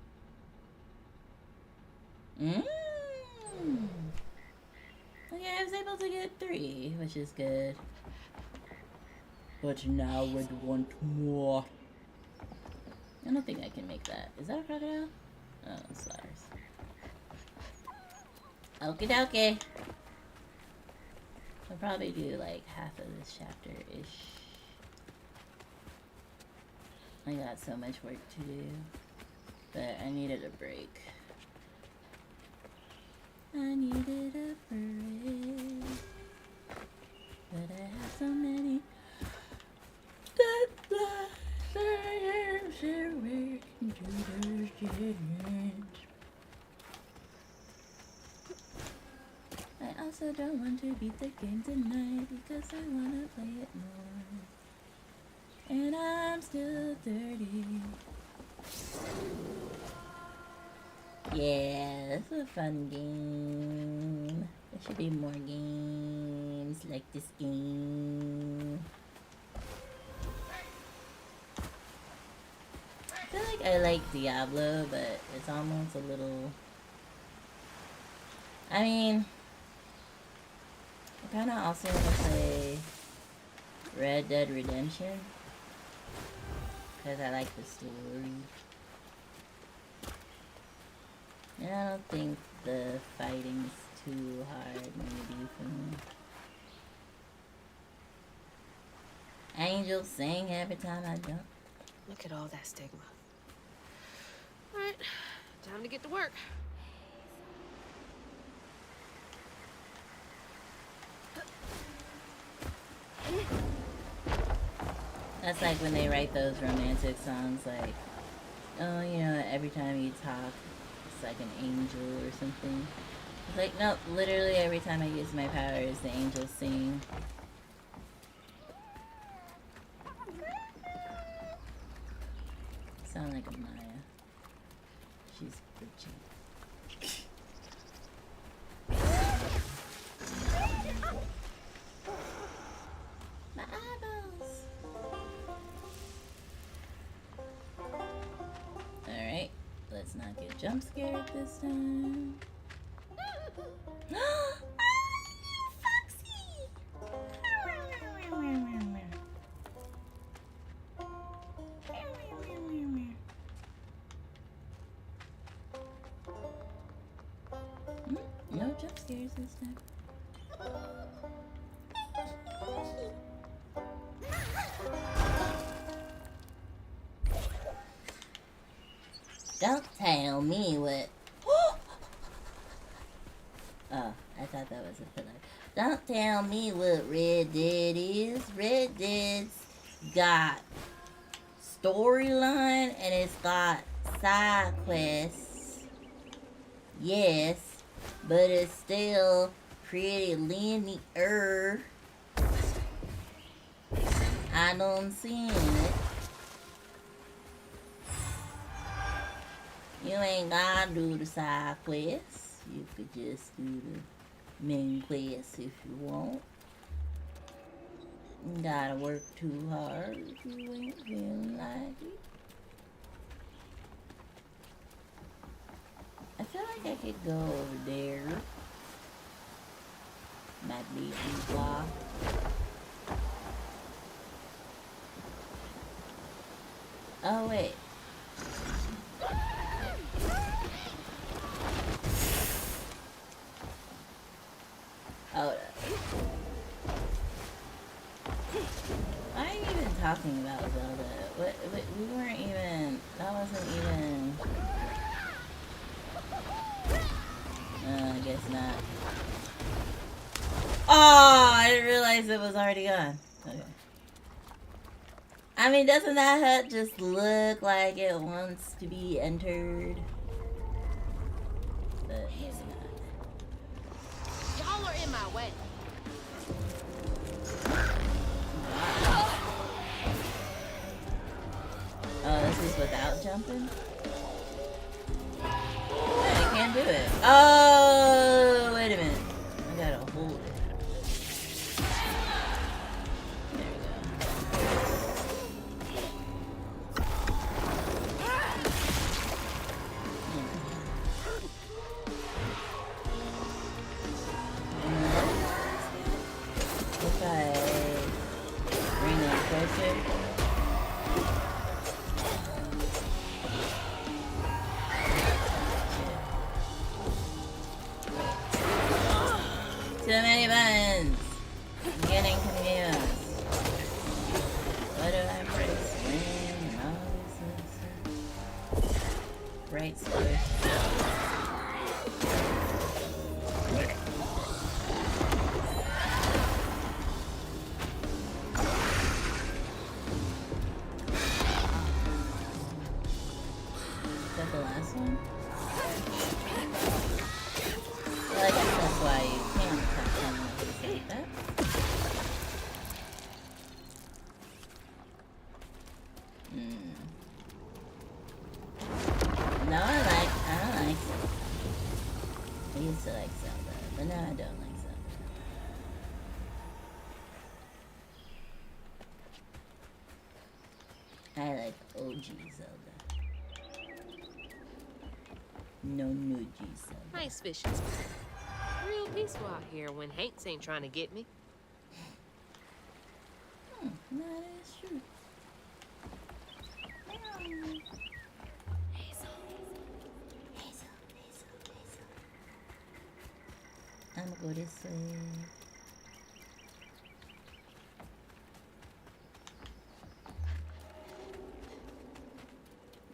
Okay, I was able to get 3, which is good. But now we'd want more. I don't think I can make that. Is that a crocodile? Oh, it's ours. Okie dokie. I'll probably do like half of this chapter-ish. I got so much work to do. But I needed a break. I needed a break. But I have so many deadlines I have to work into those deadlines. I also don't want to beat the game tonight because I want to play it more. And I'm still 30. Yeah, this is a fun game. There should be more games like this game. I feel like I like Diablo, but it's almost a little... I mean... I kinda also want to play Red Dead Redemption. Because I like the story. And I don't think the fighting's too hard maybe for me. Angels sing every time I jump. Look at all that stigma. Alright, time to get to work. That's like when they write those romantic songs like, oh, you know, every time you talk, it's like an angel or something. It's like, no, literally every time I use my powers, the angels sing. Sound like a Maya. She's bitchy. My eyeballs. Alright, let's not get jump scared this time. No jump scares this time. Don't tell me what... Oh, I thought that was a filler. Don't tell me what Red Dead is. Red Dead's got storyline and it's got side quests. Yes, but it's still pretty linear. I don't see it. You ain't gotta do the side quests. You could just do the main quests if you want. You gotta work too hard if you ain't feeling like it. I feel like I could go over there. Madly and blah. Oh wait. Oh. I ain't even talking about Zelda. What? We weren't even. That wasn't even. I guess not. Oh, I didn't realize it was already gone. Okay. I mean, doesn't that hut just look like it wants to be entered? But maybe not. Y'all are in my way. Wow. Oh, this is without jumping? Yeah, you can't do it. Oh, wait a minute. I gotta hold it. There we go. If I bring it closer. Too many buttons. I'm getting confused. What do I press? When? All this stuff. Right square. Is that the last one? Well, I guess that's why you can't attack someone who's like that. No, I don't like Zelda. I used to like Zelda, but now I don't like Zelda. I like OG Zelda. No new G Zelda. Nice fishing spot. Real peaceful out here when Hanks ain't trying to get me. No, that is true. Hazel. I'm gonna go this way.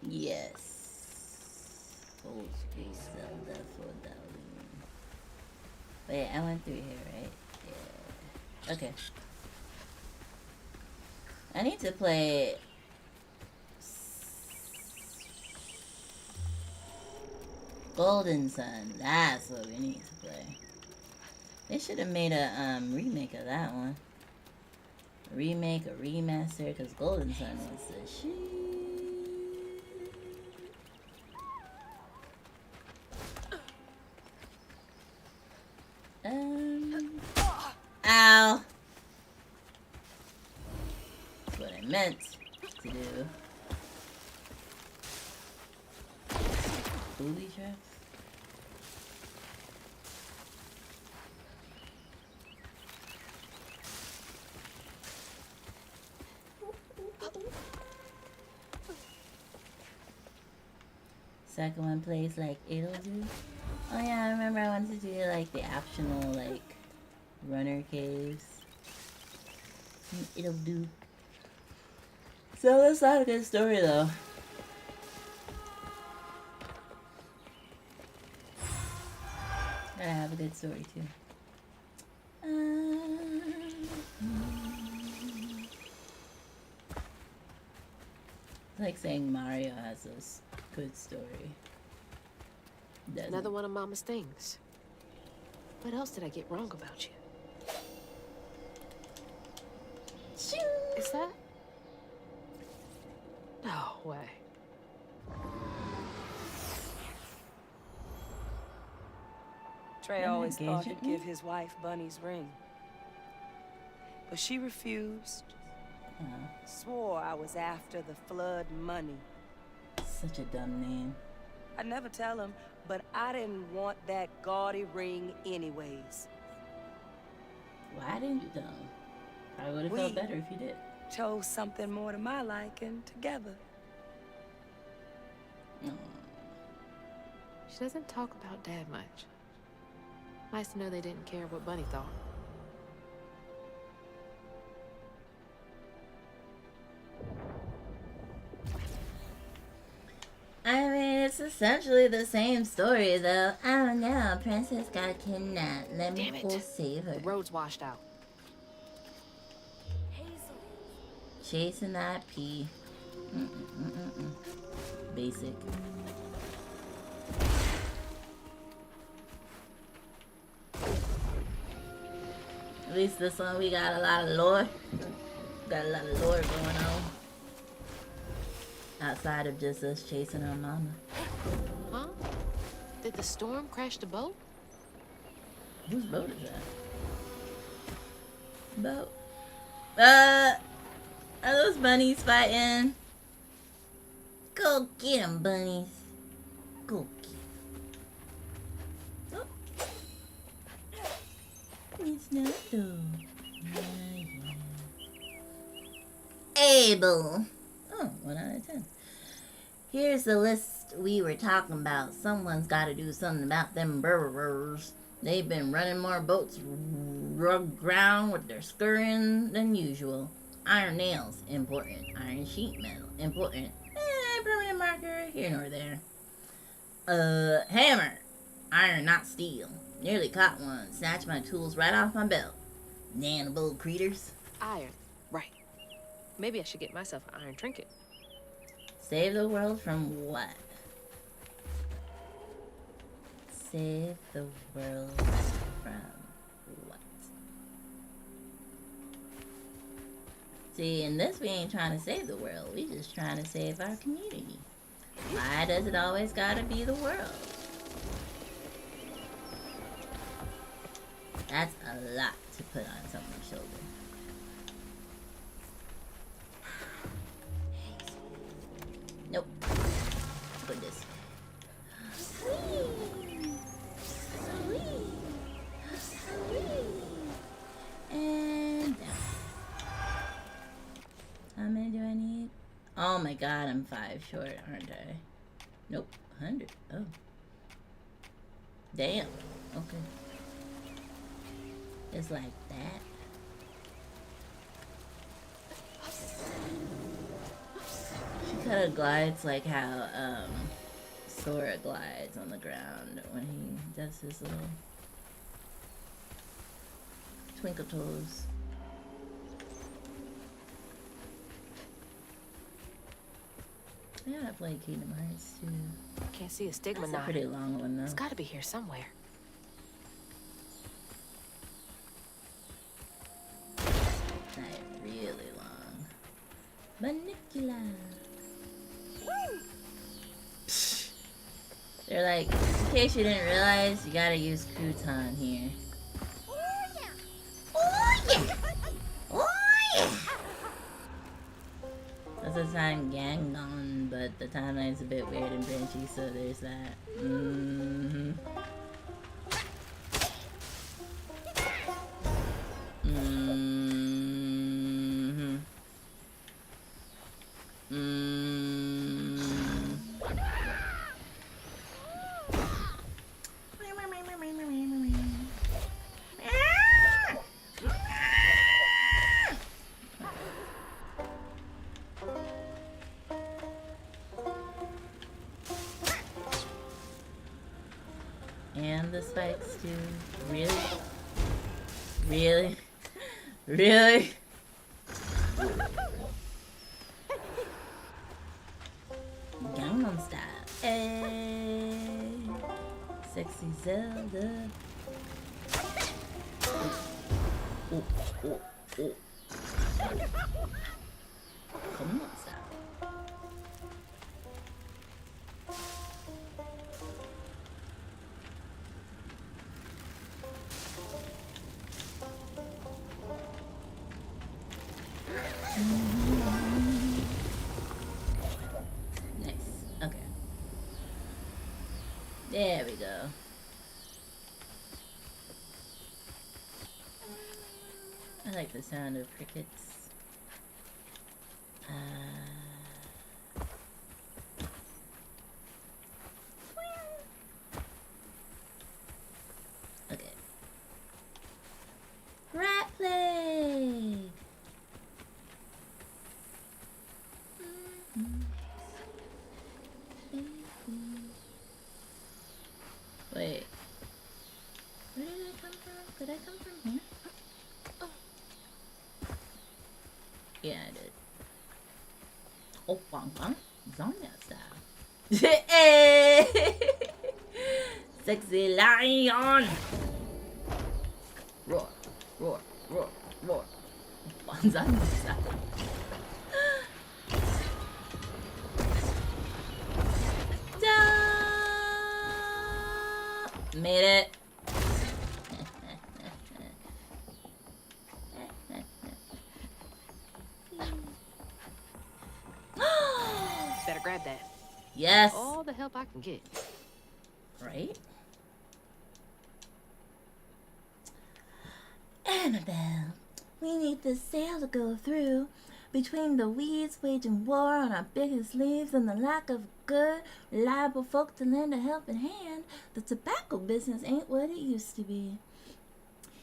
Yes. Old school Zelda for Darling. Wait, I went through here, right? Yeah. Okay. I need to play Golden Sun. That's what we need to play. They should have made a remake of that one. A remake, a remaster, because Golden Sun was the shit. Ow. That's what I meant to do. Booby traps? Second one plays like it'll do. Oh yeah, I remember I wanted to do like the optional like runner caves. It'll do. So that's not a good story though. Gotta have a good story too. It's like saying Mario has a good story. Doesn't. Another one of Mama's things. What else did I get wrong about you? Is that? No way. Trey always thought he'd give his wife Bunny's ring. But she refused. Swore I was after the flood money. Such a dumb name. I'd never tell him, but I didn't want that gaudy ring anyways. Why didn't you tell him? I would have felt better if you did. Chose something more to my liking together. She doesn't talk about Dad much. Nice to know they didn't care what Bunny thought. I mean, it's essentially the same story, though. Oh no, Princess got kidnapped. Let me go save her. The road's washed out. Hazel. Chasing that pea. Basic. At least this one we got a lot of lore. Got a lot of lore going on. Outside of just us chasing our mama. Huh? Did the storm crash the boat? Whose boat is that? Boat. Are those bunnies fighting? Go get them, bunnies. Go get 'em. Oh. It's not though. Able. Oh, 1 out of 10. Here's the list we were talking about. Someone's got to do something about them burrowers. They've been running more boats rugged ground with their scurrying than usual. Iron nails, important. Iron sheet metal, important. Permanent marker, here nor there. Hammer. Iron, not steel. Nearly caught one. Snatched my tools right off my belt. Nannable creatures. Iron. Right. Maybe I should get myself an iron trinket. Save the world from what? Save the world from what? See, in this we ain't trying to save the world. We just trying to save our community. Why does it always gotta be the world? That's a lot to put on someone's shoulder. Nope. Put this. And down. How many do I need? Oh my god, I'm 5 short, aren't I? Nope, 100. Oh. Damn. Okay. It's like that. She kind of glides like how Sora glides on the ground when he does his little twinkle toes. Yeah, I played Kingdom Hearts too. Can't see a stigma That's a pretty long one though. It's gotta be here somewhere. Not really long. Manicula. They're like, in case you didn't realize, you gotta use crouton here. Oh yeah! Oh yeah! Oh yeah! That's the time Gangon, but the timeline's a bit weird and branchy, so there's that. Mm-hmm. Mm-hmm. Mm-hmm. And the spikes too. Really? Really? Really? Gangnam Style. Hey. Sexy Zelda. Oh, oh, oh. Come on, style. Nice. Okay. There we go. I like the sound of crickets. Okay. Rat play. Wait. Where did I come from? Did I come from here? Yeah, I did. Oh, bang bang. Zombie style. Hey! Sexy lion! Roar, roar, roar, roar. Zombie style. Made it. Better grab that. Yes. All the help I can get. Right? Annabelle, we need this sail to go through. Between the weeds waging war on our biggest leaves and the lack of good, reliable folk to lend a helping hand, the tobacco business ain't what it used to be.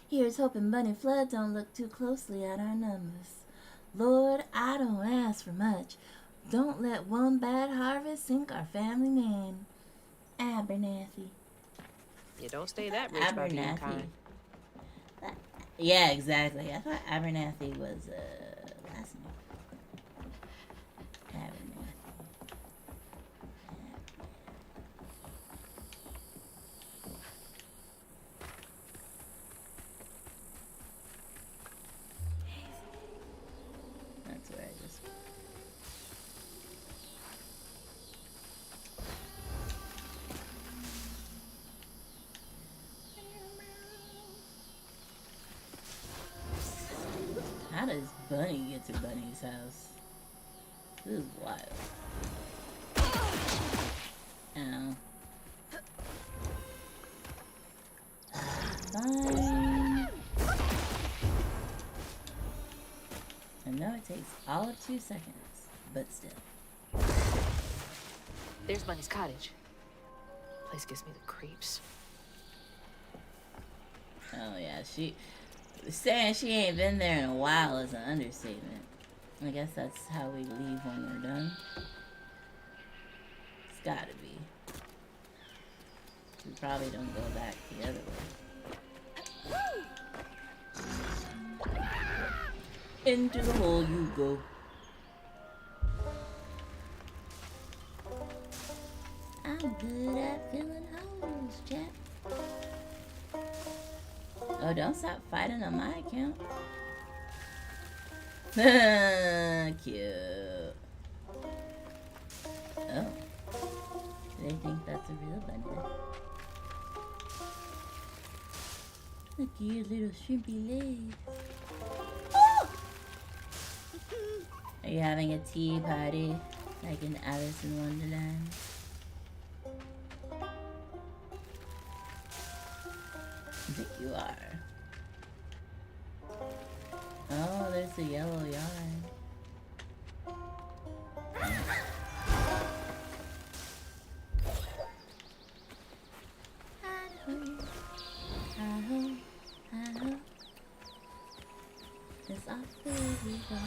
Here's hoping Bunny Flood don't look too closely at our numbers. Lord, I don't ask for much. Don't let one bad harvest sink our family name. Abernathy. You don't stay that rich by being kind. Yeah, exactly. I thought Abernathy was last name. Abernathy. That's where I just. How does Bunny get to Bunny's house? This is wild. Ow. Fine. I know it takes all of 2 seconds, but still. There's Bunny's cottage. Place gives me the creeps. Oh yeah, saying she ain't been there in a while is an understatement. I guess that's how we leave when we're done. It's gotta be. We probably don't go back the other way. Into the hole you go. I'm good at filling holes, Jack. Oh, don't stop fighting on my account. Cute. Oh. They think that's a real bender. Look at your little shrimpy legs. Oh! Are you having a tea party? Like in Alice in Wonderland? I think you are. Oh, there's the yellow yarn. It's off the river.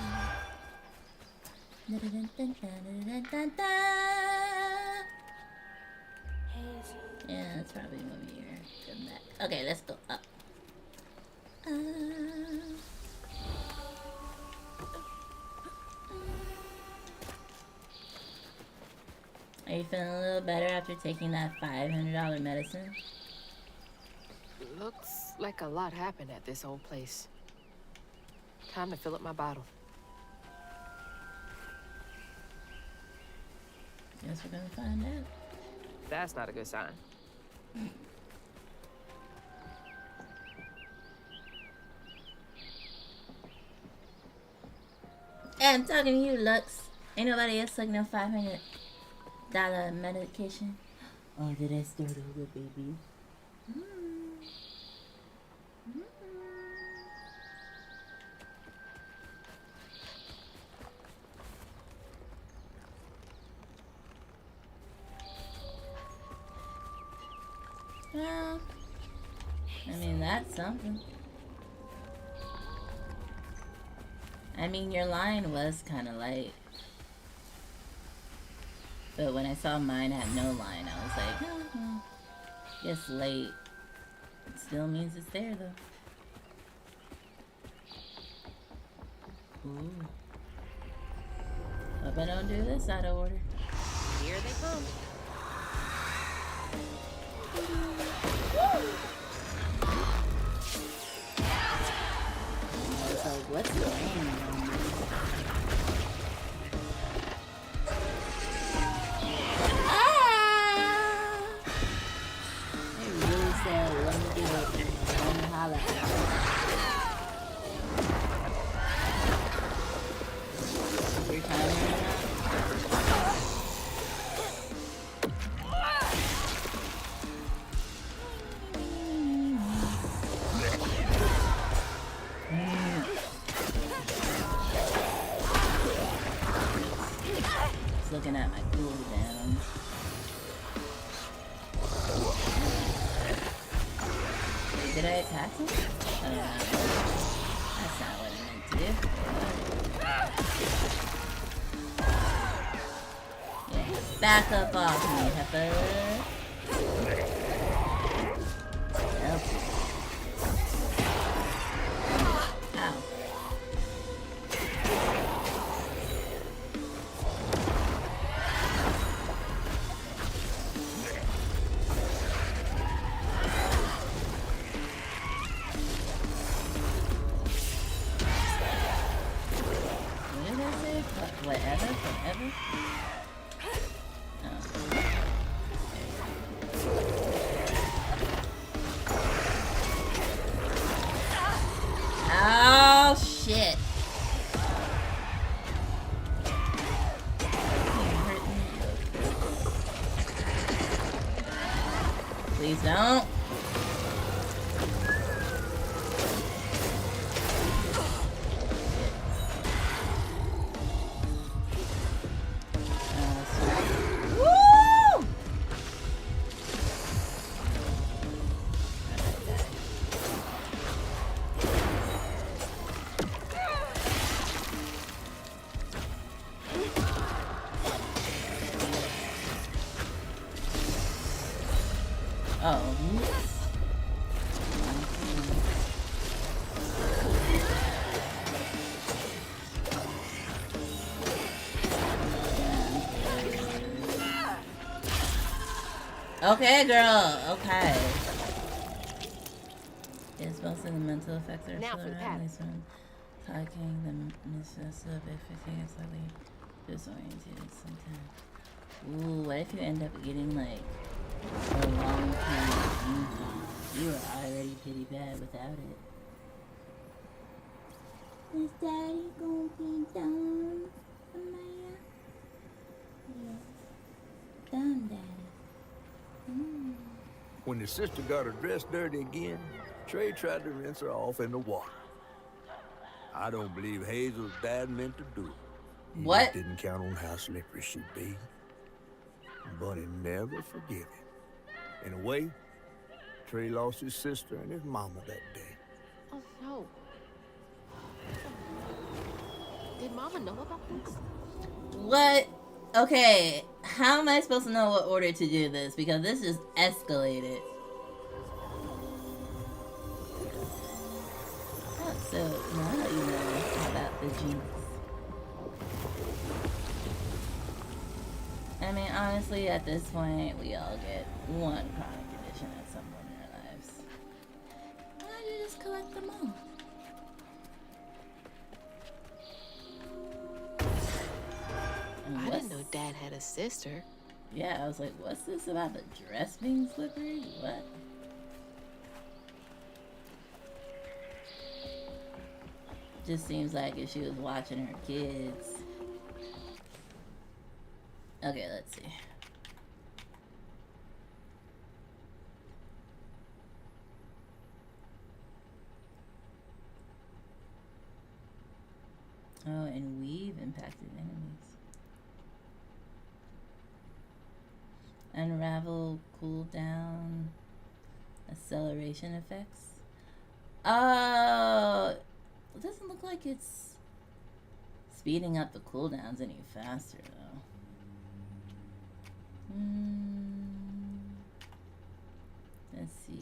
Yeah, that's probably when you're good back. Okay, let's go up. Are you feeling a little better after taking that $500 medicine? Looks like a lot happened at this old place. Time to fill up my bottle. Guess we're gonna find out. That's not a good sign. Hey, I'm talking to you, Lux. Ain't nobody else like no $500 medication. Oh, did I start over, baby? Well, I mean, that's something. I mean, your line was kind of light. But when I saw mine had no line, I was like, oh, guess late. It still means it's there, though. Ooh. Hope I don't do this out of order. Here they come. I was like, what's going on? They really said, let me get it. Let me holler. Every time looking at my cooldown. Did I attack him? That's not what I meant to do. Yeah, back up off me, heifer. Okay. Ow. Whatever, forever. Oh shit. Please don't. Okay, girl. Okay. It's mostly the mental effects are Now so for the rapidly from talking, the mistress of it, fixing slightly disoriented sometimes. Ooh, what if you end up getting like a long term? You were already pretty bad without it. Is Daddy gonna be done, Amaya? Yeah. Done, Daddy. When the sister got her dress dirty again, Trey tried to rinse her off in the water. I don't believe Hazel's dad meant to do it. He What? just didn't count on how slippery she'd be. But he never forgive him. In a way, Trey lost his sister and his mama that day. Oh, no. Did Mama know about this? What? Okay, how am I supposed to know what order to do this? Because this just escalated. Oh, so now you know about the jinx. I mean, honestly, at this point, we all get one chronic condition at some point in our lives. Why don't you just collect them all? I didn't know Dad had a sister. Yeah, I was like, what's this about the dress being slippery? What? Just seems like if she was watching her kids. Okay, let's see. Oh, and weave impacted enemies. Unravel, cooldown. Acceleration effects. Oh, it doesn't look like it's speeding up the cooldowns any faster though. Let's see.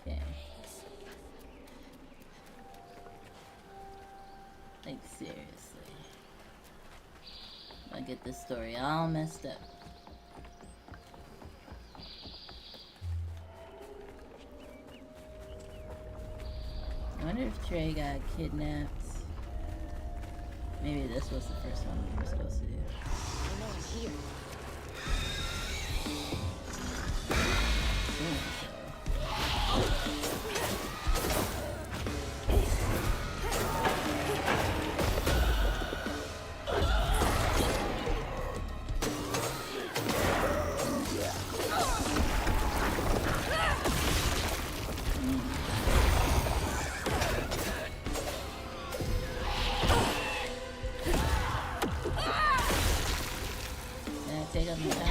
Okay. Like seriously. I get this story all messed up. I wonder if Trey got kidnapped. Maybe this was the first one we were supposed to do. I know I'm here. Take up my time.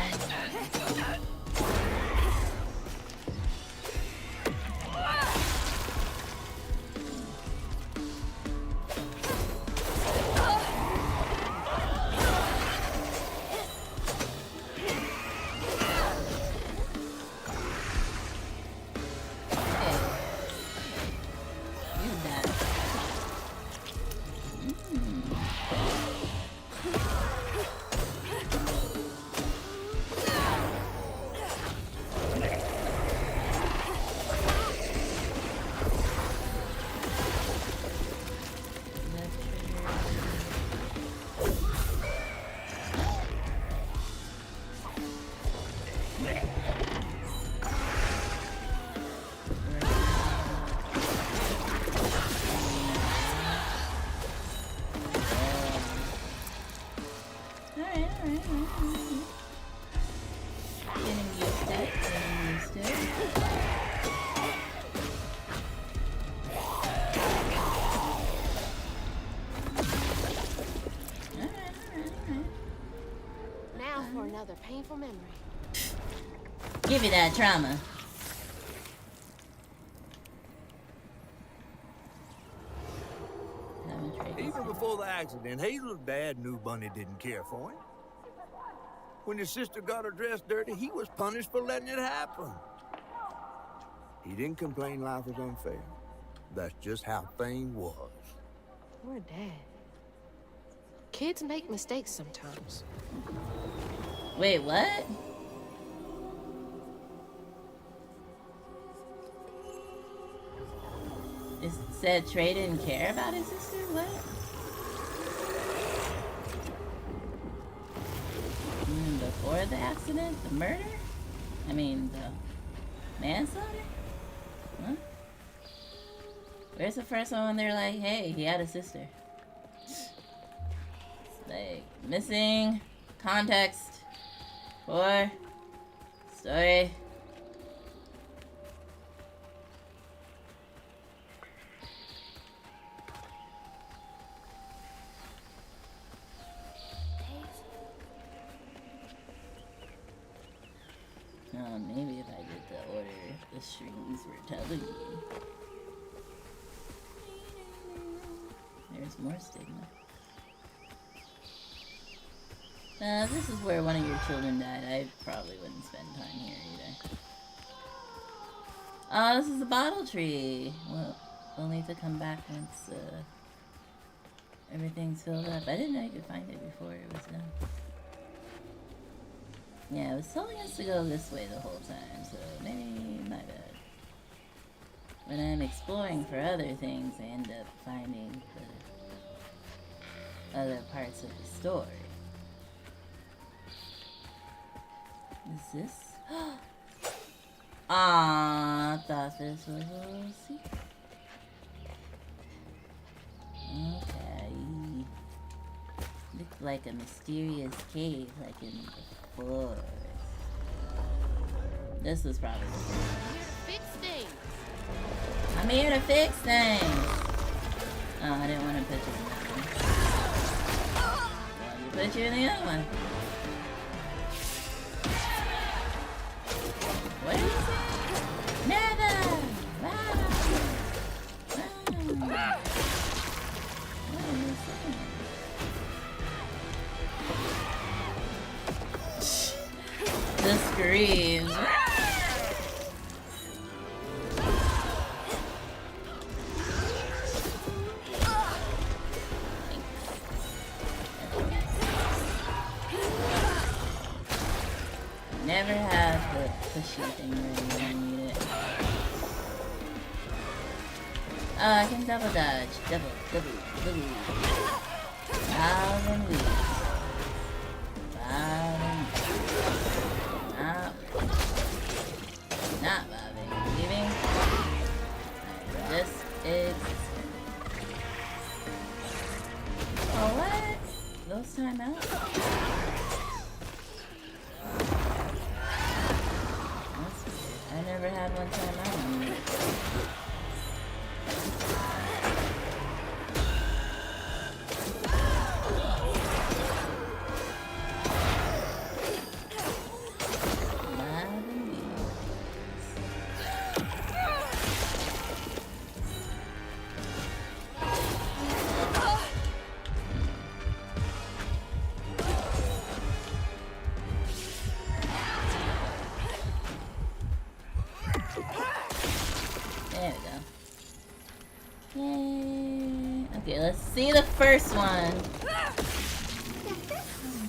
Another painful memory. Give you that trauma. Even before the accident, Hazel's dad knew Bunny didn't care for him. When his sister got her dress dirty, he was punished for letting it happen. He didn't complain life was unfair. That's just how things was. Poor Dad. Kids make mistakes sometimes. Wait, what? It said Trey didn't care about his sister? What? Before the accident? The murder? I mean, the manslaughter? Huh? Where's the first one when they're like, hey, he had a sister? It's like, missing context for story. Maybe if I did the order the strings were telling me. There's more stigma. This is where one of your children died. I probably wouldn't spend time here either. Oh, this is the bottle tree. Well, we'll need to come back once everything's filled up. I didn't know you could find it before it was done. Yeah, it was telling us to go this way the whole time, so maybe my bad. When I'm exploring for other things, I end up finding the other parts of the story. Is this? Aw, I thought this was a little secret. Okay. Looks like a mysterious cave, like in the forest. This was probably the Here to fix things. I'm here to fix things. Oh, I didn't want to put you in that one. Well, you put you in the other one. What did you say? Never! Wow! Wow! What are you saying? The screams. Never have the pushy thing ready when I need it. Oh, I can double dodge. Double. Thousand weeks. Not bobbing. Leaving. Just existing. Oh, what? Those time out? I never had one time out on me. There we go. Yay. Okay, let's see the first one.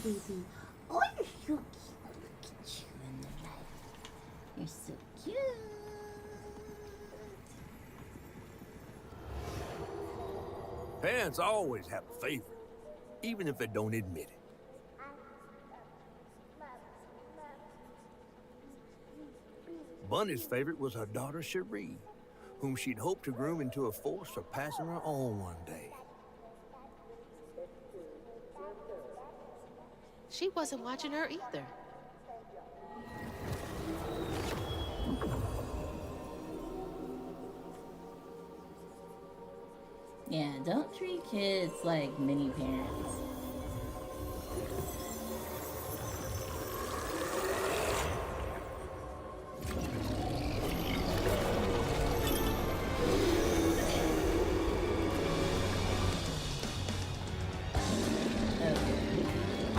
Baby. Oh, you're so cute. Look at you in the light. You're so cute. Parents always have a favorite, even if they don't admit it. Bunny's favorite was her daughter Cherie, whom she'd hoped to groom into a force for passing her on one day. She wasn't watching her either. Yeah, don't treat kids like mini parents.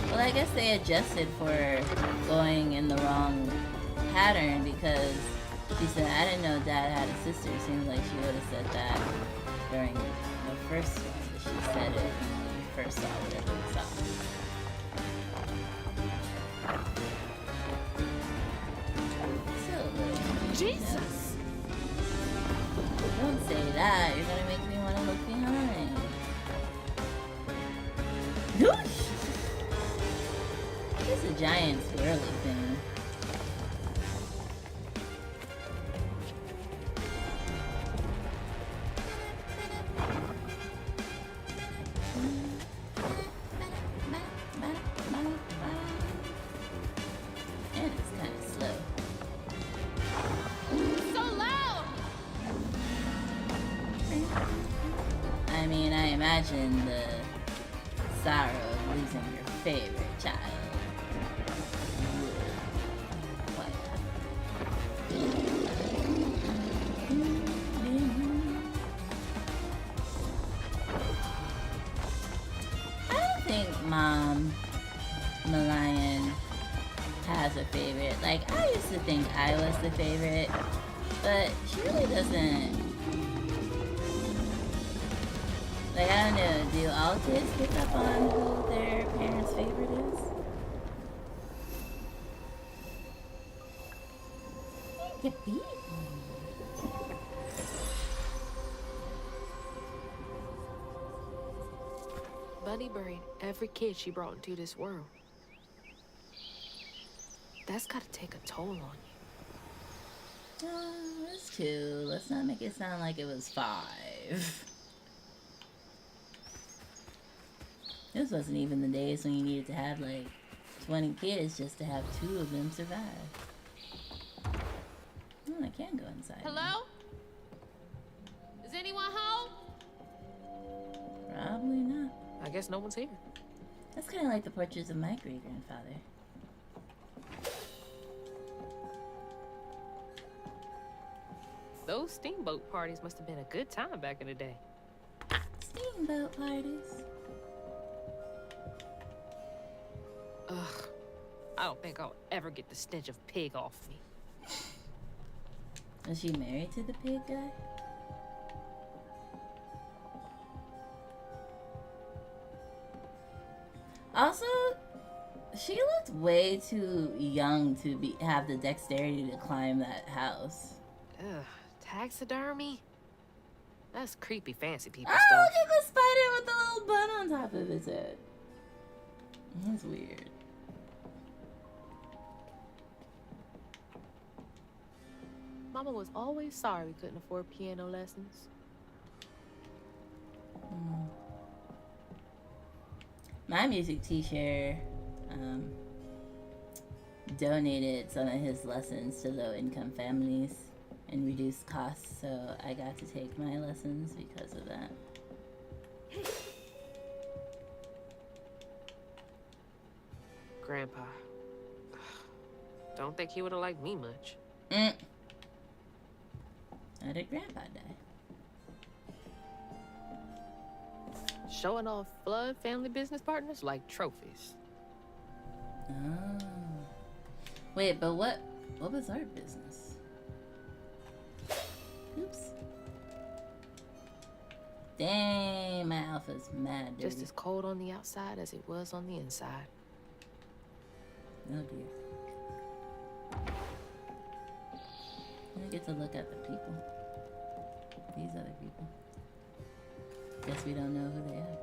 Well, I guess they adjusted for going in the wrong pattern because she said, I didn't know Dad had a sister. Seems like she would have said that during the first one, but she said it when we first saw whatever we saw. So, Jesus! don't say that. You're gonna make me want to look behind. Whoosh! It's a giant swirly thing. And it's kind of slow. So loud! I mean, I imagine the sorrow of losing your favorite child. I don't think Mom Malayan has a favorite. Like, I used to think I was the favorite, but she really doesn't. Like, I don't know, do all kids pick up on who their parents' favorite is? Bunny buried every kid she brought into this world. That's gotta take a toll on you. It's 2. Let's not make it sound like it was 5. This wasn't even the days when you needed to have like 20 kids just to have 2 of them survive. Oh, I can go inside. Hello? Is anyone home? Probably not. I guess no one's here. That's kind of like the portraits of my great-grandfather. Those steamboat parties must have been a good time back in the day. Steamboat parties. Ugh. I don't think I'll ever get the stench of pig off me. Was she married to the pig guy? Also, she looked way too young to have the dexterity to climb that house. Ugh. Taxidermy? That's creepy fancy people Oh, stuff. look at the spider with the little bun on top of his head. That's weird. Mama was always sorry we couldn't afford piano lessons. My music teacher donated some of his lessons to low-income families and reduced costs, so I got to take my lessons because of that. Grandpa. Don't think he would have liked me much. How did Grandpa die? Showing off blood family business partners like trophies. Oh. Wait, but what was our business? Oops. Dang, my alpha's mad dirty. Just as cold on the outside as it was on the inside. Oh dear. I get to look at the people. These other people. Guess we don't know who they are.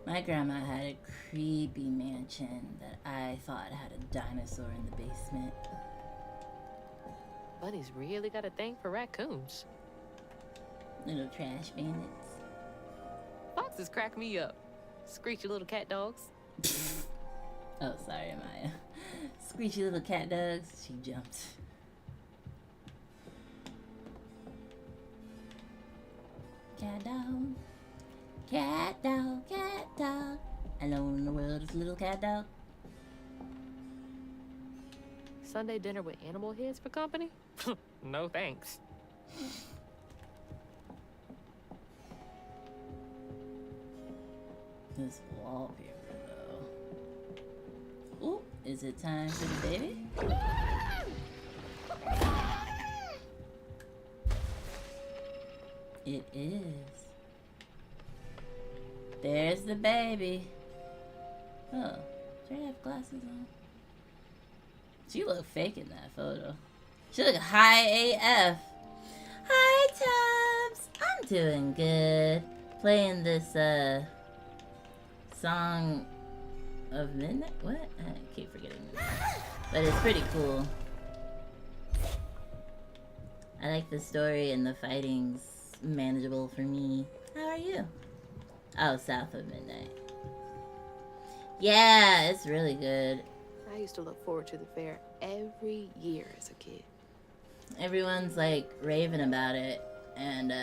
My grandma had a creepy mansion that I thought had a dinosaur in the basement. Buddy's really got a thing for raccoons. Little trash bandits. Foxes crack me up. Screechy little cat dogs. Oh, sorry, Maya. Screechy little cat dogs. She jumped. Cat dog. Cat dog, cat dog. Alone in the world is a little cat dog. Sunday dinner with animal heads for company? No thanks. This wallpaper, though. Ooh, is it time for the baby? It is. There's the baby. Oh, should I have glasses on? She looked fake in that photo. She looked high AF. Hi, Tubbs. I'm doing good. Playing this, Song of Midnight? What? I keep forgetting this. But it's pretty cool. I like the story and the fighting's manageable for me. How are you? Oh, South of Midnight. Yeah, it's really good. I used to look forward to the fair every year as a kid. Everyone's like raving about it, and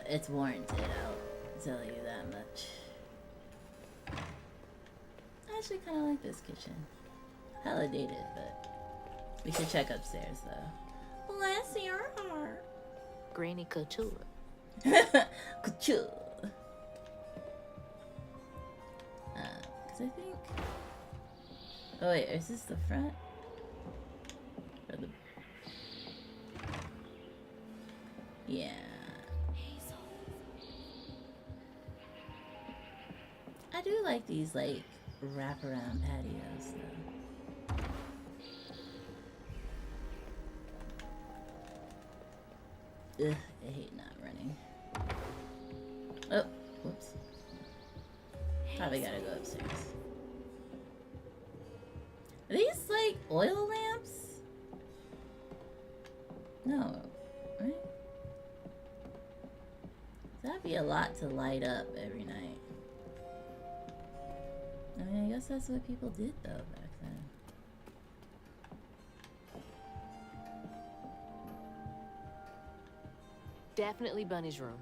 it's warranted, I'll tell you that much. I actually kind of like this kitchen. Hella dated, but we should check upstairs though. Bless your heart. Granny couture. Couture. Cause I think. Oh wait, is this the front? Or the? Yeah. Hazel. I do like these like wraparound patios though. Ugh, I hate not running. Oh, whoops. Probably gotta go upstairs. Are these like oil lamps? No, right? That'd be a lot to light up every night. I mean, I guess that's what people did though back then. Definitely Bunny's room.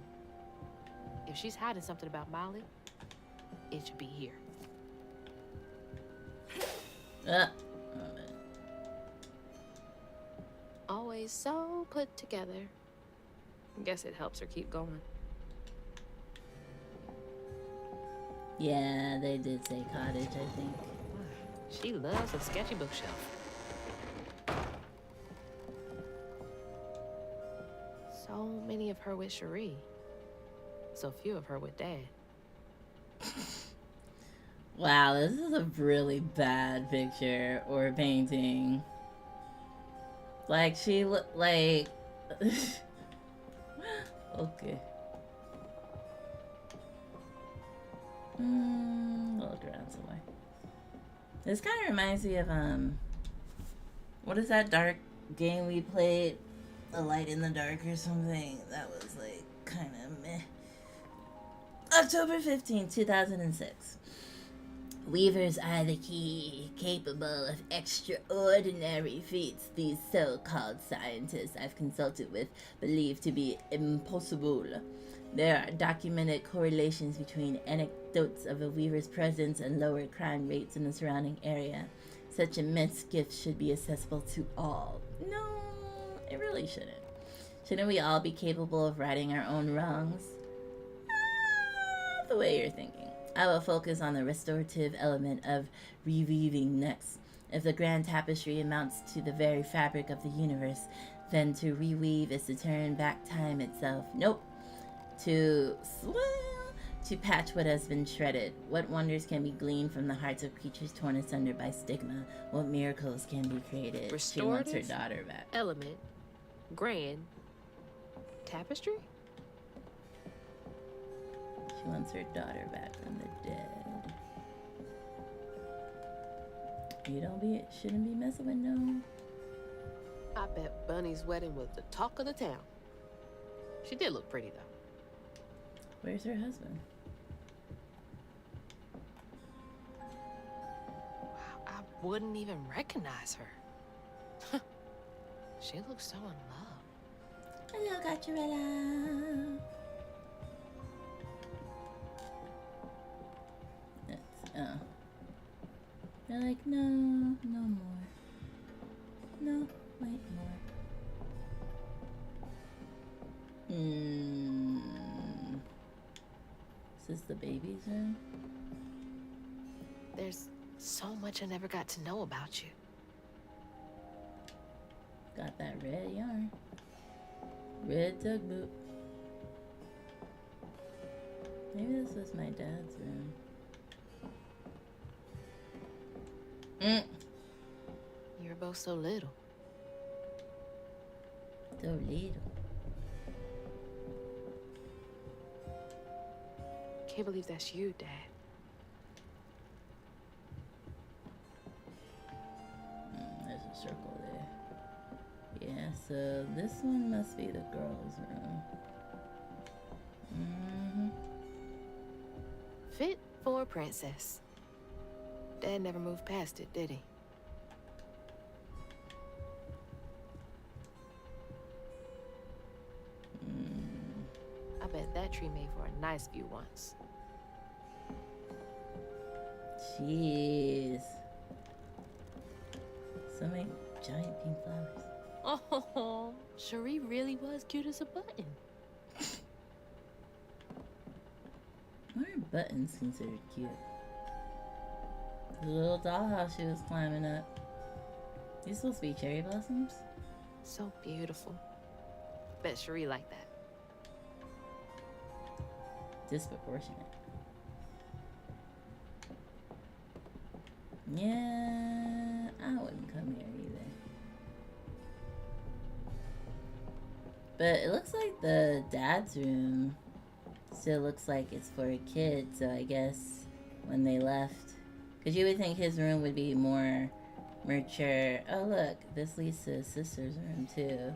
If she's hiding something about Molly, it should be here. Oh, man. Always so put together. Guess it helps her keep going. Yeah, they did say cottage, I think. She loves a sketchy bookshelf. So many of her with Cherie. So few of her with Dad. Wow, this is a really bad picture or painting. Like, she looked like... Okay. Look around somewhere. This kind of reminds me of, what is that dark game we played? A Light in the Dark or something? That was, like, kind of meh. October 15, 2006. Weavers are the key, capable of extraordinary feats these so-called scientists I've consulted with believe to be impossible. There are documented correlations between anecdotes of a weaver's presence and lower crime rates in the surrounding area. Such immense gifts should be accessible to all. No, it really shouldn't. Shouldn't we all be capable of righting our own wrongs? The way you're thinking. I will focus on the restorative element of reweaving next. If the grand tapestry amounts to the very fabric of the universe, then to reweave is to turn back time itself. Nope. To patch what has been shredded. What wonders can be gleaned from the hearts of creatures torn asunder by stigma? What miracles can be created? She wants her daughter back. Element. Grand. Tapestry? She wants her daughter back from the dead. You shouldn't be messing with no. I bet Bunny's wedding was the talk of the town. She did look pretty though. Where's her husband? Wow, I wouldn't even recognize her. She looks so in love. Hello, Gacharella. They're like, no more. No, wait more. Is this the baby's room? There's so much I never got to know about you. Got that red yarn. Red tugboat. Maybe this was my dad's room. You were both so little. So little. Can't believe that's you, Dad. There's a circle there. Yeah, so this one must be the girl's room. Fit for a princess. Dad never moved past it, did he? I bet that tree made for a nice view once. Jeez. So many giant pink flowers. Oh, Cherie really was cute as a button. Why are buttons considered cute? The little dollhouse she was climbing up. These supposed to be cherry blossoms? So beautiful. Bet Cherie liked that. Disproportionate. Yeah, I wouldn't come here either. But it looks like the dad's room still looks like it's for a kid, so I guess when they left, because you would think his room would be more Mature. Oh look, this leads to his sister's room too.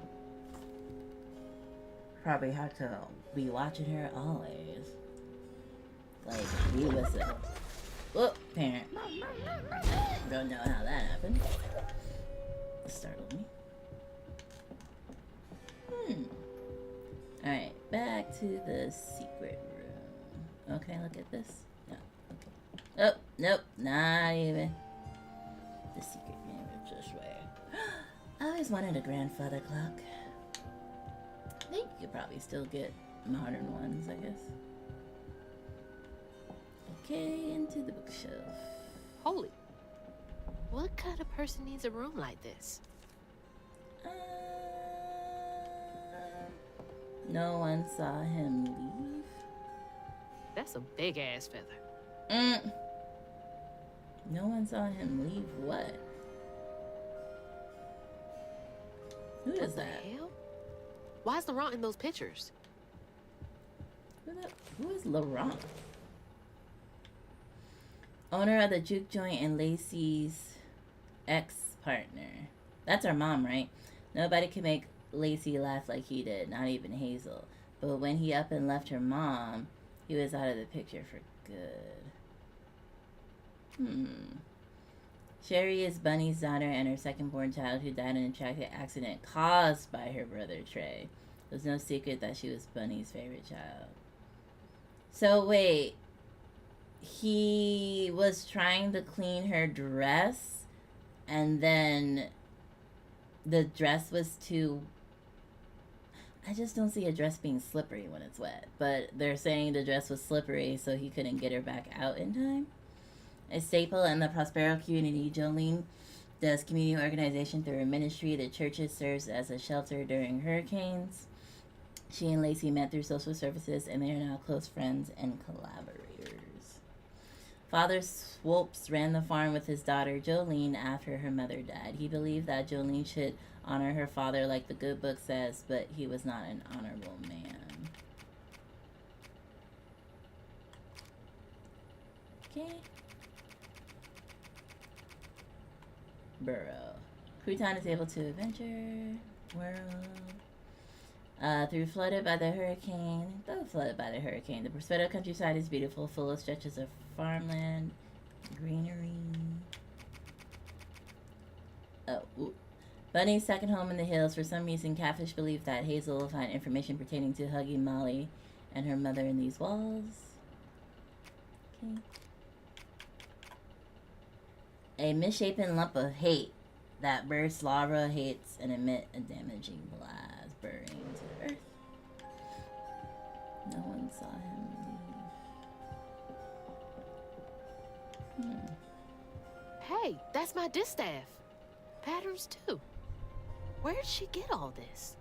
Probably have to be watching her always. Like, he was a parent. Don't know how that happened. Startled me. Alright, back to the secret room. Okay, look at this. No, okay. Oh, nope, not even. The secret room is just where. I always wanted a grandfather clock. I think you could probably still get modern ones, I guess. Okay, into the bookshelf. Holy. What kind of person needs a room like this? No one saw him leave. That's a big ass feather. No one saw him leave what? Who is What the that? hell? Why is Laurent in those pictures? Who is Laurent? Owner of the juke joint and Lacey's ex-partner. That's our mom, right? Nobody can make Lacey laugh like he did, not even Hazel. But when he up and left her mom, he was out of the picture for good. Sherry is Bunny's daughter and her second-born child who died in a tragic accident caused by her brother Trey. It was no secret that she was Bunny's favorite child. So wait, he was trying to clean her dress and then the dress was too... I just don't see a dress being slippery when it's wet. But they're saying the dress was slippery so he couldn't get her back out in time. A staple in the Prospero community, Jolene does community organization through her ministry. The church serves as a shelter during hurricanes. She and Lacey met through social services, and they are now close friends and collaborators. Father Swopes ran the farm with his daughter Jolene after her mother died. He believed that Jolene should honor her father like the good book says, but he was not an honorable man. Okay. Burrow. Crouton is able to adventure. World. Through flooded by the hurricane. Though flooded by the hurricane, the Prospero countryside is beautiful, full of stretches of farmland, greenery. Bunny's second home in the hills. For some reason, Catfish believed that Hazel will find information pertaining to hugging Molly and her mother in these walls. Okay. A misshapen lump of hate that bursts lava hates and emit a damaging blast, burying to the earth. No one saw him leave. Hey, that's my distaff. Patterns too. Where'd she get all this?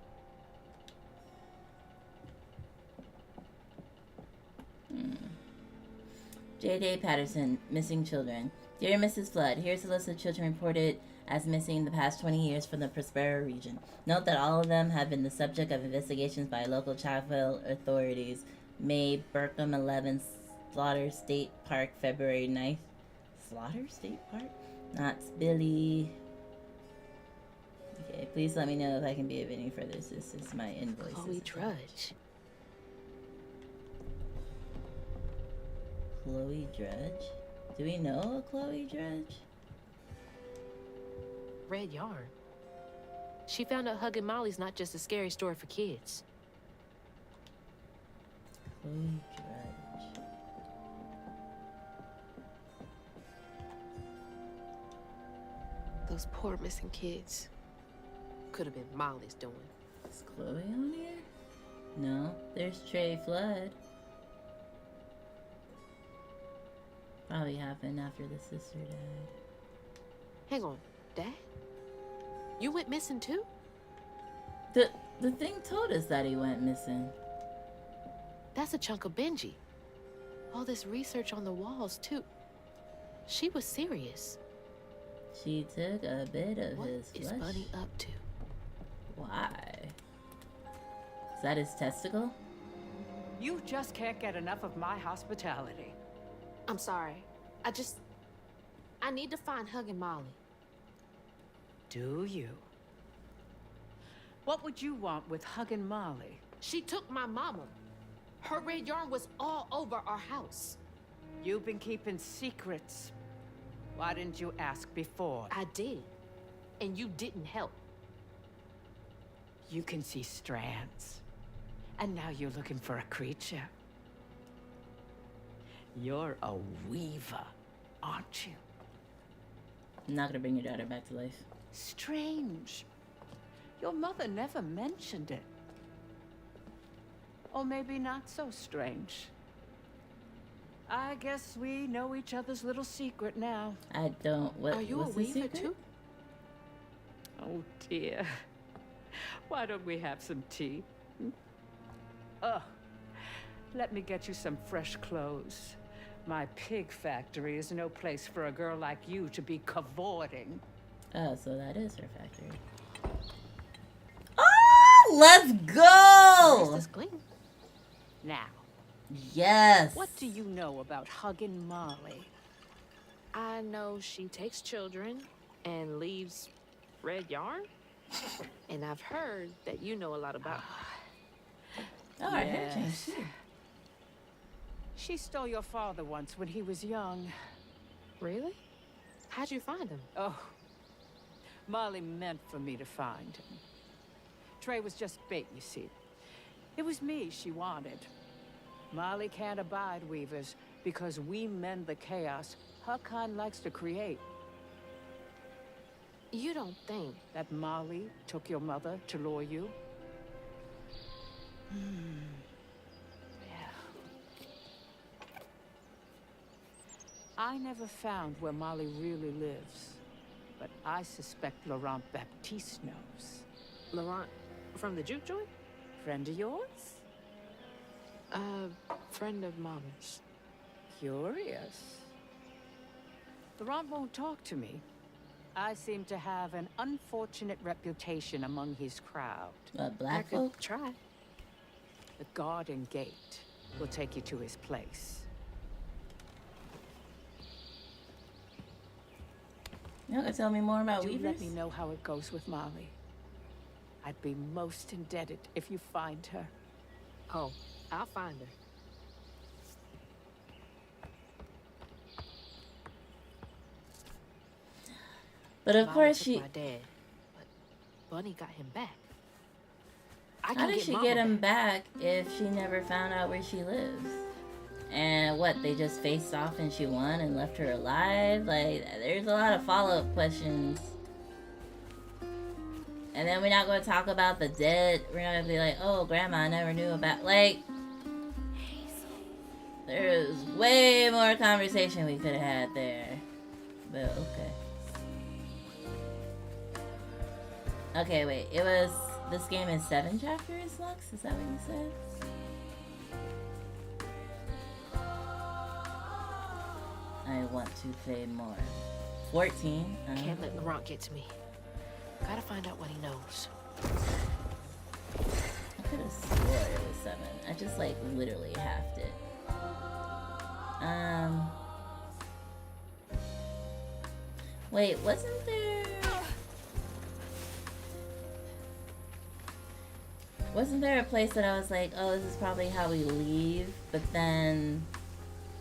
J.J. Patterson, missing children. Dear Mrs. Flood, here's a list of children reported as missing the past 20 years from the Prospero region. Note that all of them have been the subject of investigations by local child welfare authorities. May Burkham 11, Slaughter State Park, February 9th. Slaughter State Park? Knott's Billy. Okay, please let me know if I can be of any further assistance. My invoice. Chloe Drudge. Chloe Drudge? Do we know a Chloe Drudge? Red yarn. She found out hugging Molly's not just a scary story for kids. Chloe Drudge. Those poor missing kids. Could have been Molly's doing. Is Chloe on here? No. There's Trey Flood. Probably happened after the sister died. Hang on, Dad? You went missing too? The thing told us that he went missing. That's a chunk of Benji. All this research on the walls too. She was serious. She took a bit of his What is flesh. Bunny up to? Why? Is that his testicle? You just can't get enough of my hospitality. I'm sorry. I need to find hugging Molly. Do you? What would you want with hugging Molly? She took my mama. Her red yarn was all over our house. You've been keeping secrets. Why didn't you ask before? I did. And you didn't help. You can see strands. And now you're looking for a creature. You're a weaver, aren't you? I'm not gonna bring your daughter back to life. Strange. Your mother never mentioned it. Or maybe not so strange. I guess we know each other's little secret now. I don't. What? Are you what's a the weaver secret? too? Oh dear. Why don't we have some tea? Oh, let me get you some fresh clothes. My pig factory is no place for a girl like you to be cavorting. Oh, so that is her factory. Oh, let's go! Where's this gleam? Now, Yes. what do you know about hugging Molly? I know she takes children and leaves red yarn. And I've heard that you know a lot about her. Oh, her hair changed Yes. too. She stole your father once when he was young. Really? How'd you find him? Oh, Molly meant for me to find him. Trey was just bait, you see. It was me she wanted. Molly can't abide weavers because we mend the chaos her kind likes to create. You don't think That Molly took your mother to lure you? Yeah. I never found where Molly really lives, but I suspect Laurent Baptiste knows. Laurent from the juke joint? Friend of yours? Friend of Mama's. Curious. Laurent won't talk to me. I seem to have an unfortunate reputation among his crowd. What, I black could folk? try. The garden gate will take you to his place. You gonna tell me more about Do weavers? let me know how it goes with Molly. I'd be most indebted if you find her. Oh, I'll find her. But of Molly course took she. my dad, but Bunny got him back. I How can did she Mama get him back if she never found out where she lives? And what, they just faced off and she won and left her alive? Like, there's a lot of follow-up questions. And then we're not going to talk about the dead. We're not going to be like, oh, Grandma, I never knew about... Like, there's way more conversation we could have had there. But, okay. Okay, wait. It was... This game is 7 chapters, Lux? Is that what you said? I want to play more. 14? Can't let Laurent get to me. Gotta find out what he knows. I could have swore it was 7. I just, like, literally halved it. Wait, wasn't there... Wasn't there a place that I was like, oh, this is probably how we leave? But then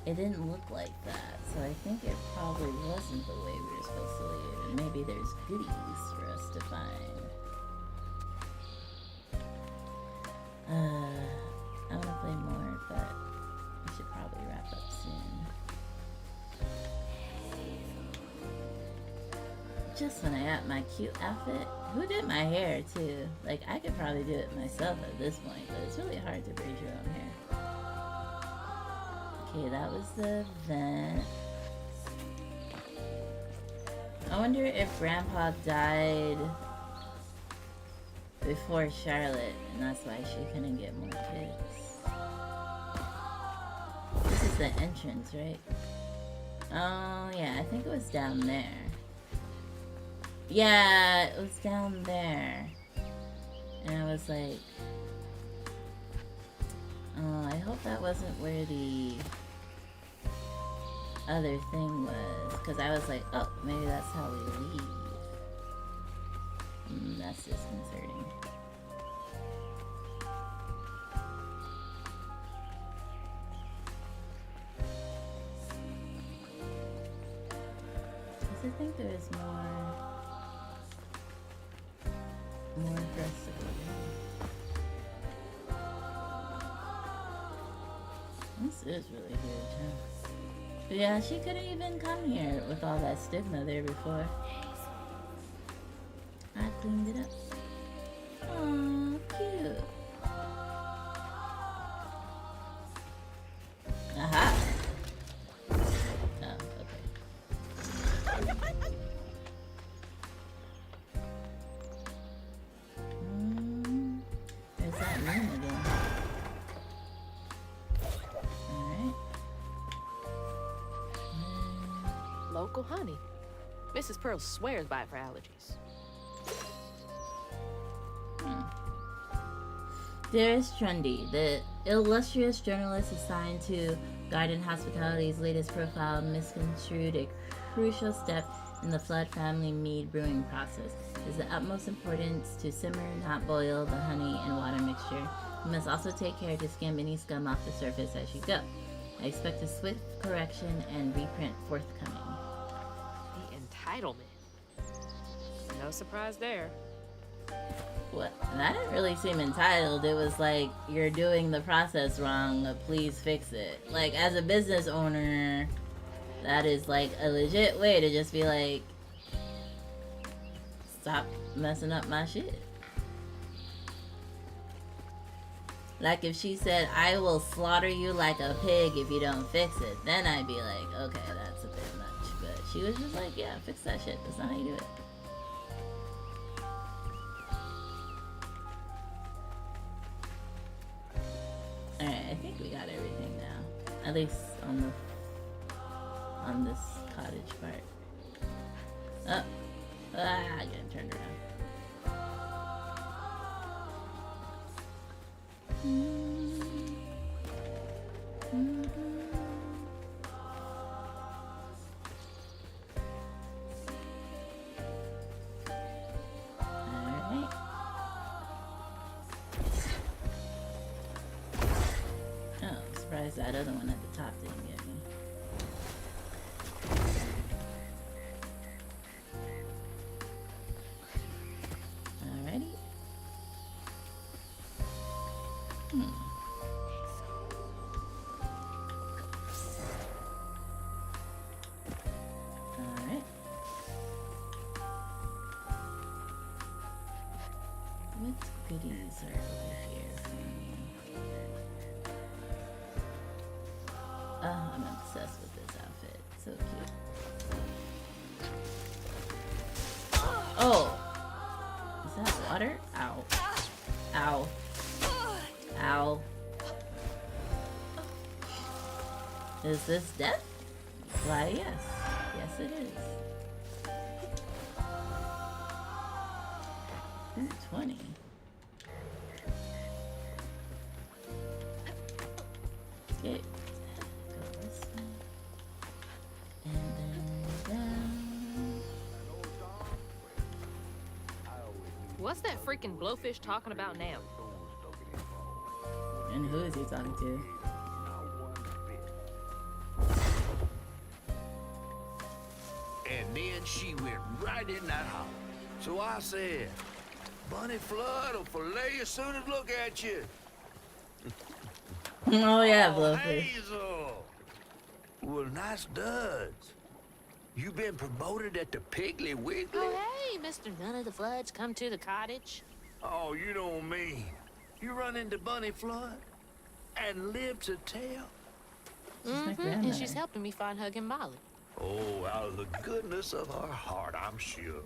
it didn't look like that. So I think it probably wasn't the way we were supposed to leave. And maybe there's goodies for us to find. I want to play more, but we should probably wrap up soon. Just when I got my cute outfit. Who did my hair too? Like, I could probably do it myself at this point, but it's really hard to braid your own hair. Okay, that was the event. I wonder if Grandpa died before Charlotte, and that's why she couldn't get more kids. This is the entrance, right? Oh, yeah, I think it was down there. Yeah, it was down there. And I was like, oh, I hope that wasn't where the other thing was. Because I was like, oh, maybe that's how we leave. that's disconcerting. I think there's more dress to go down. This is really huge, huh? But yeah, she couldn't even come here with all that stigma there before. I cleaned it up. Aww, cute. Aha! There's that room again. Alright. Local honey. Mrs. Pearl swears by it for allergies. Dearest Trundy, the illustrious journalist assigned to Garden Hospitality's latest profile misconstrued a crucial step in the Flood family mead brewing process. It is the utmost importance to simmer, not boil, the honey and water mixture. You must also take care to skim any scum off the surface as you go. I expect a swift correction and reprint forthcoming. The entitlement. No surprise there. What? That didn't really seem entitled. It was like, you're doing the process wrong, please fix it. Like, as a business owner, that is like a legit way to just be like, stop messing up my shit. Like if she said, I will slaughter you like a pig if you don't fix it, then I'd be like, okay, that's a bit much. But she was just like, yeah, fix that shit. That's not how you do it. Alright, I think we got everything now. At least on this cottage part. Oh. I got turned around. Alright. Oh, surprised that other one at the top didn't get me. Alrighty. Alright. What goodies are over here for me? Oh, I'm obsessed with this outfit. So cute. Oh! Is that water? Ow. Ow. Ow. Is this death? Why, yes. Yes, it is. Ooh, 20. Okay. Go this way. And then down. What's that freaking blowfish talking about now? And who is he talking to? And then she went right in that house. So I said, Bunny Flood will fillet you as soon as look at you. Oh yeah, Oh, Blowfish. Hazel. Well, nice duds. You been promoted at the Piggly Wiggly? Oh, hey, Mr. None of the Floods, come to the cottage. Oh, you know me. You run into Bunny Flood and live to tell. My And grandmother. she's helping me find Huggin' Molly. Oh, out of the goodness of her heart, I'm sure.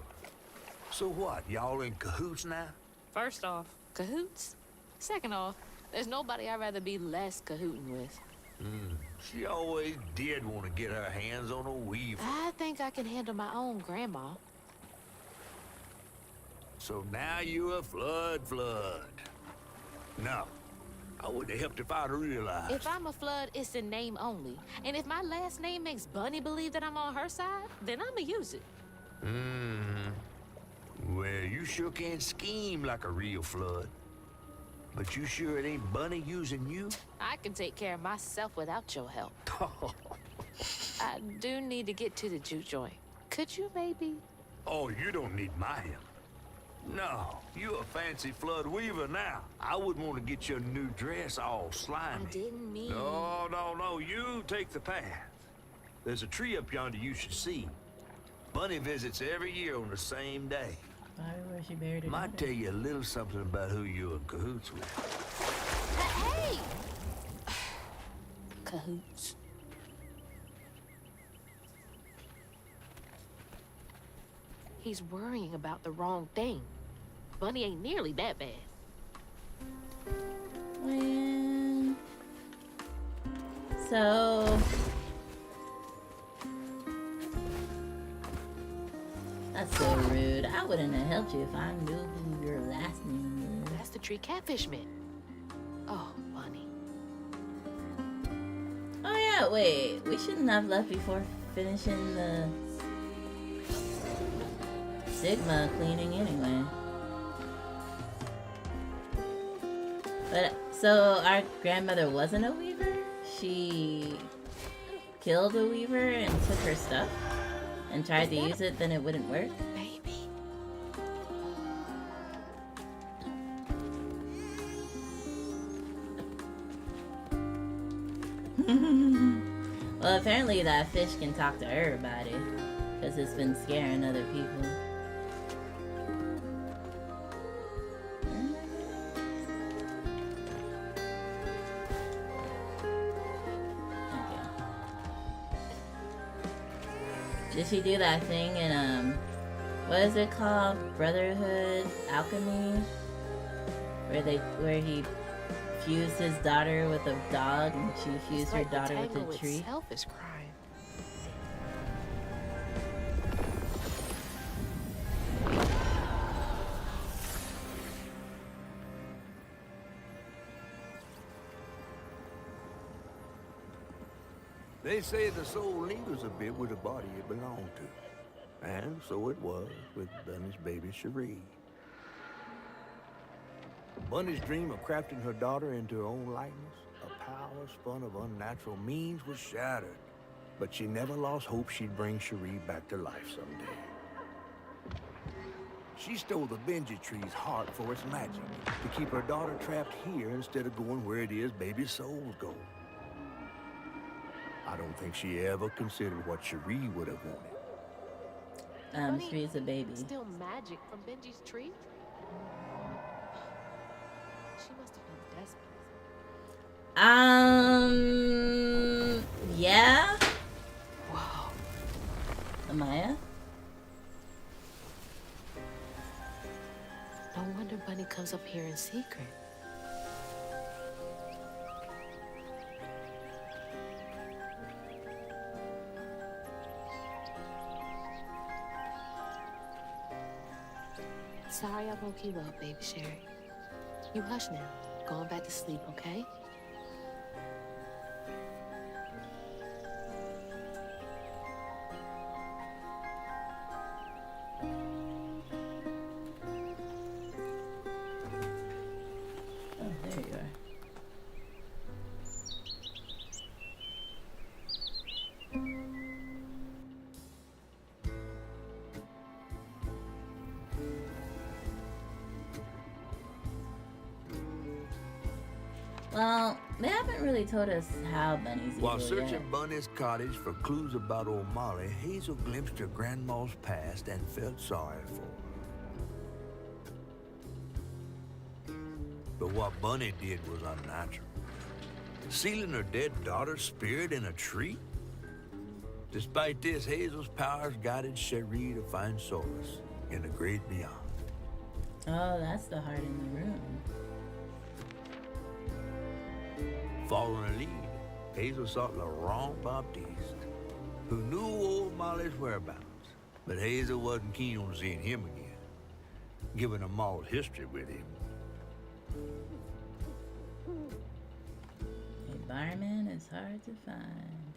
So what, y'all in cahoots now? First off, cahoots. Second off, there's nobody I'd rather be less cahooting with. She always did want to get her hands on a weaver. I think I can handle my own grandma. So now you're a Flood. No, I would have helped if I'd realized. If I'm a Flood, it's in name only. And if my last name makes Bunny believe that I'm on her side, then I'ma use it. Well, you You sure can scheme like a real flood. But you sure it ain't Bunny using you? I can take care of myself without your help. I do need to get to the juke joint. Could you maybe? Oh, you don't need my help. No, you a fancy flood weaver now. I wouldn't want to get your new dress all slimy. I didn't mean... No, you take the path. There's a tree up yonder you should see. Bunny visits every year on the same day. Probably where she buried her Might daughter. tell you a little something about who you're in cahoots with. Hey! Cahoots. He's worrying about the wrong thing. Bunny ain't nearly that bad. When... So... That's so rude. I wouldn't have helped you if I knew who your last name was. That's the tree catfish meant. Oh, Bunny. Oh yeah, wait. We shouldn't have left before finishing the Sigma cleaning anyway. But, so our grandmother wasn't a weaver? She killed a weaver and took her stuff? And tried to use it, then it wouldn't work? Baby. Well, apparently that fish can talk to everybody. Because it's been scaring other people. Did she do that thing in, what is it called? Brotherhood Alchemy? Where he fused his daughter with a dog and she fused her daughter with a tree? Itself is crying. They say the soul lingers a bit with the body it belonged to. And so it was with Bunny's baby Cherie. Bunny's dream of crafting her daughter into her own likeness, a power spun of unnatural means, was shattered. But she never lost hope she'd bring Cherie back to life someday. She stole the Benji tree's heart for its magic, to keep her daughter trapped here instead of going where it is baby souls go. I don't think she ever considered what Cherie would have wanted. Cherie's a baby. Still magic from Benji's tree? She must have been desperate. Yeah? Whoa. Amaya? No wonder Bunny comes up here in secret. Sorry I woke you up, baby Sherry. You hush now. Going back to sleep, okay? Oh, there you are. Well, they haven't really told us how Bunny's evil While searching yet. Bunny's cottage for clues about old Molly, Hazel glimpsed her grandma's past and felt sorry for her. But what Bunny did was unnatural. Sealing her dead daughter's spirit in a tree? Despite this, Hazel's powers guided Cherie to find solace in the great beyond. Oh, that's the heart in the room. Following her lead, Hazel sought Laurent Baptiste, who knew old Molly's whereabouts. But Hazel wasn't keen on seeing him again, given a moral history with him. A barman is hard to find.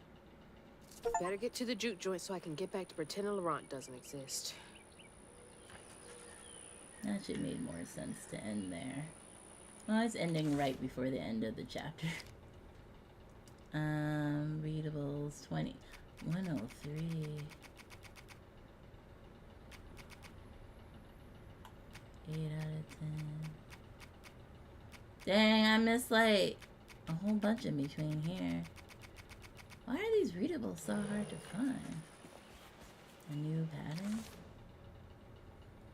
Better get to the juke joint so I can get back to pretending Laurent doesn't exist. That should make more sense to end there. Well, it's ending right before the end of the chapter. Readables 20. 103. 8 out of 10. Dang, I missed like a whole bunch in between here. Why are these readables so hard to find? A new pattern?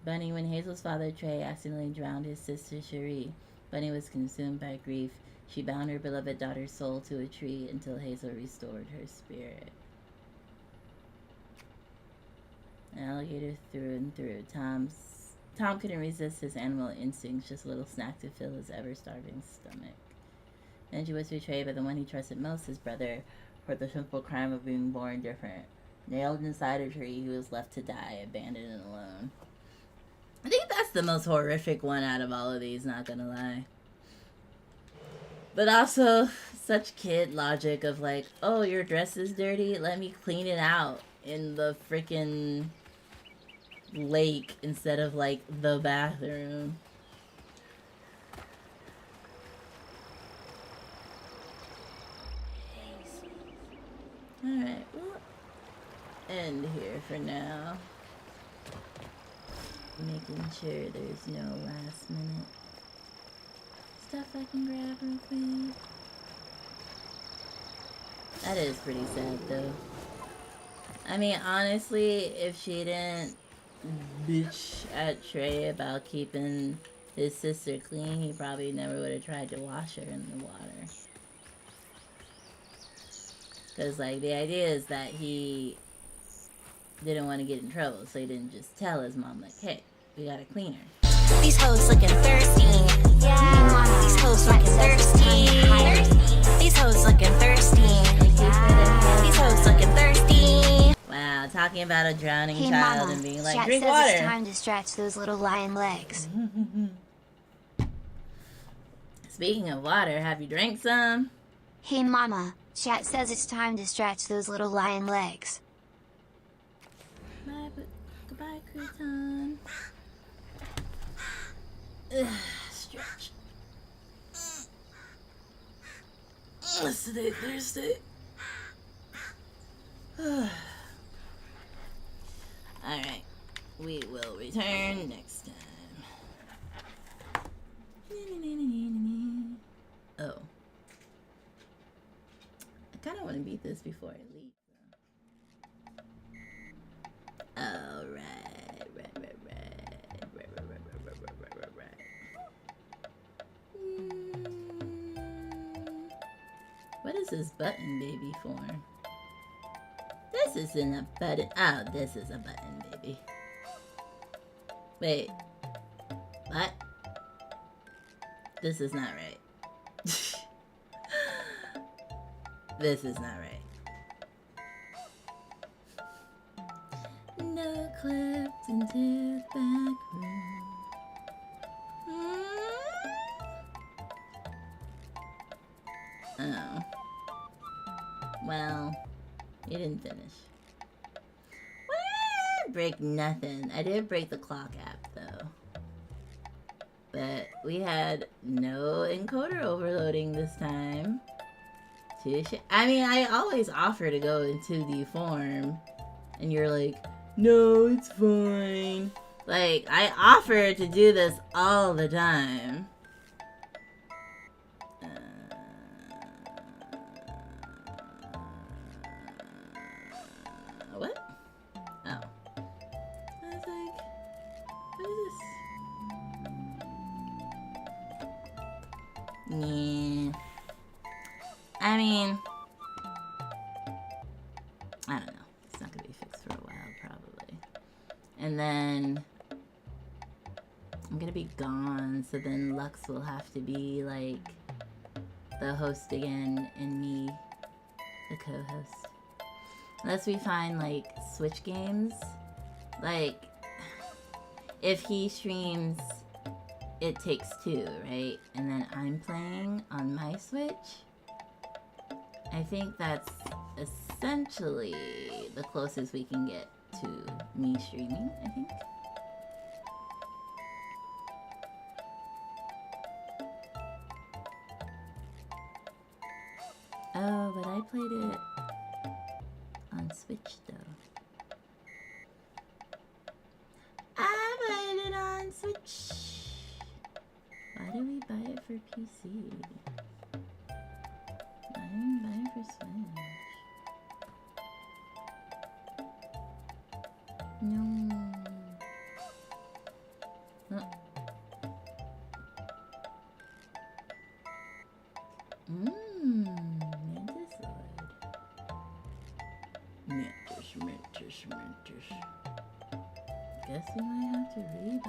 Bunny, when Hazel's father Trey accidentally drowned his sister Cherie, Bunny was consumed by grief. She bound her beloved daughter's soul to a tree until Hazel restored her spirit. An alligator through and through. Tom couldn't resist his animal instincts, just a little snack to fill his ever-starving stomach. Benji was betrayed by the one he trusted most, his brother, for the simple crime of being born different. Nailed inside a tree, he was left to die, abandoned and alone. I think that's the most horrific one out of all of these, not gonna lie. But also, such kid logic of like, oh, your dress is dirty, let me clean it out in the freaking lake instead of like the bathroom. Alright, we'll end here for now. Making sure there's no last minute stuff I can grab real quick. That is pretty sad though. I mean, honestly, if she didn't bitch at Trey about keeping his sister clean, he probably never would have tried to wash her in the water. Because, like, the idea is that he didn't want to get in trouble, so he didn't just tell his mom, like, hey, we gotta clean her. These hoes looking thirsty. Yeah. These hoes looking thirsty. These hoes looking thirsty. These hoes looking thirsty. Wow, talking about a drowning Hey, child Mama, and being like, Chat drink says water. It's time to stretch those little lion legs. Speaking of water, have you drank some? Hey Mama, Chat says it's time to stretch those little lion legs. Bye, goodbye, crouton. Ugh, stretch. Yesterday, Thursday. Alright, we will return next time. Oh. I kind of want to beat this before I leave. Alright. What is this button baby for? This isn't a button. Oh, this is a button baby. Wait. What? This is not right. This is not right. No clipped into the back room. Oh. Well, you didn't finish. Well, I didn't break nothing. I did break the clock app though. But we had no encoder overloading this time. I mean, I always offer to go into the form, and you're like, no, it's fine. Like, I offer to do this all the time. What? Oh. I was like, what is this? Yeah. I mean, I don't know. It's not gonna be fixed for a while, probably. And then I'm gonna be gone, so then Lux will have to be like the host again, and me the co-host. Unless we find like Switch games. Like, if he streams It Takes Two, right? And then I'm playing on my Switch. I think that's essentially the closest we can get to me streaming, I think. Oh, but I played it on Switch though. I played it on Switch. Why did we buy it for PC? Why didn't we buy it for Switch? No. Oh. Mentis. Guess we might have to rebuy it.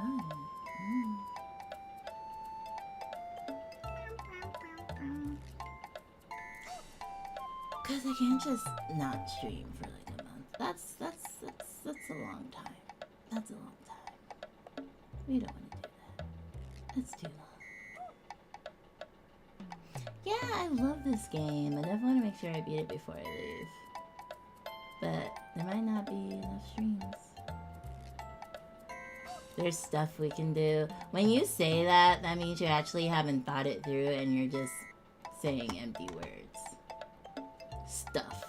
Cause I can't just not stream for like a month. That's a long time. That's a long time. We don't want to do that. That's too long. Yeah, I love this game. I definitely want to make sure I beat it before I leave. But there might not be enough streams. There's stuff we can do. When you say that, that means you actually haven't thought it through and you're just saying empty words. Stuff.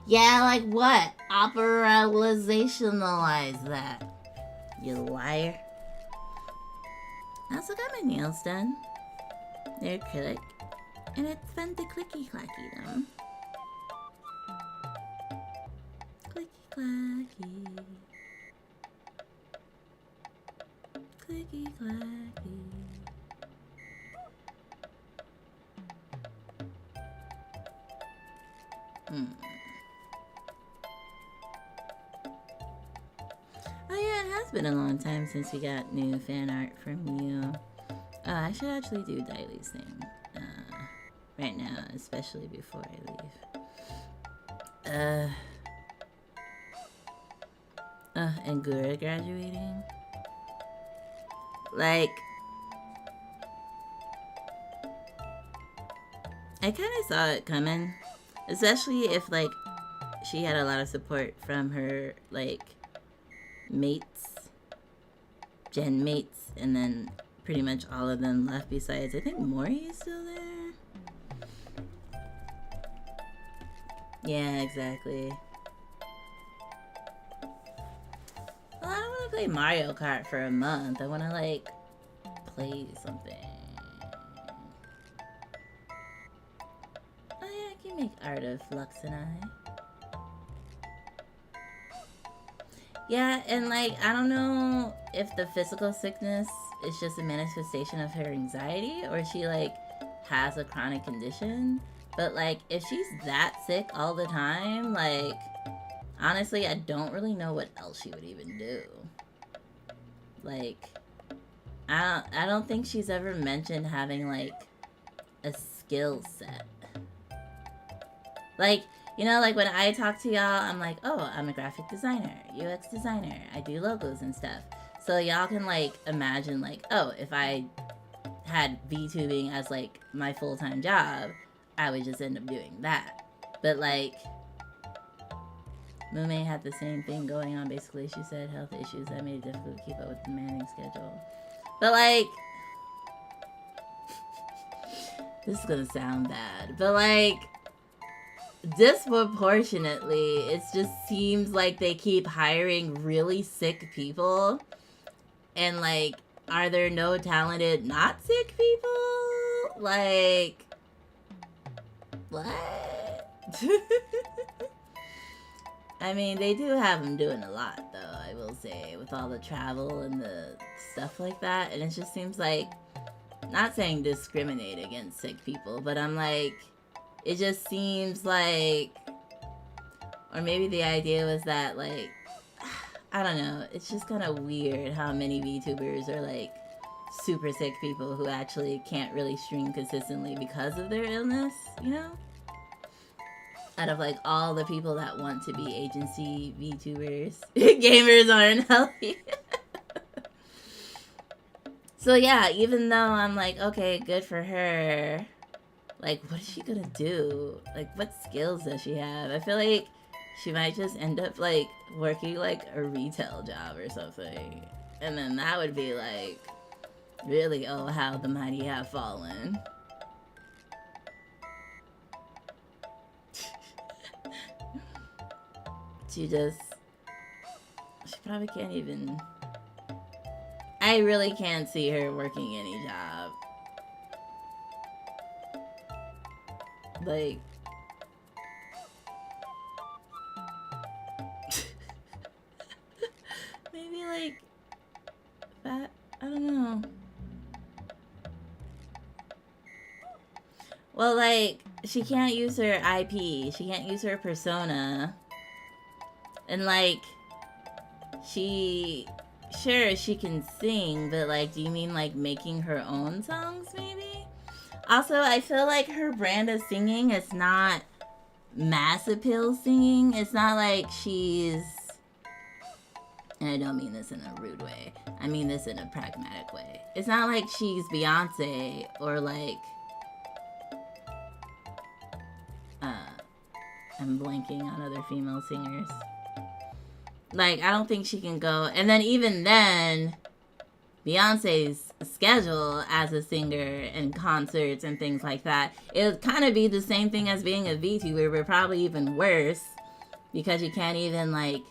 Yeah, like what? Operationalize that. You liar. I also got my nails done. They're acrylic. And it's fun to clicky-clacky them. Clicky-clacky. Clicky-clacky. Oh yeah, it has been a long time since we got new fan art from you. I should actually do Daily's thing right now, especially before I leave. And Gura graduating. Like, I kind of saw it coming, especially if like she had a lot of support from her like gen mates, and then pretty much all of them left besides I think Mori is still there. Yeah, exactly. Well, I don't want to play Mario Kart for a month. I want to like play something. Oh yeah, I can make art of Lux and I. Yeah, and like, I don't know if the physical sickness is just a manifestation of her anxiety or she like has a chronic condition. But like, if she's that sick all the time, like, honestly, I don't really know what else she would even do. Like, I don't think she's ever mentioned having like a skill set. Like, you know, like when I talk to y'all, I'm like, oh, I'm a graphic designer, UX designer. I do logos and stuff. So y'all can like imagine like, oh, if I had VTubing as like my full-time job, I would just end up doing that. But like, Mume had the same thing going on. Basically, she said health issues that made it difficult to keep up with the demanding schedule. But like, this is gonna sound bad, but like, disproportionately, it just seems like they keep hiring really sick people. And like, are there no talented, not sick people? Like, what? I mean, they do have them doing a lot, though, I will say, with all the travel and the stuff like that. And it just seems like, not saying discriminate against sick people, but I'm like, it just seems like, or maybe the idea was that, like, I don't know, it's just kind of weird how many VTubers are, like, super sick people who actually can't really stream consistently because of their illness, you know? Out of, like, all the people that want to be agency VTubers, gamers aren't healthy. So, yeah, even though I'm like, okay, good for her, like, what is she gonna do? Like, what skills does she have? I feel like she might just end up, like, working, like, a retail job or something. And then that would be, like, really, oh, how the mighty have fallen. She probably can't even... I really can't see her working any job. Like... maybe like... that... I don't know. Well, like, she can't use her IP. She can't use her persona. And, like, sure, she can sing, but, like, do you mean, like, making her own songs, maybe? Also, I feel like her brand of singing is not mass appeal singing. It's not like she's... and I don't mean this in a rude way. I mean this in a pragmatic way. It's not like she's Beyonce or, like... I'm blanking on other female singers. Like, I don't think she can go... and then even then, Beyonce's schedule as a singer and concerts and things like that, it would kind of be the same thing as being a VTuber, but probably even worse. Because you can't even, like...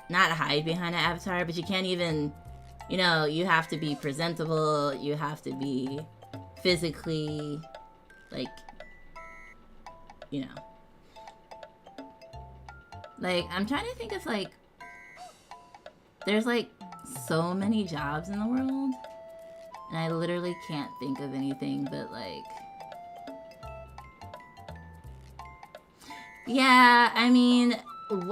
not hide behind an avatar, but you can't even... you know, you have to be presentable. You have to be physically... like... you know... like, I'm trying to think of, like, there's, like, so many jobs in the world, and I literally can't think of anything but, like, yeah, I mean,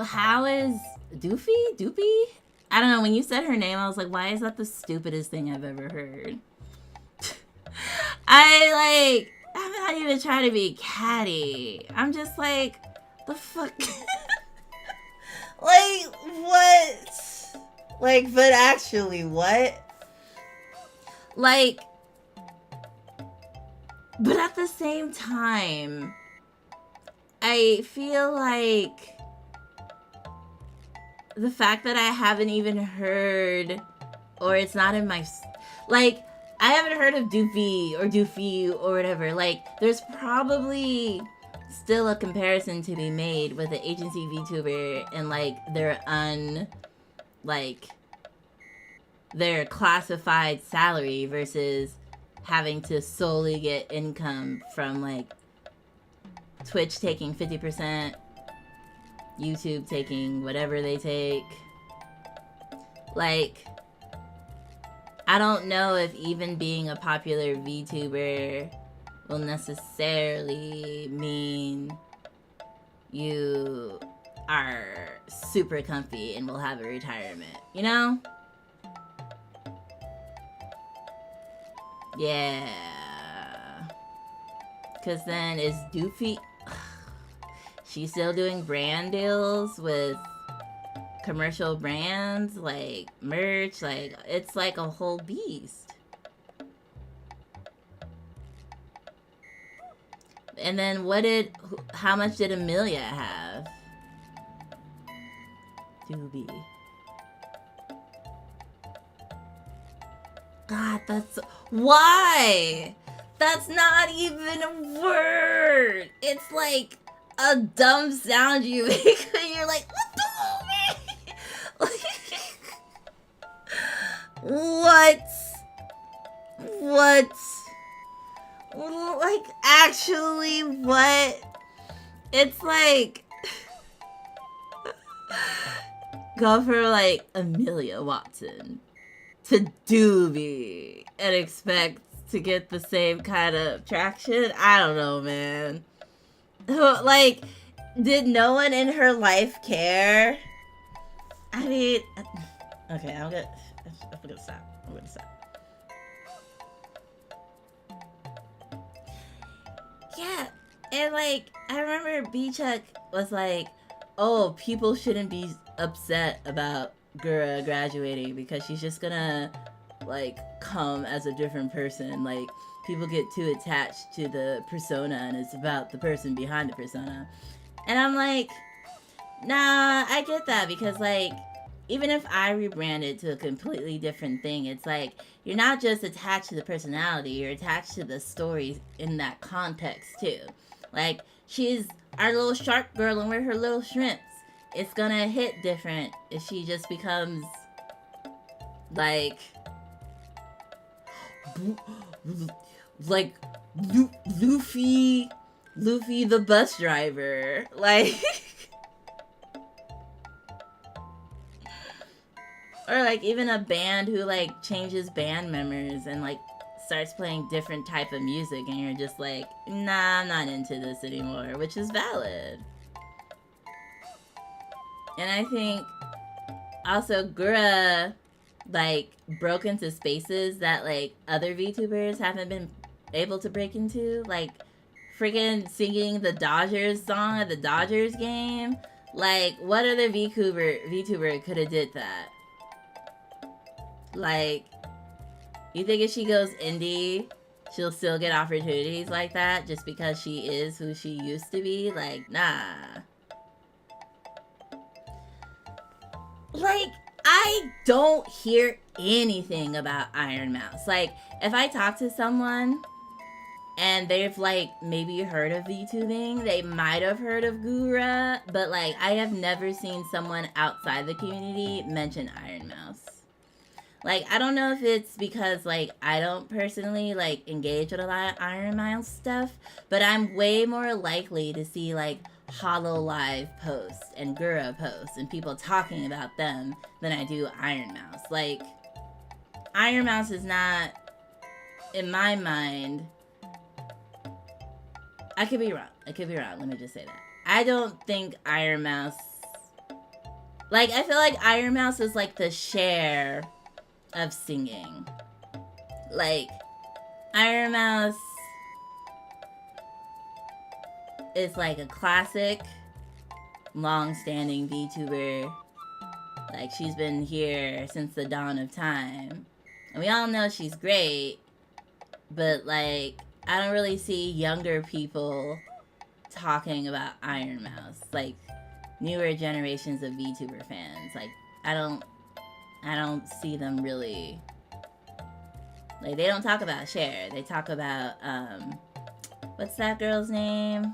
how is Doopy? I don't know, when you said her name, I was like, why is that the stupidest thing I've ever heard? I'm not even trying to be catty. I'm just like, the fuck... like, what? Like, but actually, what? Like, but at the same time, I feel like the fact that I haven't even heard, or it's not in my, like, I haven't heard of Doofy or whatever. Like, there's probably still a comparison to be made with the agency VTuber and, like, their classified salary versus having to solely get income from, like, Twitch taking 50%, YouTube taking whatever they take. Like, I don't know if even being a popular VTuber will necessarily mean you are super comfy and will have a retirement, you know? Yeah. Because then is Doofy... she's still doing brand deals with commercial brands, like merch, like it's like a whole beast. And then how much did Amelia have? Doobie. God, why? That's not even a word. It's like a dumb sound you make when you're like, what the What? Like, actually, what? It's like... go for, like, Amelia Watson to Doobie and expect to get the same kind of traction? I don't know, man. Like, did no one in her life care? I mean... okay, I'm gonna stop. Yeah, and like, I remember B-Chuck was like, oh, people shouldn't be upset about Gura graduating because she's just gonna, like, come as a different person. Like, people get too attached to the persona and it's about the person behind the persona. And I'm like, nah, I get that because, like, even if I rebranded to a completely different thing, it's like, you're not just attached to the personality, you're attached to the story in that context, too. Like, she's our little shark girl and we're her little shrimps. it's gonna hit different if she just becomes like Luffy the bus driver, like or like even a band who like changes band members and like starts playing different type of music, and you're just like, nah, I'm not into this anymore, which is valid. And I think also Gura like broke into spaces that like other VTubers haven't been able to break into, like freaking singing the Dodgers song at the Dodgers game. Like, what other VTuber could have did that? Like, you think if she goes indie, she'll still get opportunities like that just because she is who she used to be? Like, nah. Like, I don't hear anything about Iron Mouse. Like, if I talk to someone and they've, like, maybe heard of VTubing, they might have heard of Gura, but, like, I have never seen someone outside the community mention Iron Mouse. Like, I don't know if it's because, like, I don't personally, like, engage with a lot of Iron Mouse stuff, but I'm way more likely to see, like, Hololive posts and Gura posts and people talking about them than I do Iron Mouse. Like, Iron Mouse is not, in my mind, I could be wrong. Let me just say that. I don't think Iron Mouse, like, I feel like Iron Mouse is like the Cher of singing. Like, Iron Mouse is like a classic, long-standing VTuber. Like, she's been here since the dawn of time. And we all know she's great, but like, I don't really see younger people talking about Iron Mouse. Like, newer generations of VTuber fans. Like, I don't see them really, like, they don't talk about Cher. They talk about, what's that girl's name?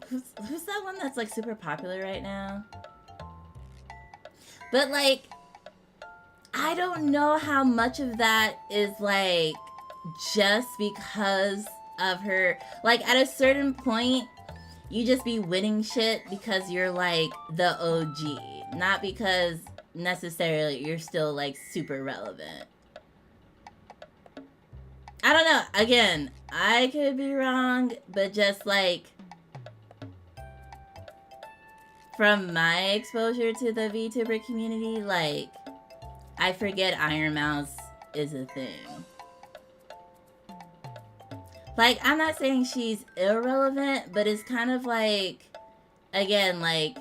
Who's that one that's, like, super popular right now? But, like, I don't know how much of that is, like, just because of her. Like, at a certain point, you just be winning shit because you're, like, the OG. Not because necessarily you're still, like, super relevant. I don't know. Again, I could be wrong, but just, like, from my exposure to the VTuber community, like, I forget Iron Mouse is a thing. Like, I'm not saying she's irrelevant, but it's kind of like, again, like,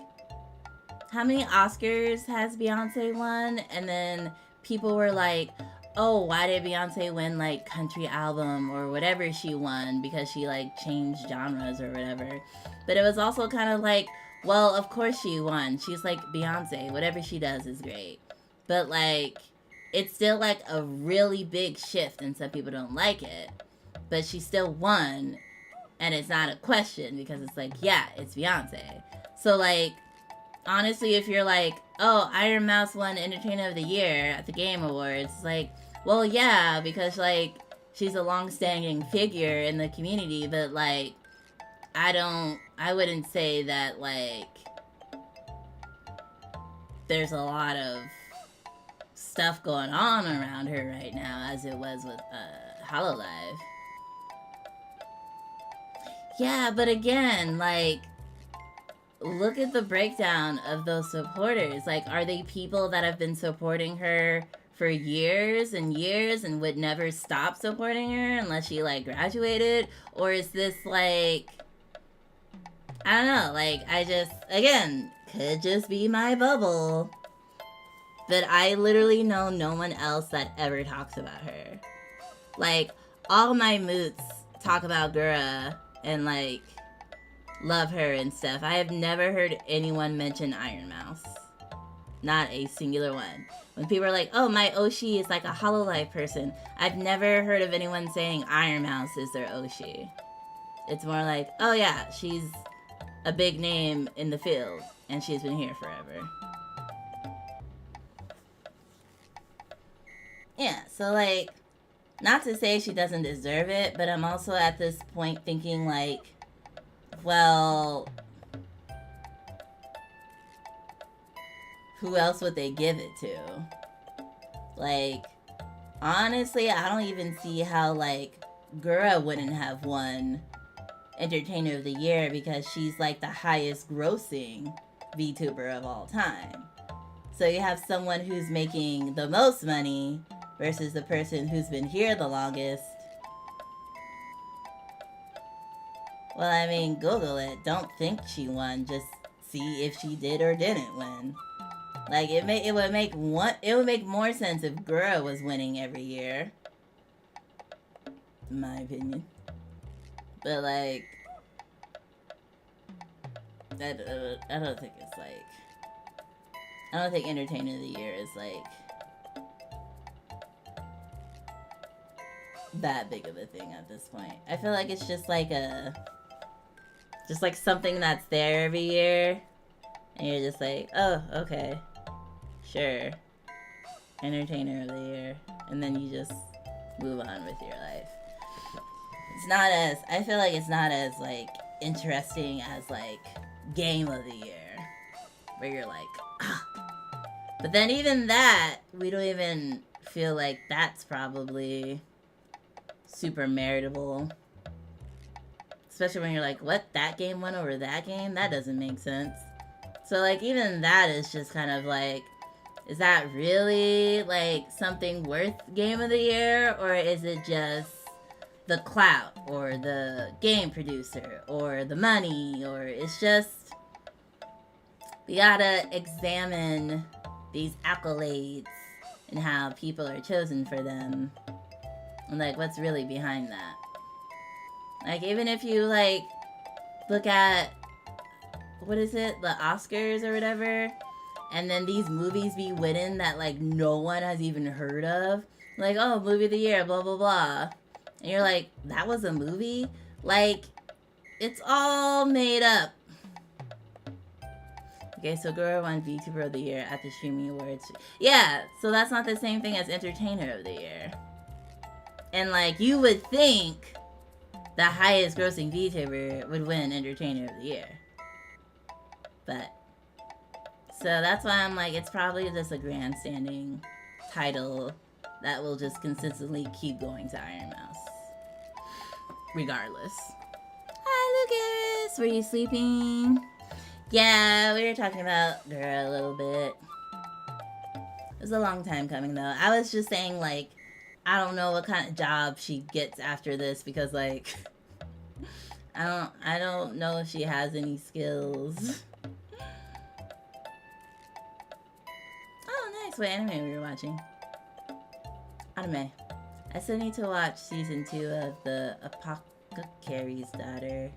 how many Oscars has Beyonce won? And then people were like, oh, why did Beyonce win, like, country album or whatever she won? Because she, like, changed genres or whatever. But it was also kind of like, well, of course she won. She's, like, Beyonce. Whatever she does is great. But, like, it's still, like, a really big shift and some people don't like it. But she still won. And it's not a question because it's like, yeah, it's Beyonce. So, like, honestly, if you're like, oh, Iron Mouse won Entertainer of the Year at the Game Awards, it's like, well, yeah, because, like, she's a long-standing figure in the community, but, like, I wouldn't say that, like, there's a lot of stuff going on around her right now as it was with, Hololive. Yeah, but again, like, look at the breakdown of those supporters. Like, are they people that have been supporting her for years and years and would never stop supporting her unless she, like, graduated? Or is this, like, I don't know, like, I just, again, could just be my bubble. But I literally know no one else that ever talks about her. Like, all my moots talk about Gura and, like, love her and stuff. I have never heard anyone mention Iron Mouse. Not a singular one. When people are like, oh, my Oshi is like a Hololive person, I've never heard of anyone saying Iron Mouse is their Oshi. It's more like, oh yeah, she's a big name in the field, and she's been here forever. Yeah, so like, not to say she doesn't deserve it, but I'm also at this point thinking like, well, who else would they give it to? Like, honestly, I don't even see how like Gura wouldn't have won Entertainer of the Year because she's like the highest grossing VTuber of all time. So you have someone who's making the most money versus the person who's been here the longest. Well, I mean, Google it. Don't think she won. Just see if she did or didn't win. Like, it would make more sense if Gura was winning every year. In my opinion. But, like, I don't think it's, like, I don't think Entertainer of the Year is, like, that big of a thing at this point. I feel like it's just, like, something that's there every year. And you're just like, oh, okay. Sure. Entertainer of the Year. And then you just move on with your life. I feel like it's not as, like, interesting as, like, Game of the Year. Where you're like, ah. But then even that, we don't even feel like that's probably super meritable. Especially when you're like, what? That game won over that game? That doesn't make sense. So, like, even that is just kind of like, is that really, like, something worth Game of the Year? Or is it just the clout? Or the game producer? Or the money? Or it's just, we gotta examine these accolades and how people are chosen for them. And, like, what's really behind that? Like, even if you, like, look at, what is it? The Oscars or whatever? And then these movies be winning that, like, no one has even heard of. Like, oh, movie of the year, blah, blah, blah. And you're like, that was a movie? Like, it's all made up. Okay, so Gura won VTuber of the Year at the Streaming Awards. Yeah, so that's not the same thing as Entertainer of the Year. And, like, you would think the highest grossing VTuber would win Entertainer of the Year. But, so that's why I'm like, it's probably just a grandstanding title that will just consistently keep going to Iron Mouse. Regardless. Hi, Lucas! Were you sleeping? Yeah, we were talking about Gura a little bit. It was a long time coming, though. I was just saying, like, I don't know what kind of job she gets after this because, like, I don't know if she has any skills. Oh, nice. What anime were you watching? Anime. I still need to watch season 2 of the Apothecary's Daughter.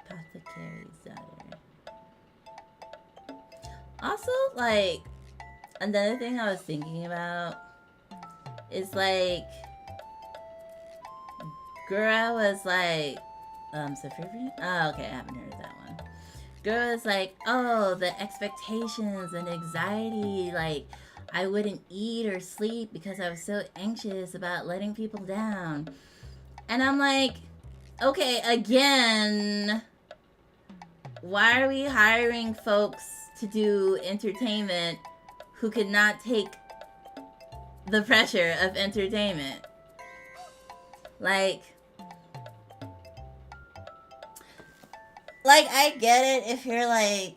Apothecary's Daughter. Also, like, another thing I was thinking about is, like, Gura was like, Sophiria? Oh, okay, I haven't heard of that one. Gura was like, oh, the expectations and anxiety, like, I wouldn't eat or sleep because I was so anxious about letting people down. And I'm like, okay, again, why are we hiring folks to do entertainment who could not take the pressure of entertainment? Like, I get it if you're like,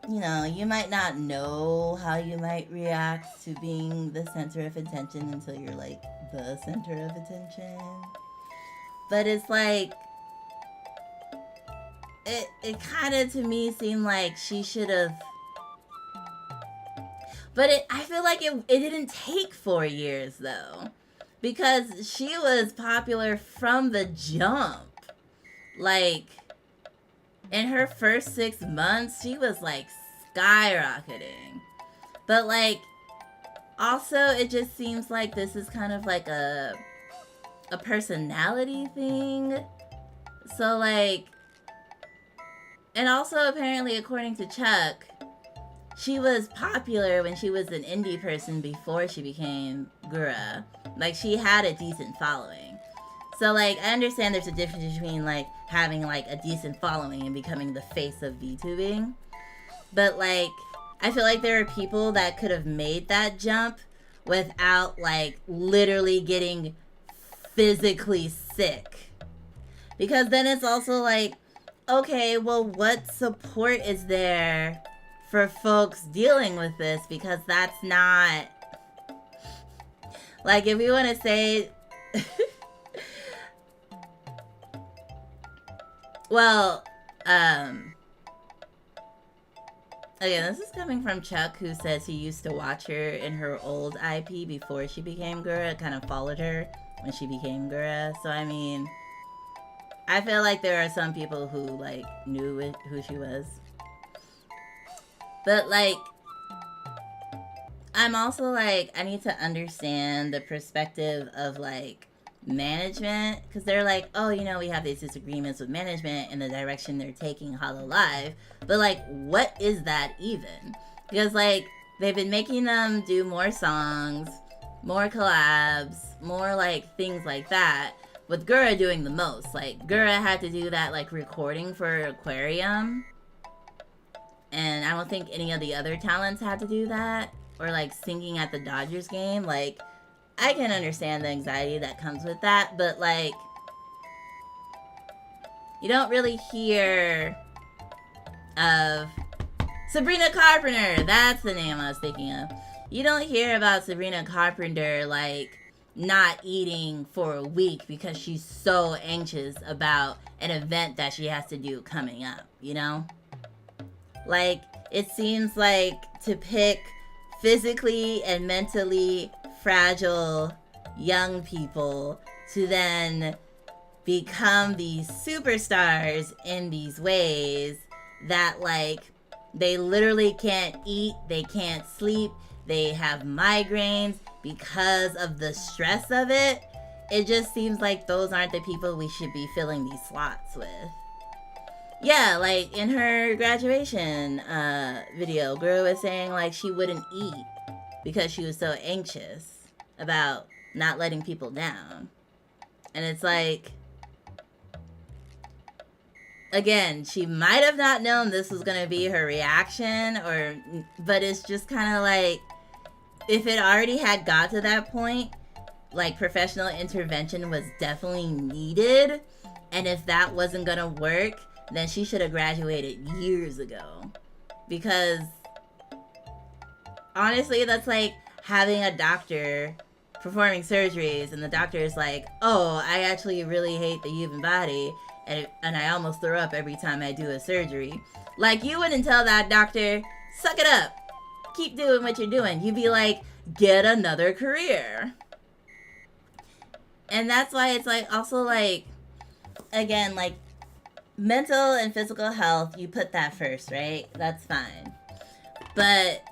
you know, you might not know how you might react to being the center of attention until you're like the center of attention. But it's like, it kind of to me seemed like she should have. But I feel like it didn't take 4 years though, because she was popular from the jump. Like, in her first 6 months, she was like skyrocketing. But like, also it just seems like this is kind of like a personality thing. So like, And also, apparently, according to Chuck, she was popular when she was an indie person before she became Gura. Like, she had a decent following. So, like, I understand there's a difference between, like, having, like, a decent following and becoming the face of VTubing. But, like, I feel like there are people that could have made that jump without, like, literally getting physically sick. Because then it's also like, okay, well, what support is there for folks dealing with this? Because that's not... Like, if we want to say... Well, again, this is coming from Chuck, who says he used to watch her in her old IP before she became Gura, kind of followed her when she became Gura. So, I mean, I feel like there are some people who, like, knew who she was. But, like, I'm also, like, I need to understand the perspective of, like, management, because they're like, oh, you know, we have these disagreements with management and the direction they're taking Hololive, but like, what is that even? Because like, they've been making them do more songs, more collabs, more like things like that, with Gura doing the most. Like, Gura had to do that like recording for Aquarium, and I don't think any of the other talents had to do that, or like singing at the Dodgers game. Like, I can understand the anxiety that comes with that, but like, you don't really hear of Sabrina Carpenter. That's the name I was thinking of. You don't hear about Sabrina Carpenter like not eating for a week because she's so anxious about an event that she has to do coming up, you know? Like, it seems like to pick physically and mentally fragile young people to then become these superstars in these ways that like they literally can't eat, they can't sleep, they have migraines because of the stress of it. It just seems like those aren't the people we should be filling these slots with. Yeah, like in her graduation video, Guru was saying like she wouldn't eat because she was so anxious about not letting people down. And it's like, again, she might have not known this was going to be her reaction, but it's just kind of like, if it already had got to that point, like professional intervention was definitely needed. And if that wasn't going to work, then she should have graduated years ago. Because honestly, that's like having a doctor performing surgeries and the doctor is like, oh, I actually really hate the human body and I almost throw up every time I do a surgery. Like, you wouldn't tell that doctor, suck it up, keep doing what you're doing. You'd be like, get another career. And that's why it's like, also like, again, like mental and physical health, you put that first, right? That's fine. But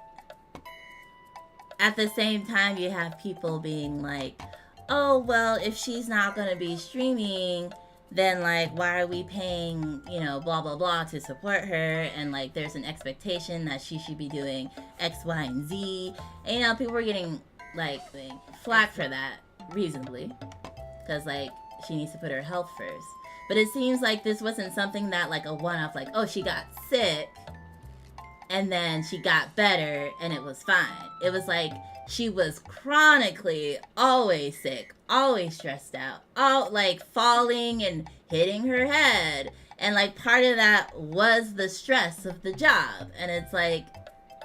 at the same time, you have people being like, oh, well, if she's not going to be streaming, then, like, why are we paying, you know, blah, blah, blah to support her? And, like, there's an expectation that she should be doing X, Y, and Z. And, you know, people were getting, like flack for that, reasonably. Because, like, she needs to put her health first. But it seems like this wasn't something that, like, a one-off, like, oh, she got sick, and then she got better, and it was fine. It was like, she was chronically always sick, always stressed out, all like falling and hitting her head. And like part of that was the stress of the job. And it's like,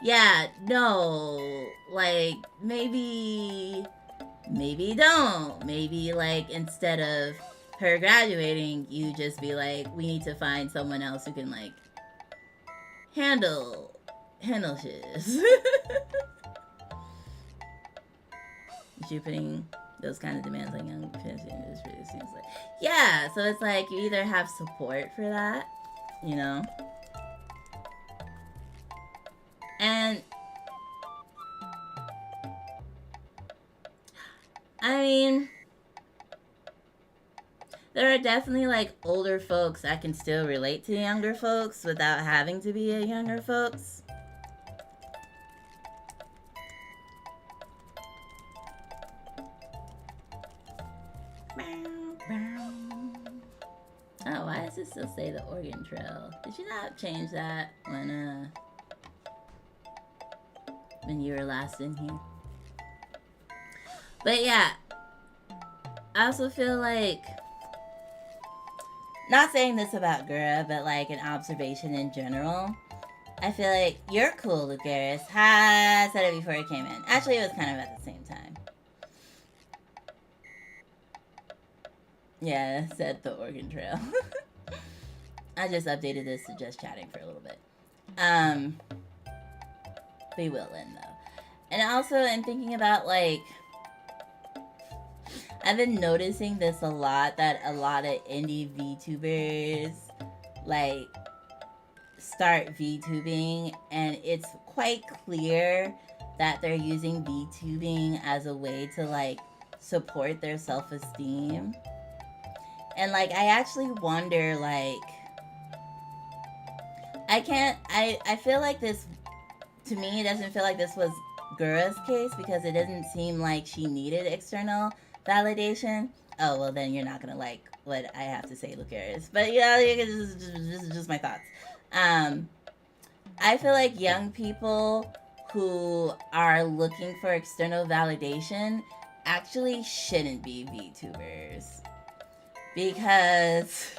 yeah, no, like maybe don't. Maybe like instead of her graduating, you just be like, we need to find someone else who can like handle shit. You putting those kind of demands on young fantasy industry, it seems like. Yeah, so it's like you either have support for that, you know? And I mean, there are definitely like older folks that can still relate to younger folks without having to be a younger folks. Oh, why does it still say the organ trail? Did you not change that when you were last in here? But yeah, I also feel like, not saying this about Gura, but like an observation in general, I feel like you're cool, Lucaris. I said it before it came in. Actually, it was kind of at the same time. Yeah, said the organ trail. I just updated this to just chatting for a little bit. We will end though. And also I'm thinking about like, I've been noticing this a lot, that a lot of indie VTubers like start VTubing, and it's quite clear that they're using VTubing as a way to like support their self-esteem. And like, I actually wonder, like, I feel like this, to me, it doesn't feel like this was Gura's case, because it doesn't seem like she needed external validation. Oh, well then you're not gonna like what I have to say, Lucaris. But yeah, this is just my thoughts. I feel like young people who are looking for external validation actually shouldn't be VTubers. Because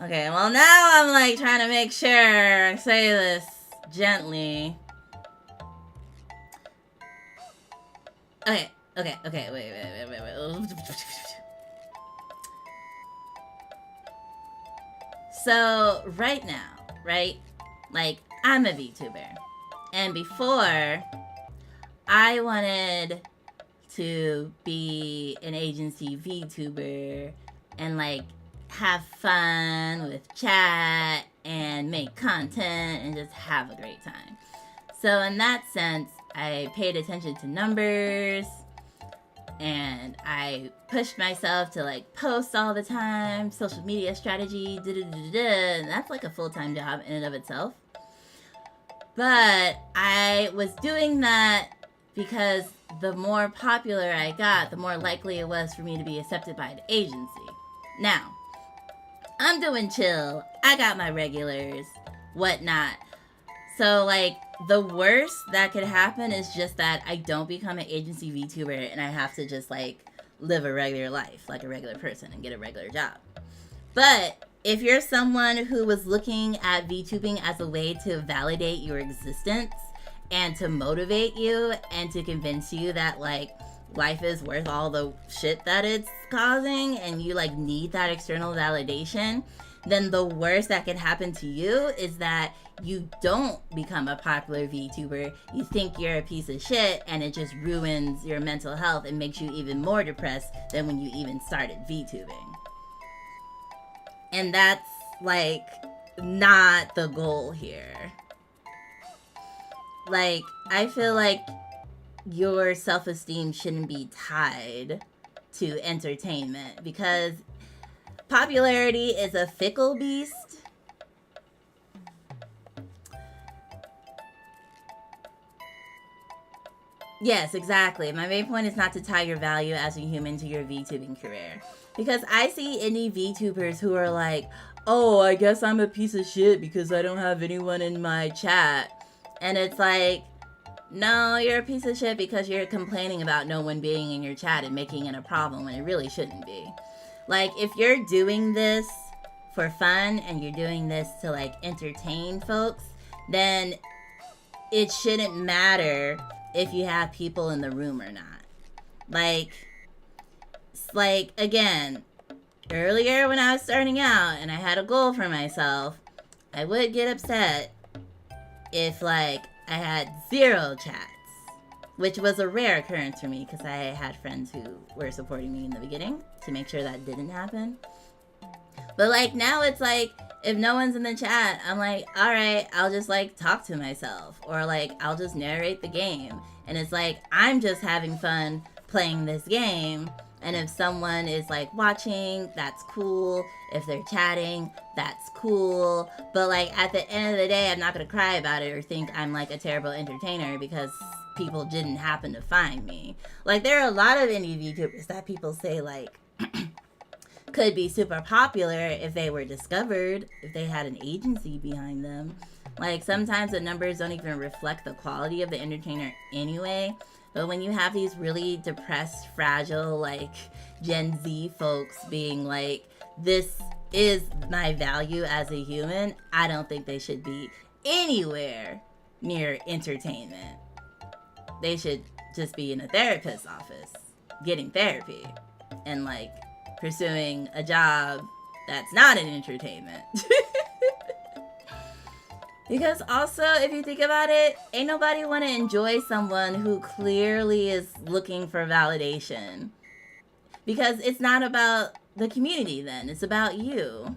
okay, well now I'm like trying to make sure I say this gently. Okay, wait. So right now, right? Like, I'm a VTuber. And before, I wanted to be an agency VTuber and like have fun with chat and make content and just have a great time. So in that sense, I paid attention to numbers and I pushed myself to like post all the time, social media strategy, and that's like a full-time job in and of itself. But I was doing that because the more popular I got, the more likely it was for me to be accepted by an agency. Now, I'm doing chill. I got my regulars, whatnot. So, like, the worst that could happen is just that I don't become an agency VTuber and I have to just, like, live a regular life, like a regular person, and get a regular job. But if you're someone who was looking at VTubing as a way to validate your existence and to motivate you and to convince you that, like, life is worth all the shit that it's causing and you, like, need that external validation, then the worst that can happen to you is that you don't become a popular VTuber. You think you're a piece of shit and it just ruins your mental health and makes you even more depressed than when you even started VTubing. And that's, like, not the goal here. Like, I feel like your self-esteem shouldn't be tied to entertainment because popularity is a fickle beast. Yes, exactly. My main point is not to tie your value as a human to your VTubing career. Because I see indie VTubers who are like, oh, I guess I'm a piece of shit because I don't have anyone in my chat. And it's like, no, you're a piece of shit because you're complaining about no one being in your chat and making it a problem when it really shouldn't be. Like, if you're doing this for fun and you're doing this to, like, entertain folks, then it shouldn't matter if you have people in the room or not. Like, again, earlier when I was starting out and I had a goal for myself, I would get upset if, like, I had 0 chats, which was a rare occurrence for me because I had friends who were supporting me in the beginning to make sure that didn't happen. But, like, now it's like, if no one's in the chat, I'm like, alright, I'll just, like, talk to myself. Or, like, I'll just narrate the game. And it's like, I'm just having fun playing this game. And if someone is like watching, that's cool. If they're chatting, that's cool. But like at the end of the day, I'm not gonna cry about it or think I'm like a terrible entertainer because people didn't happen to find me. Like there are a lot of indie VTubers that people say like could be super popular if they were discovered, if they had an agency behind them. Like sometimes the numbers don't even reflect the quality of the entertainer anyway. But when you have these really depressed, fragile, like Gen Z folks being like, this is my value as a human, I don't think they should be anywhere near entertainment. They should just be in a therapist's office, getting therapy, and like pursuing a job that's not in entertainment. Because also, if you think about it, ain't nobody want to enjoy someone who clearly is looking for validation. Because it's not about the community then, it's about you.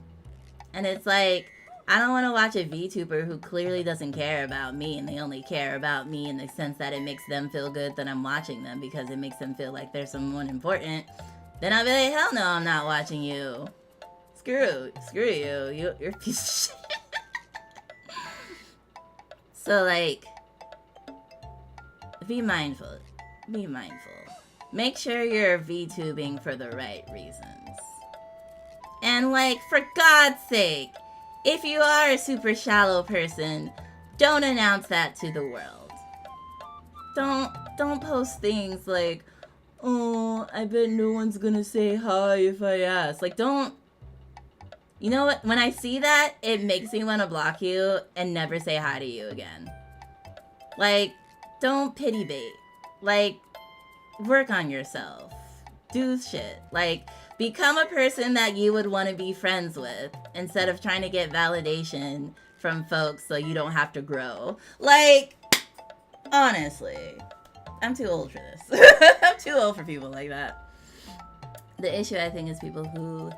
And it's like, I don't want to watch a VTuber who clearly doesn't care about me, and they only care about me in the sense that it makes them feel good that I'm watching them because it makes them feel like they're someone important. Then I'll be like, hell no, I'm not watching you. Screw you, you're a piece of shit. So, like, be mindful. Be mindful. Make sure you're VTubing for the right reasons. And, like, for God's sake, if you are a super shallow person, don't announce that to the world. Don't post things like, oh, I bet no one's gonna say hi if I ask. Like, don't... You know what? When I see that, it makes me want to block you and never say hi to you again. Like, don't pity bait. Like, work on yourself. Do shit. Like, become a person that you would want to be friends with instead of trying to get validation from folks so you don't have to grow. Like, honestly, I'm too old for this. I'm too old for people like that. The issue, I think, is people who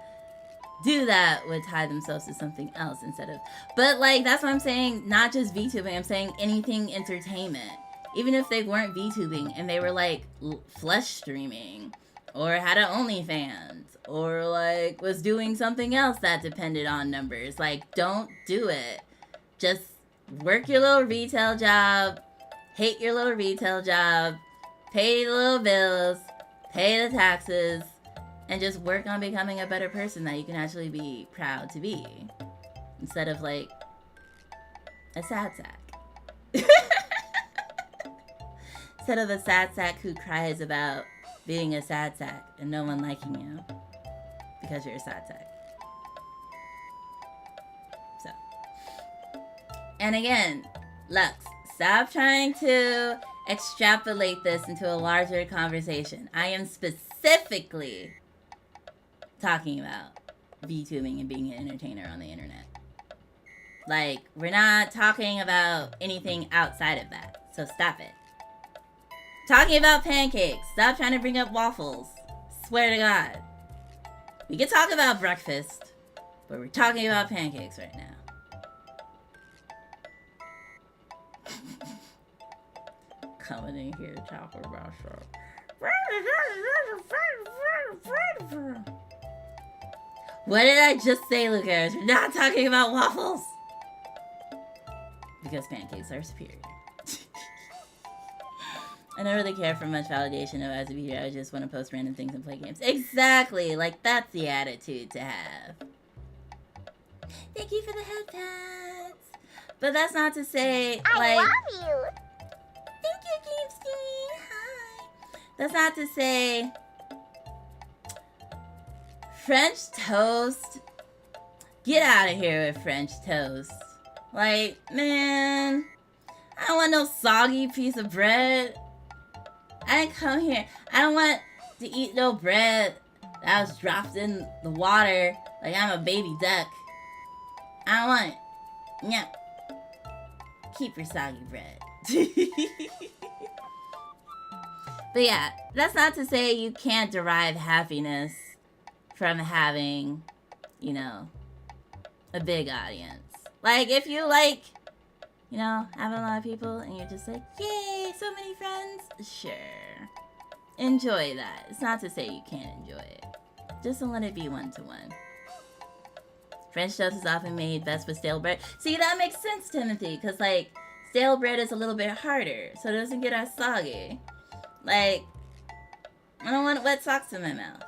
do that would tie themselves to something else instead of... But, like, that's what I'm saying. Not just VTubing. I'm saying anything entertainment. Even if they weren't VTubing and they were, like, flesh streaming or had an OnlyFans or, like, was doing something else that depended on numbers. Like, don't do it. Just work your little retail job. Hate your little retail job. Pay the little bills. Pay the taxes. And just work on becoming a better person that you can actually be proud to be. Instead of, like, a sad sack. Instead of a sad sack who cries about being a sad sack and no one liking you because you're a sad sack. So. And again, Lux, stop trying to extrapolate this into a larger conversation. I am specifically talking about VTubing and being an entertainer on the internet. Like, we're not talking about anything outside of that. So stop it. Talking about pancakes. Stop trying to bring up waffles. Swear to God. We can talk about breakfast, but we're talking about pancakes right now. Coming in here talking about stuff. What did I just say, Lucas? We're not talking about waffles. Because pancakes are superior. I don't really care for much validation of as a video. I just want to post random things and play games. Exactly. Like, that's the attitude to have. Thank you for the headpats. But that's not to say, I like... love you. Thank you, Gamestein. Hi. That's not to say... French toast? Get out of here with French toast. Like, man... I don't want no soggy piece of bread. I didn't come here. I don't want to eat no bread that was dropped in the water like I'm a baby duck. I don't want it. Yeah. Keep your soggy bread. But yeah, that's not to say you can't derive happiness from having, you know, a big audience. Like, if you like, you know, having a lot of people and you're just like, yay, so many friends. Sure. enjoy that. It's not to say you can't enjoy it. Just don't let it be one-to-one. French toast is often made best with stale bread. See, that makes sense, Timothy, because, like, stale bread is a little bit harder, so it doesn't get as soggy. Like, I don't want wet socks in my mouth.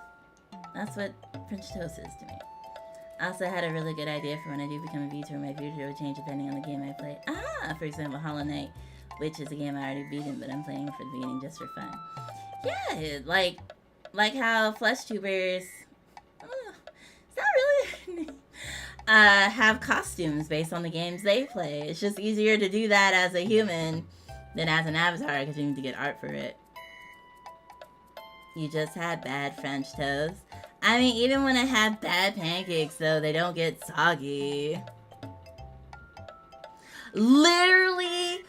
That's what French toast is to me. I also had a really good idea for when I do become a VTuber. My future will change depending on the game I play. For example, Hollow Knight, which is a game I already beaten, but I'm playing for the beginning just for fun. Yeah, like how flesh tubers, it's not really, have costumes based on the games they play. It's just easier to do that as a human than as an avatar because you need to get art for it. You just had bad French toast. I mean, even when I have bad pancakes, though, they don't get soggy. Literally,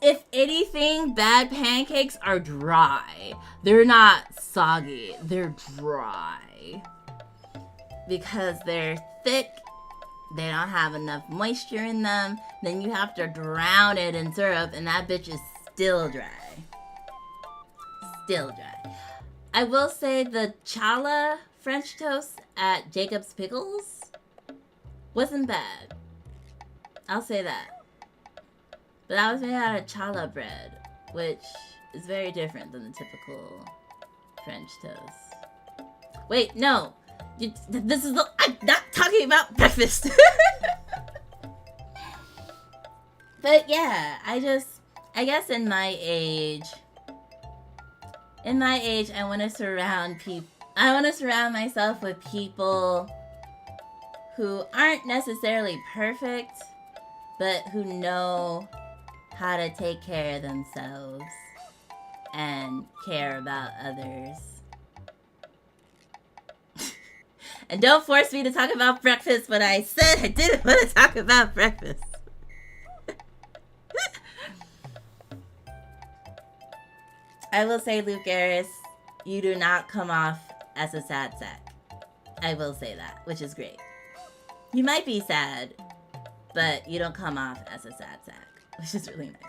if anything, bad pancakes are dry. They're not soggy. They're dry. Because they're thick, they don't have enough moisture in them, then you have to drown it in syrup, and that bitch is still dry. Still dry. I will say the challah French toast at Jacob's Pickles wasn't bad. I'll say that. But that was made out of challah bread, which is very different than the typical French toast. Wait, no. This is I'm not talking about breakfast. But yeah, I guess in my age, I want to surround myself with people who aren't necessarily perfect, but who know how to take care of themselves and care about others. And don't force me to talk about breakfast when I said I didn't want to talk about breakfast. I will say, Luke Harris, you do not come off as a sad sack. I will say that, which is great. You might be sad, but you don't come off as a sad sack, which is really nice.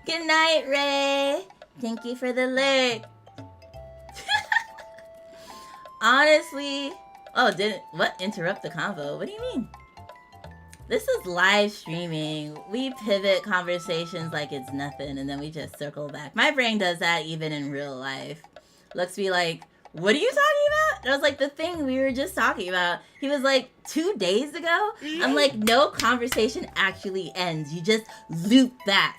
Good night, Ray. Thank you for the lurk. Honestly, interrupt the convo? What do you mean? This is live streaming. We pivot conversations like it's nothing, and then we just circle back. My brain does that even in real life. Looks be like, what are you talking about? And I was like, the thing we were just talking about. He was like, 2 days ago? I'm like, no conversation actually ends. You just loop back.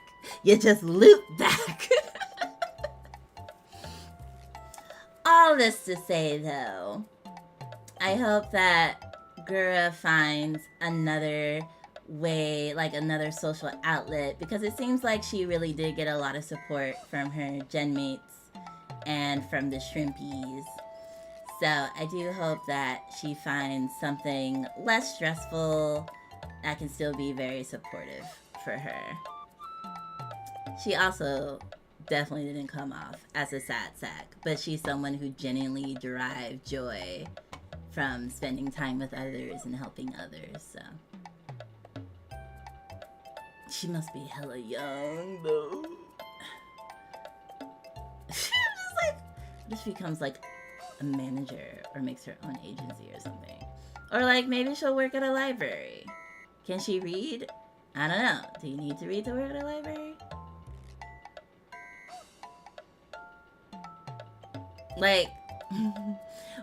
All this to say, though, I hope that Gura finds another way, like another social outlet, because it seems like she really did get a lot of support from her gen mates and from the shrimpies. So I do hope that she finds something less stressful that can still be very supportive for her. She also definitely didn't come off as a sad sack, but she's someone who genuinely derived joy from spending time with others and helping others, so. She must be hella young, though. Just becomes like a manager or makes her own agency or something. Or like maybe she'll work at a library. Can she read? I don't know. Do you need to read to work at a library? Like,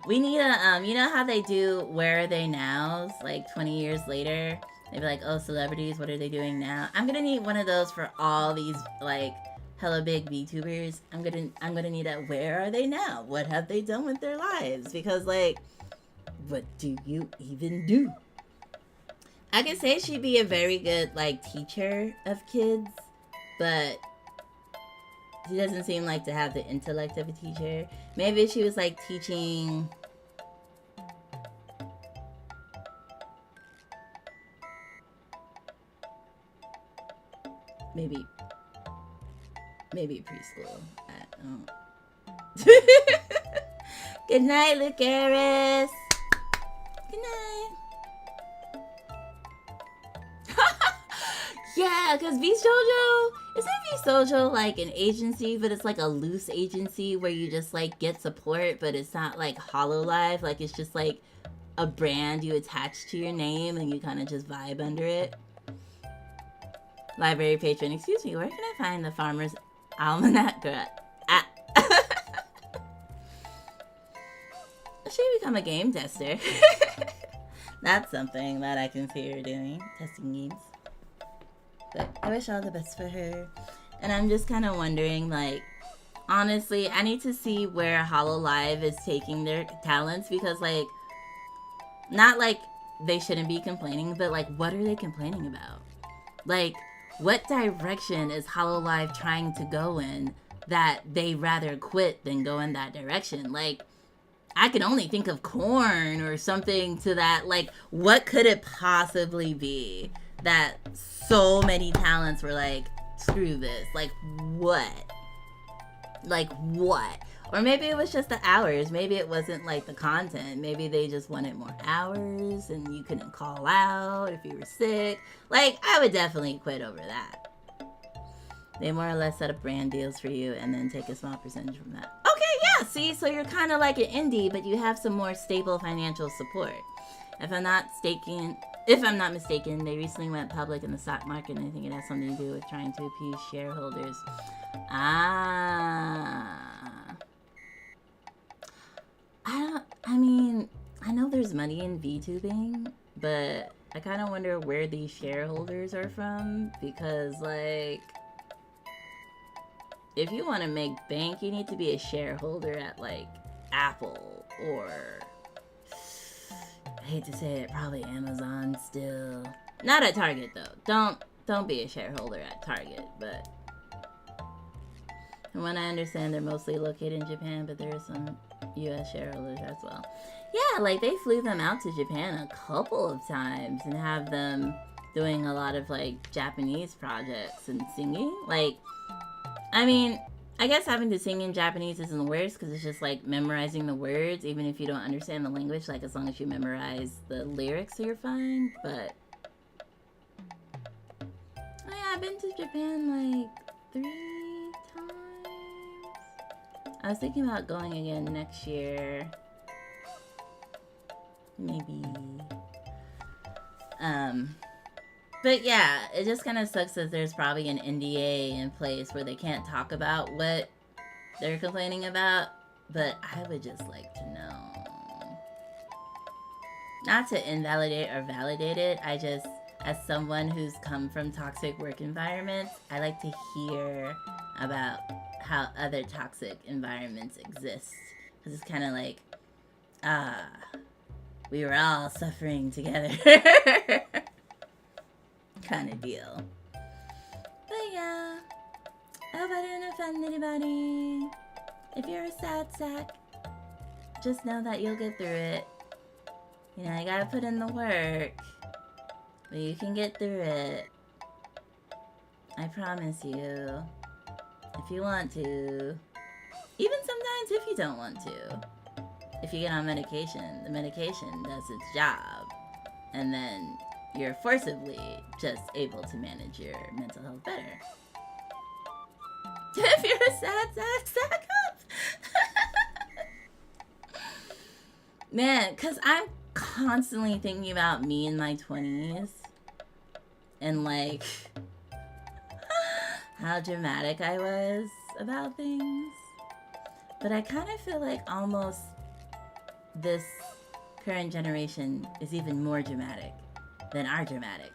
we need a, you know how they do Where Are They Nows, like 20 years later? They'd be like, oh, celebrities, what are they doing now? I'm gonna need one of those for all these, like, hella big VTubers. I'm gonna need a Where Are They Now? What have they done with their lives? Because, like, what do you even do? I could say she'd be a very good, like, teacher of kids, but she doesn't seem like to have the intellect of a teacher. Maybe she was, like, teaching... Maybe preschool. I don't. Good night, Lucaris. Good night. Yeah, because Beast JoJo Isn't Social like an agency, but it's like a loose agency where you just like get support, but it's not like Hololive. Like it's just like a brand you attach to your name and you kind of just vibe under it. Library patron, excuse me, where can I find the Farmer's Almanac? Should become a game tester. That's something that I can see her doing, testing games. But I wish all the best for her. And I'm just kind of wondering, like, honestly, I need to see where Hololive is taking their talents, because, like, not like they shouldn't be complaining, but, like, what are they complaining about? Like, what direction is Hololive trying to go in that they rather quit than go in that direction? Like, I can only think of corn or something to that. Like, what could it possibly be that so many talents were like, screw this? Like, what? Like, what? Or maybe it was just the hours. Maybe it wasn't like the content. Maybe they just wanted more hours and you couldn't call out if you were sick. Like, I would definitely quit over that. They more or less set up brand deals for you and then take a small percentage from that. Okay, yeah, see? So you're kind of like an indie, but you have some more stable financial support. If I'm not mistaken, they recently went public in the stock market, and I think it has something to do with trying to appease shareholders. I know there's money in VTubing, but I kind of wonder where these shareholders are from, because, like, if you want to make bank, you need to be a shareholder at, like, Apple, or, I hate to say it, probably Amazon still. Not at Target, though. Don't be a shareholder at Target, but from what I understand, they're mostly located in Japan, but there are some U.S. shareholders as well. Yeah, like, they flew them out to Japan a couple of times and have them doing a lot of, like, Japanese projects and singing. Like, I mean, I guess having to sing in Japanese isn't the worst, because it's just, like, memorizing the words, even if you don't understand the language. Like, as long as you memorize the lyrics, you're fine. But, oh yeah, I've been to Japan, like, 3 times. I was thinking about going again next year. Maybe. But yeah, it just kind of sucks that there's probably an NDA in place where they can't talk about what they're complaining about, but I would just like to know. Not to invalidate or validate it, I just, as someone who's come from toxic work environments, I like to hear about how other toxic environments exist. Because it's kind of like, we were all suffering together. Kind of deal. But yeah, I hope I didn't offend anybody. If you're a sad sack, just know that you'll get through it. You know, you gotta put in the work, but you can get through it. I promise you. If you want to. Even sometimes if you don't want to. If you get on medication, the medication does its job. And then you're forcibly just able to manage your mental health better. If you're a sad sack up. Man, because I'm constantly thinking about me in my 20s. And, like, how dramatic I was about things. But I kind of feel like almost this current generation is even more dramatic than our dramatic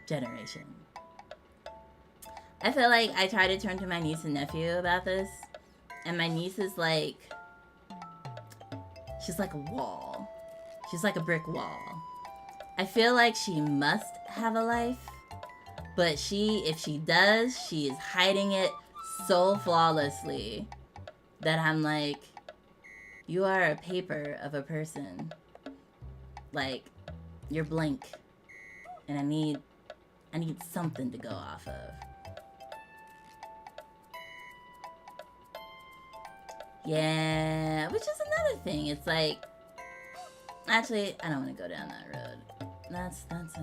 generation. I feel like I try to turn to my niece and nephew about this, and my niece is like, she's like a wall. She's like a brick wall. I feel like she must have a life, but if she does, she is hiding it so flawlessly that I'm like, you are a paper of a person. Like, you're blank. And I need something to go off of. Yeah, which is another thing. It's like, actually, I don't want to go down that road. I don't want to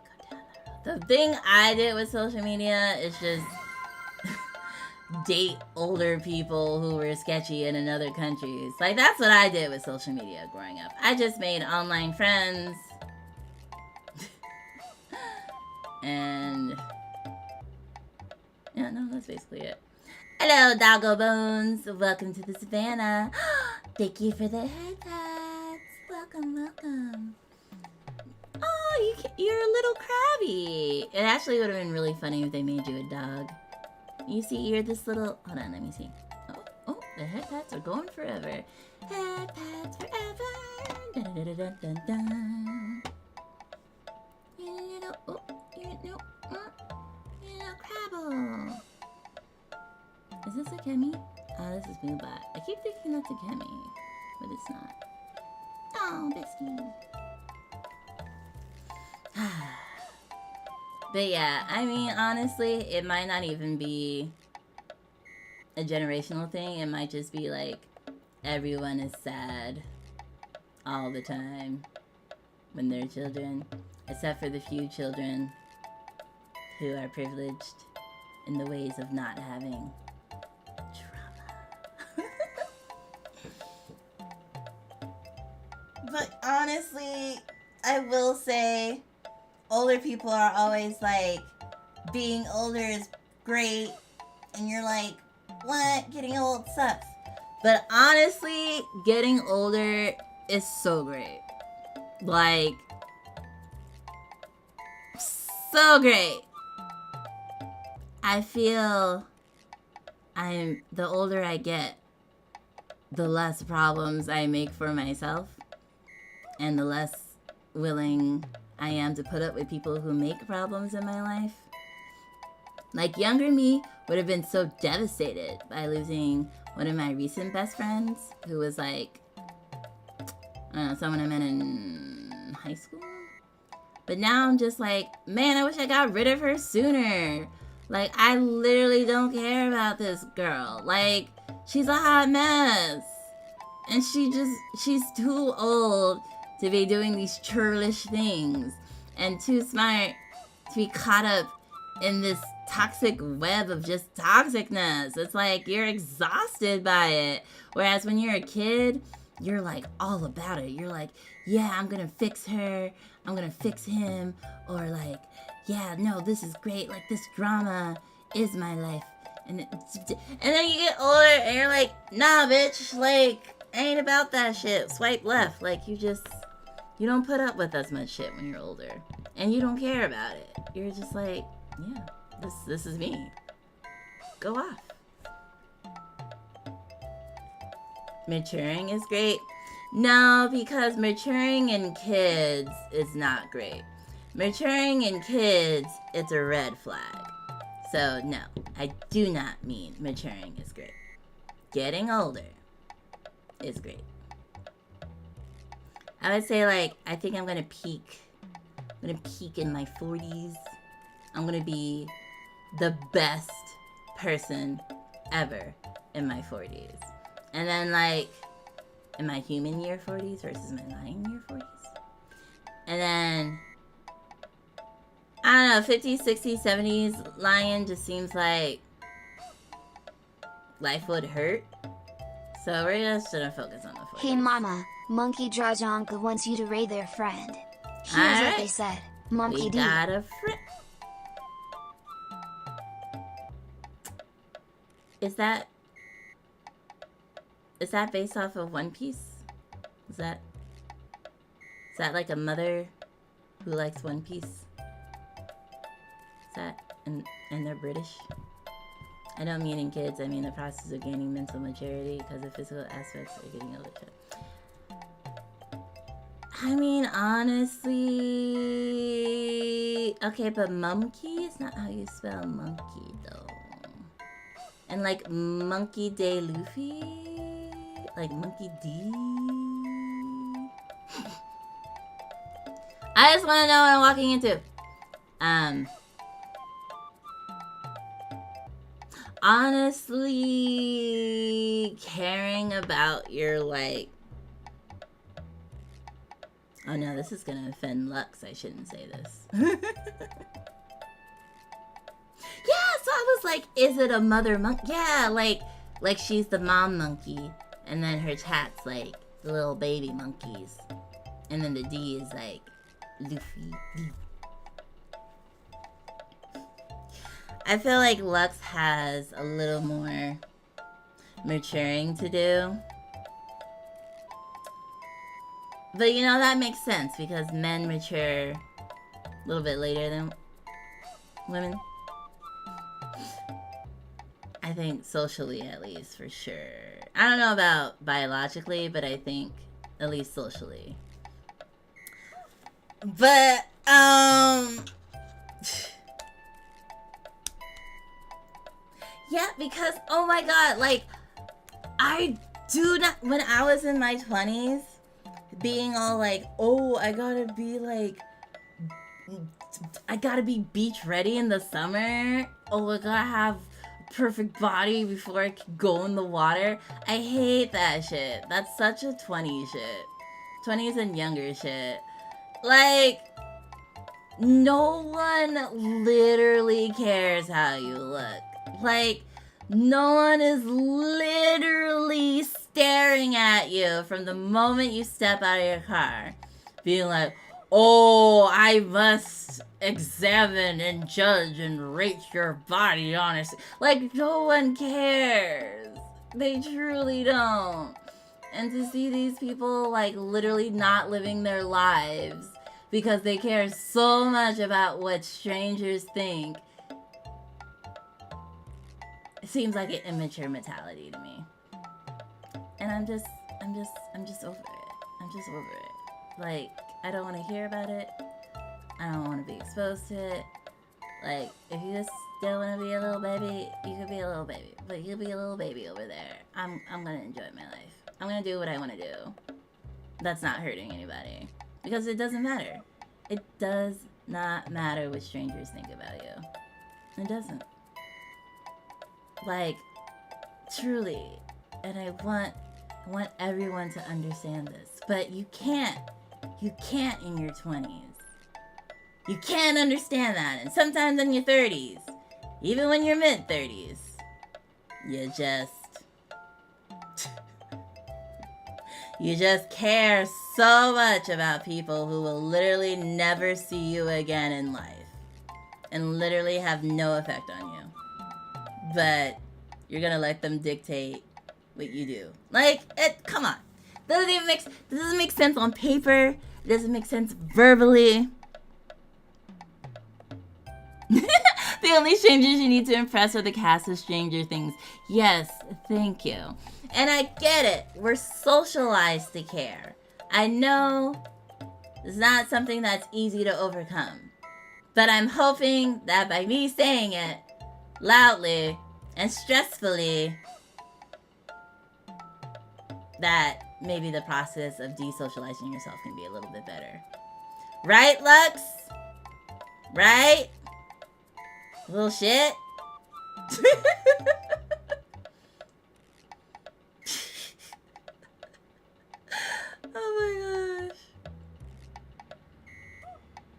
go The thing I did with social media is just date older people who were sketchy in other countries. Like, that's what I did with social media growing up. I just made online friends. And yeah, no, that's basically it. Hello, Doggo Bones. Welcome to the savannah. Thank you for the head pats. Welcome, welcome. Oh, you're a little crabby. It actually would have been really funny if they made you a dog. You see, you're this little... Hold on, let me see. Oh, the head pats are going forever. Head pats forever. Dun, dun, dun, dun, dun, dun. You know, Crabble. Is this a Kemi? Oh, this is Moobot. I keep thinking that's a Kemi, but it's not. Oh, Bisky. But yeah, I mean, honestly, it might not even be a generational thing. It might just be like everyone is sad all the time when they're children, except for the few children who are privileged in the ways of not having trauma. But honestly, I will say older people are always like, being older is great, and you're like, what? Getting old sucks. But honestly, getting older is so great. Like, so great. I feel the older I get, the less problems I make for myself, and the less willing I am to put up with people who make problems in my life. Like, younger me would have been so devastated by losing one of my recent best friends, who was like, I don't know, someone I met in high school. But now I'm just like, man, I wish I got rid of her sooner. Like, I literally don't care about this girl. Like, she's a hot mess. And she's too old to be doing these churlish things, and too smart to be caught up in this toxic web of just toxicness. It's like, you're exhausted by it. Whereas when you're a kid, you're like all about it. You're like, yeah, I'm gonna fix her, I'm gonna fix him, or like, yeah, no, this is great, like, this drama is my life. And then you get older and you're like, nah, bitch, like, ain't about that shit. Swipe left. Like, you don't put up with as much shit when you're older, and you don't care about it. You're just like, yeah, this is me. Go off. Maturing is great. No, because maturing in kids is not great. Maturing in kids, it's a red flag. So no, I do not mean maturing is great. Getting older is great. I would say, like, I think I'm gonna peak. I'm gonna peak in my 40s. I'm gonna be the best person ever in my 40s. And then, like, in my human year 40s versus my lion year 40s. And then, I don't know, 50s, 60s, 70s lion just seems like life would hurt. So we're just gonna focus on the 40s. Hey mama, Monkey Drajonka wants you to raid their friend. Here's what they said. Monkey We D. got a friend. Is that based off of One Piece? Is that like a mother who likes One Piece? Is that, and they're British? I don't mean in kids, I mean the process of gaining mental maturity because of physical aspects of getting older. I mean, honestly, okay, but monkey is not how you spell monkey though. And like Monkey D. Luffy, like Monkey D. I just want to know what I'm walking into. Honestly, caring about your, like, oh no, this is gonna offend Lux. I shouldn't say this. almost like, is it a mother monkey? Yeah, like she's the mom monkey, and then her chat's like the little baby monkeys, and then the D is like Luffy. D. I feel like Lux has a little more maturing to do. But you know, that makes sense because men mature a little bit later than women. I think socially, at least, for sure. I don't know about biologically, but I think at least socially. But, yeah, because, oh my god, like, I do not, when I was in my 20s, being all like, oh, I gotta be beach ready in the summer. Oh, I gotta have a perfect body before I can go in the water. I hate that shit. That's such a 20s shit. 20s and younger shit. Like, no one literally cares how you look. Like, no one is literally staring at you from the moment you step out of your car, being like, oh, I must examine and judge and rate your body honestly. Like, no one cares. They truly don't. And to see these people, like, literally not living their lives because they care so much about what strangers think, it seems like an immature mentality to me. And I'm just over it. I'm just over it. Like, I don't want to hear about it. I don't want to be exposed to it. Like, if you just don't want to be a little baby, you could be a little baby. But you'll be a little baby over there. I'm going to enjoy my life. I'm going to do what I want to do. That's not hurting anybody. Because it doesn't matter. It does not matter what strangers think about you. It doesn't. Like, truly. And I want everyone to understand this. But you can't. You can't in your 20s. You can't understand that. And sometimes in your 30s. Even when you're mid-30s. You just care so much about people who will literally never see you again in life. And literally have no effect on you. But you're gonna let them dictate what you do. Like, come on. Doesn't make sense on paper. It doesn't make sense verbally. The only strangers you need to impress are the cast of Stranger Things. Yes, thank you. And I get it. We're socialized to care. I know it's not something that's easy to overcome. But I'm hoping that by me saying it loudly and stressfully, that maybe the process of desocializing yourself can be a little bit better. Right, Lux? Right? Little shit? Oh my gosh.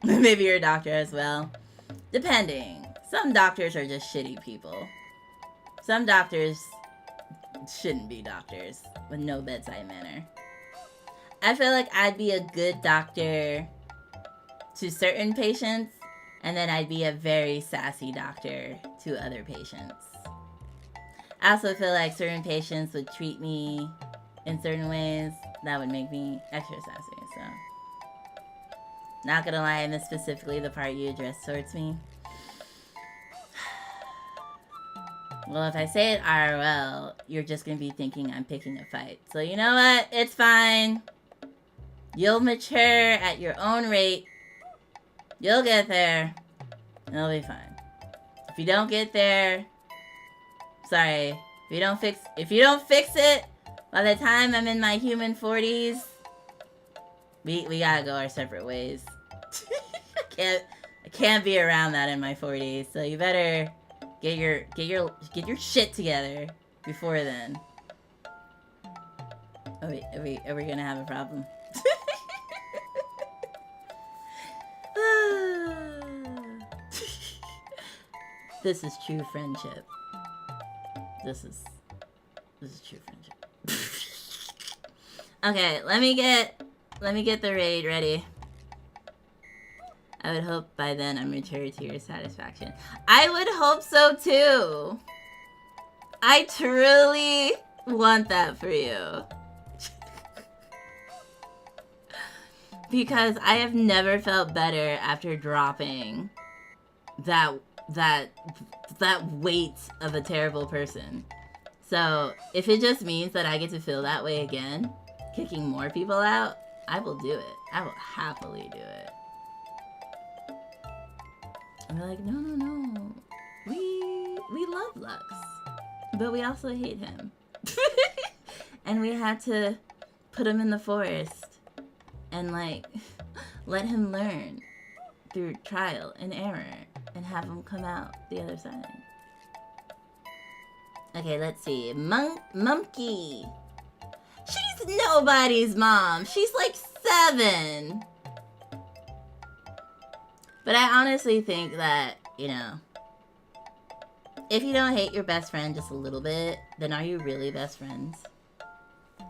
Maybe you're a doctor as well. Depending. Some doctors are just shitty people. Some doctors shouldn't be doctors with no bedside manner. I feel like I'd be a good doctor to certain patients, and then I'd be a very sassy doctor to other patients. I also feel like certain patients would treat me in certain ways that would make me extra sassy, so. Not gonna lie, I miss specifically the part you addressed towards me. Well, if I say it IRL, you're just gonna be thinking I'm picking a fight. So you know what? It's fine. You'll mature at your own rate. You'll get there. And it'll be fine. If you don't get there, sorry. If you don't fix it by the time I'm in my human 40s, we gotta go our separate ways. I can't be around that in my 40s. So you better get your shit together before then. Oh wait, are we gonna have a problem? This is true friendship. This is true friendship. Okay, let me get the raid ready. I would hope by then I'm mature to your satisfaction. I would hope so too. I truly want that for you. Because I have never felt better after dropping that weight of a terrible person. So if it just means that I get to feel that way again, kicking more people out, I will do it. I will happily do it. And they're like, no. We love Lux. But we also hate him. And we had to put him in the forest and like let him learn through trial and error and have him come out the other side. Okay, let's see. Monkey. She's nobody's mom. She's like 7. But I honestly think that, you know, if you don't hate your best friend just a little bit, then are you really best friends?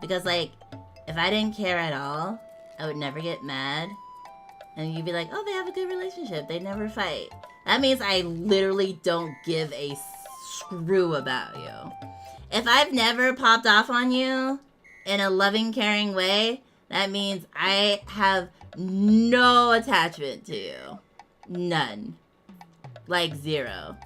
Because, like, if I didn't care at all, I would never get mad. And you'd be like, oh, they have a good relationship. They never fight. That means I literally don't give a screw about you. If I've never popped off on you in a loving, caring way, that means I have no attachment to you. None. Like 0.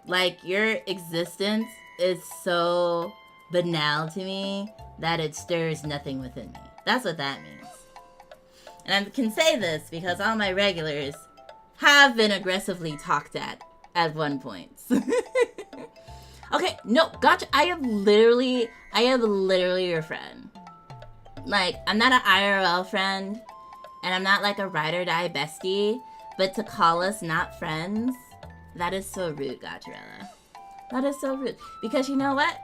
Like, your existence is so banal to me that it stirs nothing within me. That's what that means. And I can say this because all my regulars have been aggressively talked at one point. Okay, no, gotcha. I am literally your friend. Like, I'm not an IRL friend, and I'm not like a ride or die bestie, but to call us not friends, that is so rude, Gotcharella. That is so rude. Because you know what?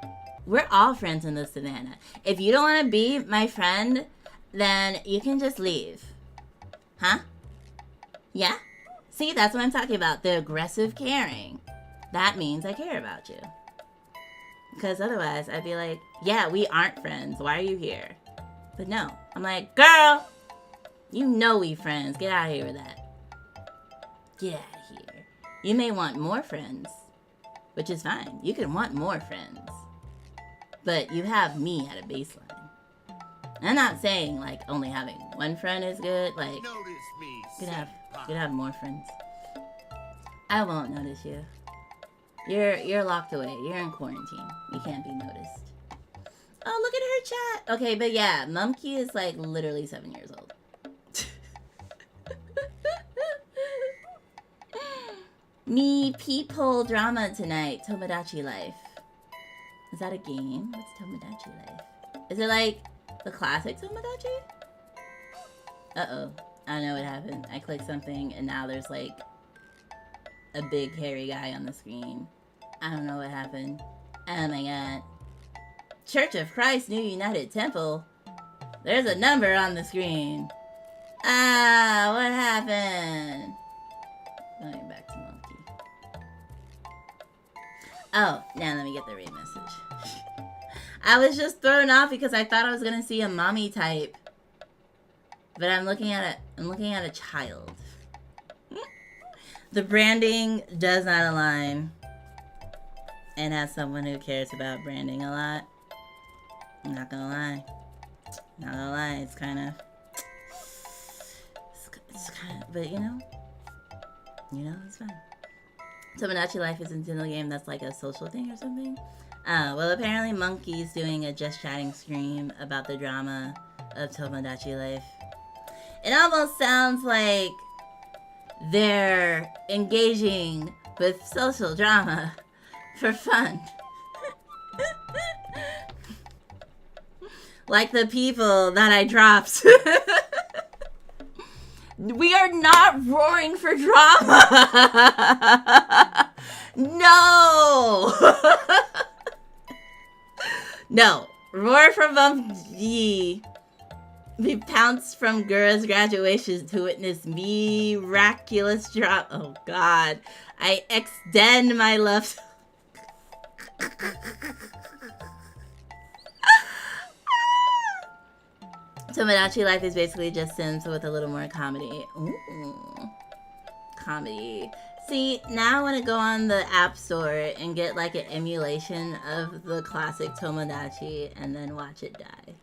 We're all friends in the savannah. If you don't want to be my friend, then you can just leave. Huh? Yeah? See, that's what I'm talking about. The aggressive caring. That means I care about you. Because otherwise, I'd be like, yeah, we aren't friends. Why are you here? But no. I'm like, girl, you know we friends. Get out of here with that. Get out of here. You may want more friends, which is fine. You can want more friends. But you have me at a baseline. I'm not saying, like, only having one friend is good. Like, you can have more friends. I won't notice you. You're locked away. You're in quarantine. You can't be noticed. Oh, look at her chat. Okay, but yeah, Mumkey is, like, literally 7 years old. Me peephole drama tonight. Tomodachi Life. Is that a game? What's Tomodachi Life? Is it like the classic Tomodachi? Uh-oh. I don't know what happened. I clicked something and now there's like a big hairy guy on the screen. I don't know what happened. Oh my god. Church of Christ New United Temple. There's a number on the screen. Ah, what happened? Going back to Monkey. Oh, now let me get the raid message. I was just thrown off because I thought I was gonna see a mommy type. But I'm looking at a child. The branding does not align. And as someone who cares about branding a lot, I'm not gonna lie. Not gonna lie, it's kind of, but you know, it's fine. Tomodachi Life is a Nintendo game that's like a social thing or something. Well, apparently Monkey's doing a just chatting stream about the drama of Tomodachi Life. It almost sounds like they're engaging with social drama for fun. Like the people that I dropped. We are not roaring for drama. No. No. Roar for Bumpy We pounced from Gura's graduation to witness miraculous drop. Oh God. I extend my love. Tomodachi life is basically just Sims with a little more comedy. Ooh. Comedy. See, now I want to go on the App Store and get like an emulation of the classic Tomodachi and then watch it die.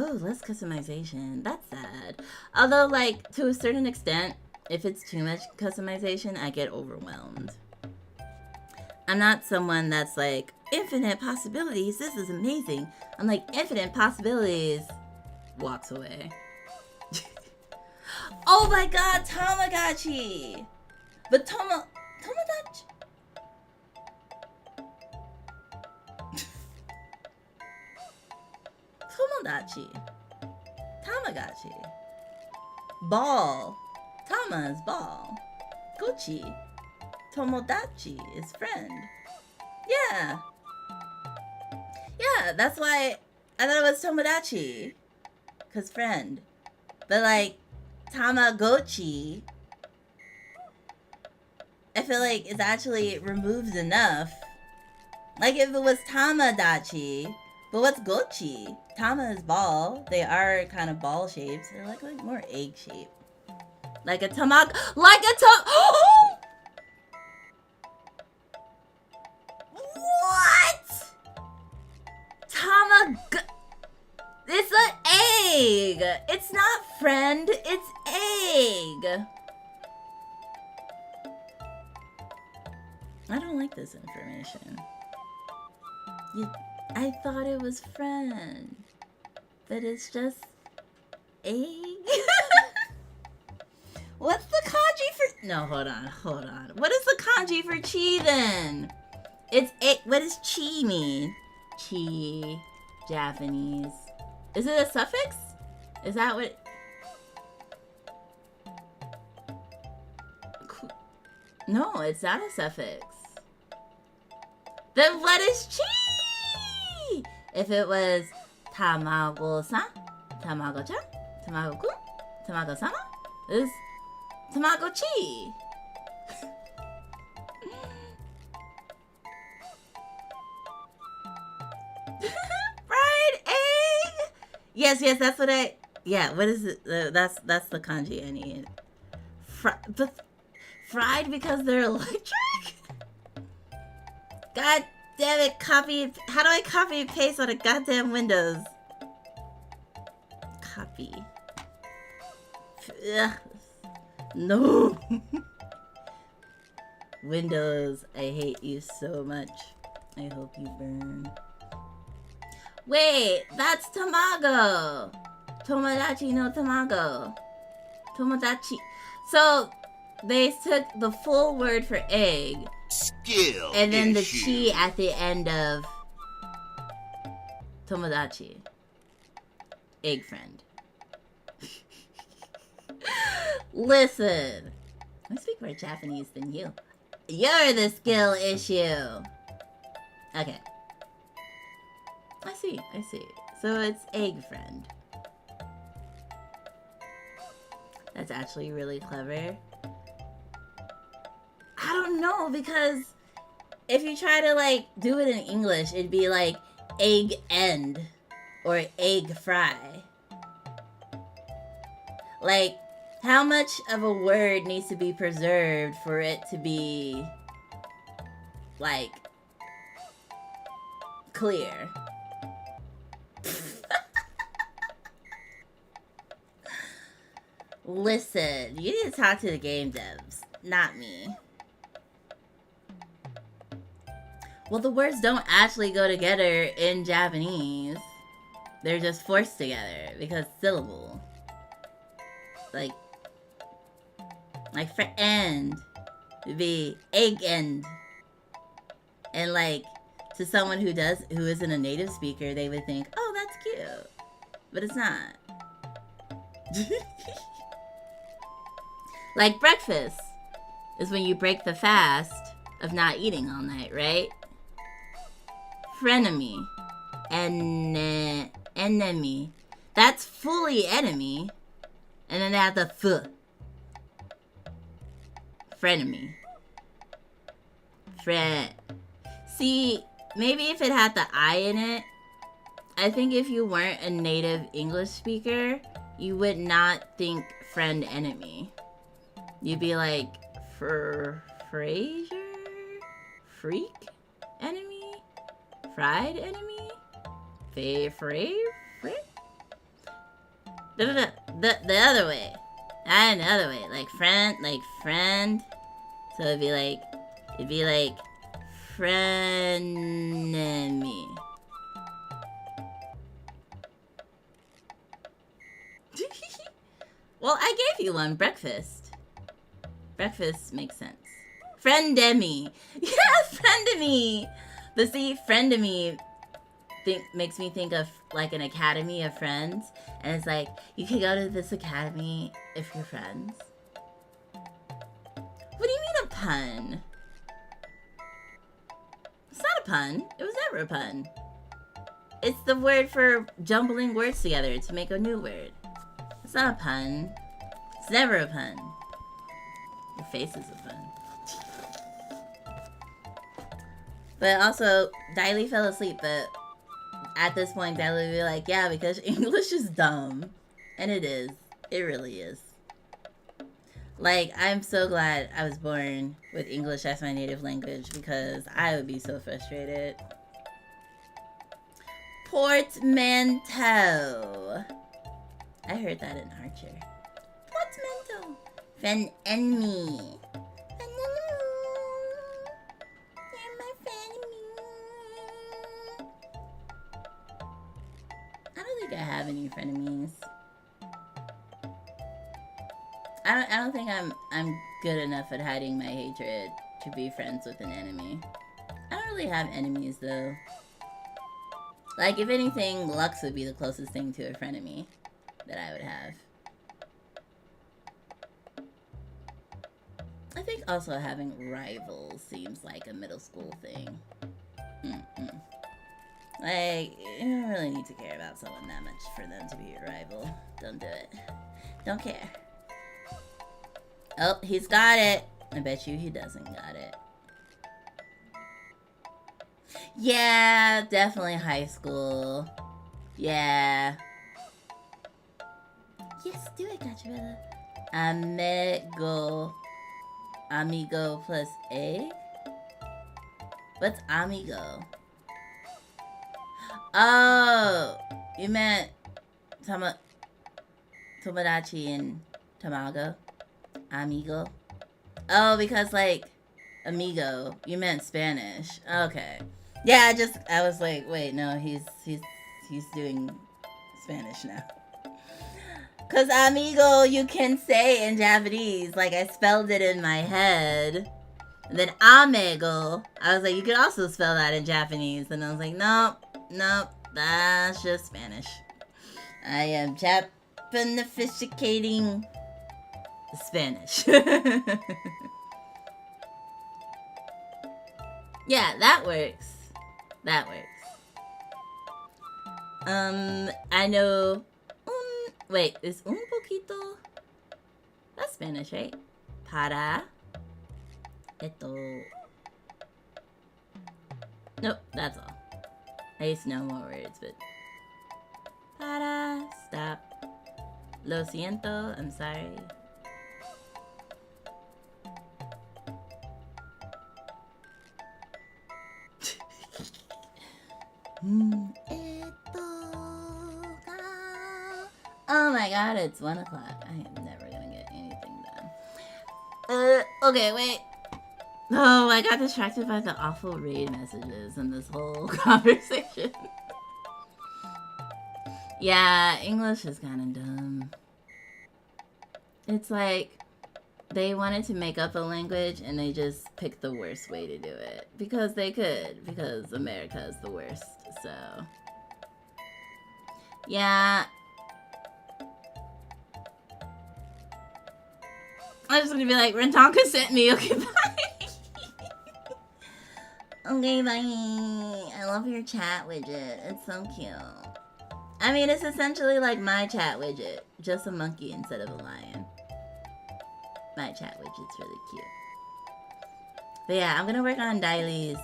Oh, less customization. That's sad. Although, like, to a certain extent, if it's too much customization, I get overwhelmed. I'm not someone that's like, infinite possibilities, this is amazing. I'm like, infinite possibilities, walks away. Oh my God, Tamagotchi! But Tomodachi... Tomodachi. Tamagotchi. Ball. Tama is ball. Gochi. Tomodachi is friend. Yeah. Yeah, that's why I thought it was Tomodachi. Cause friend. But like, Tamagotchi, I feel like it's actually removed enough. Like if it was Tamadachi, but what's Gochi? Tama is ball. They are kind of ball shapes. They're like more egg shape. Like a tamag, like a What? It's an egg. It's not friend. It's egg. I don't like this information. I thought it was friend, but it's just egg. What's the kanji for? No, hold on. What is the kanji for chi then? It's egg. What does chi mean? Chi, Japanese. Is it a suffix? Is that what? No, it's not a suffix. Then what is chi? If it was tamago-san, tamago-chan, tamago-kun, tamago-sama, is tamago-chi. Fried egg? Yes, that's what I... Yeah, what is it? That's the kanji I need. Fried because they're electric? God damn it, copy. How do I copy and paste on a goddamn Windows? Copy. Ugh. No. Windows, I hate you so much. I hope you burn. Wait, that's Tamago. Tomodachi no Tamago. Tomodachi. So, they took the full word for egg. Skill And then the issue. chi at the end of Tomodachi. Egg friend. Listen. I speak more Japanese than you. You're the skill issue. Okay. I see. So it's egg friend. That's actually really clever. I don't know, because if you try to like do it in English, it'd be like egg end or egg fry. Like, how much of a word needs to be preserved for it to be like clear? Listen, you need to talk to the game devs, not me. Well, the words don't actually go together in Japanese. They're just forced together because syllable. Like for end would be egg end. And like to someone who isn't a native speaker, they would think, oh, that's cute. But it's not. Like breakfast is when you break the fast of not eating all night, right? Frenemy. Enemy. That's fully enemy. And then they have the frenemy. See, maybe if it had the I in it, I think if you weren't a native English speaker, you would not think friend enemy. You'd be like, Frasier? Freak enemy? Fried enemy? The other way. And the other way. Like friend. So it'd be like frenemy. Well, I gave you one. Breakfast. Breakfast makes sense. Friendemy. Yeah, friendemy. But see, friendemy makes me think of like an academy of friends. And it's like, you can go to this academy if you're friends. What do you mean a pun? It's not a pun. It was never a pun. It's the word for jumbling words together to make a new word. It's not a pun. It's never a pun. Your face is a pun. But also, Diley fell asleep, but at this point, Diley would be like, yeah, because English is dumb. And it is. It really is. Like, I'm so glad I was born with English as my native language because I would be so frustrated. Portmanteau. I heard that in Archer. Portmanteau. Fen enemy. You're my frenemy. I don't think I have any frenemies. I don't think I'm good enough at hiding my hatred to be friends with an enemy. I don't really have enemies though. Like, if anything, Lux would be the closest thing to a frenemy that I would have. I think also having rivals seems like a middle school thing. Like, you don't really need to care about someone that much for them to be your rival. Don't do it. Don't care. Oh, he's got it. I bet you he doesn't got it. Yeah, definitely high school. Yeah. Yes, do it, gotcha, brother. Amigo plus egg? What's amigo? Oh, you meant Tomodachi and Tamago? Amigo? Oh, because like amigo, you meant Spanish. Okay. Yeah, I was like, wait, no, he's doing Spanish now. Cause amigo you can say in Japanese. Like, I spelled it in my head. And then amigo, I was like, you could also spell that in Japanese. And I was like, nope, that's just Spanish. I am Japanificating Spanish. Yeah, that works. I know. Wait, is un poquito? That's Spanish, right? Para. Nope, that's all. I used to know more words, but. Para. Stop. Lo siento. I'm sorry. Oh my god, it's 1 o'clock. I am never gonna get anything done. Okay, wait. Oh, I got distracted by the awful raid messages in this whole conversation. Yeah, English is kind of dumb. It's like they wanted to make up a language and they just picked the worst way to do it. Because they could. Because America is the worst. So, yeah. I'm just gonna be like, Rentonka sent me. Okay, bye. Okay, bye. I love your chat widget. It's so cute. I mean, it's essentially like my chat widget, just a monkey instead of a lion. My chat widget's really cute. But yeah, I'm gonna work on Diley's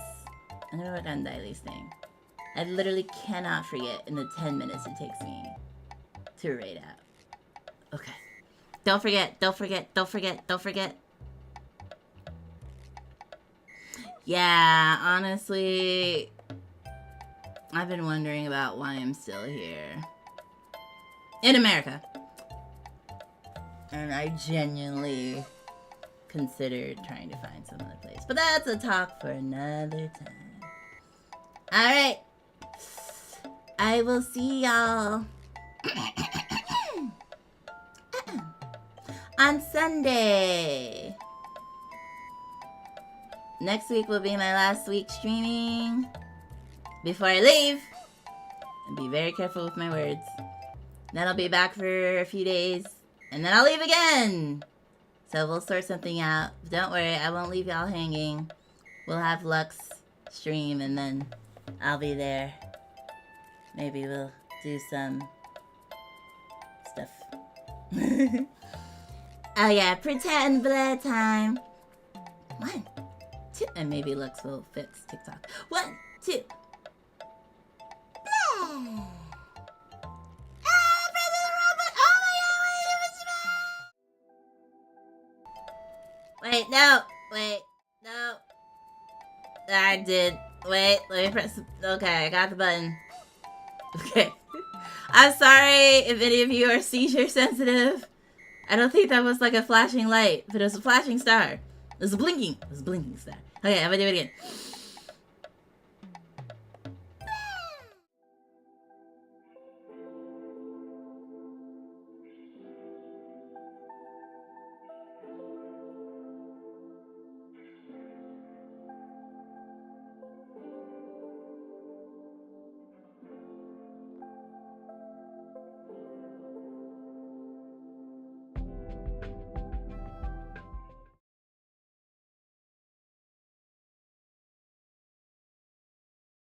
thing. I literally cannot forget in the 10 minutes it takes me to raid out. Okay. Don't forget. Yeah, honestly, I've been wondering about why I'm still here. In America. And I genuinely considered trying to find some other place. But that's a talk for another time. Alright. I will see y'all on Sunday. Next week will be my last week streaming before I leave. And be very careful with my words. Then I'll be back for a few days. And then I'll leave again. So we'll sort something out. Don't worry, I won't leave y'all hanging. We'll have Lux stream and then I'll be there. Maybe we'll do some stuff. Oh yeah, pretend blood time. 1, 2, and maybe Lux will fix TikTok. 1, 2. Blah. Wait, no. I did. Wait, let me press. Okay, I got the button. Okay. I'm sorry if any of you are seizure sensitive. I don't think that was like a flashing light, but it was a flashing star. It was a blinking star. Okay, I'm gonna do it again.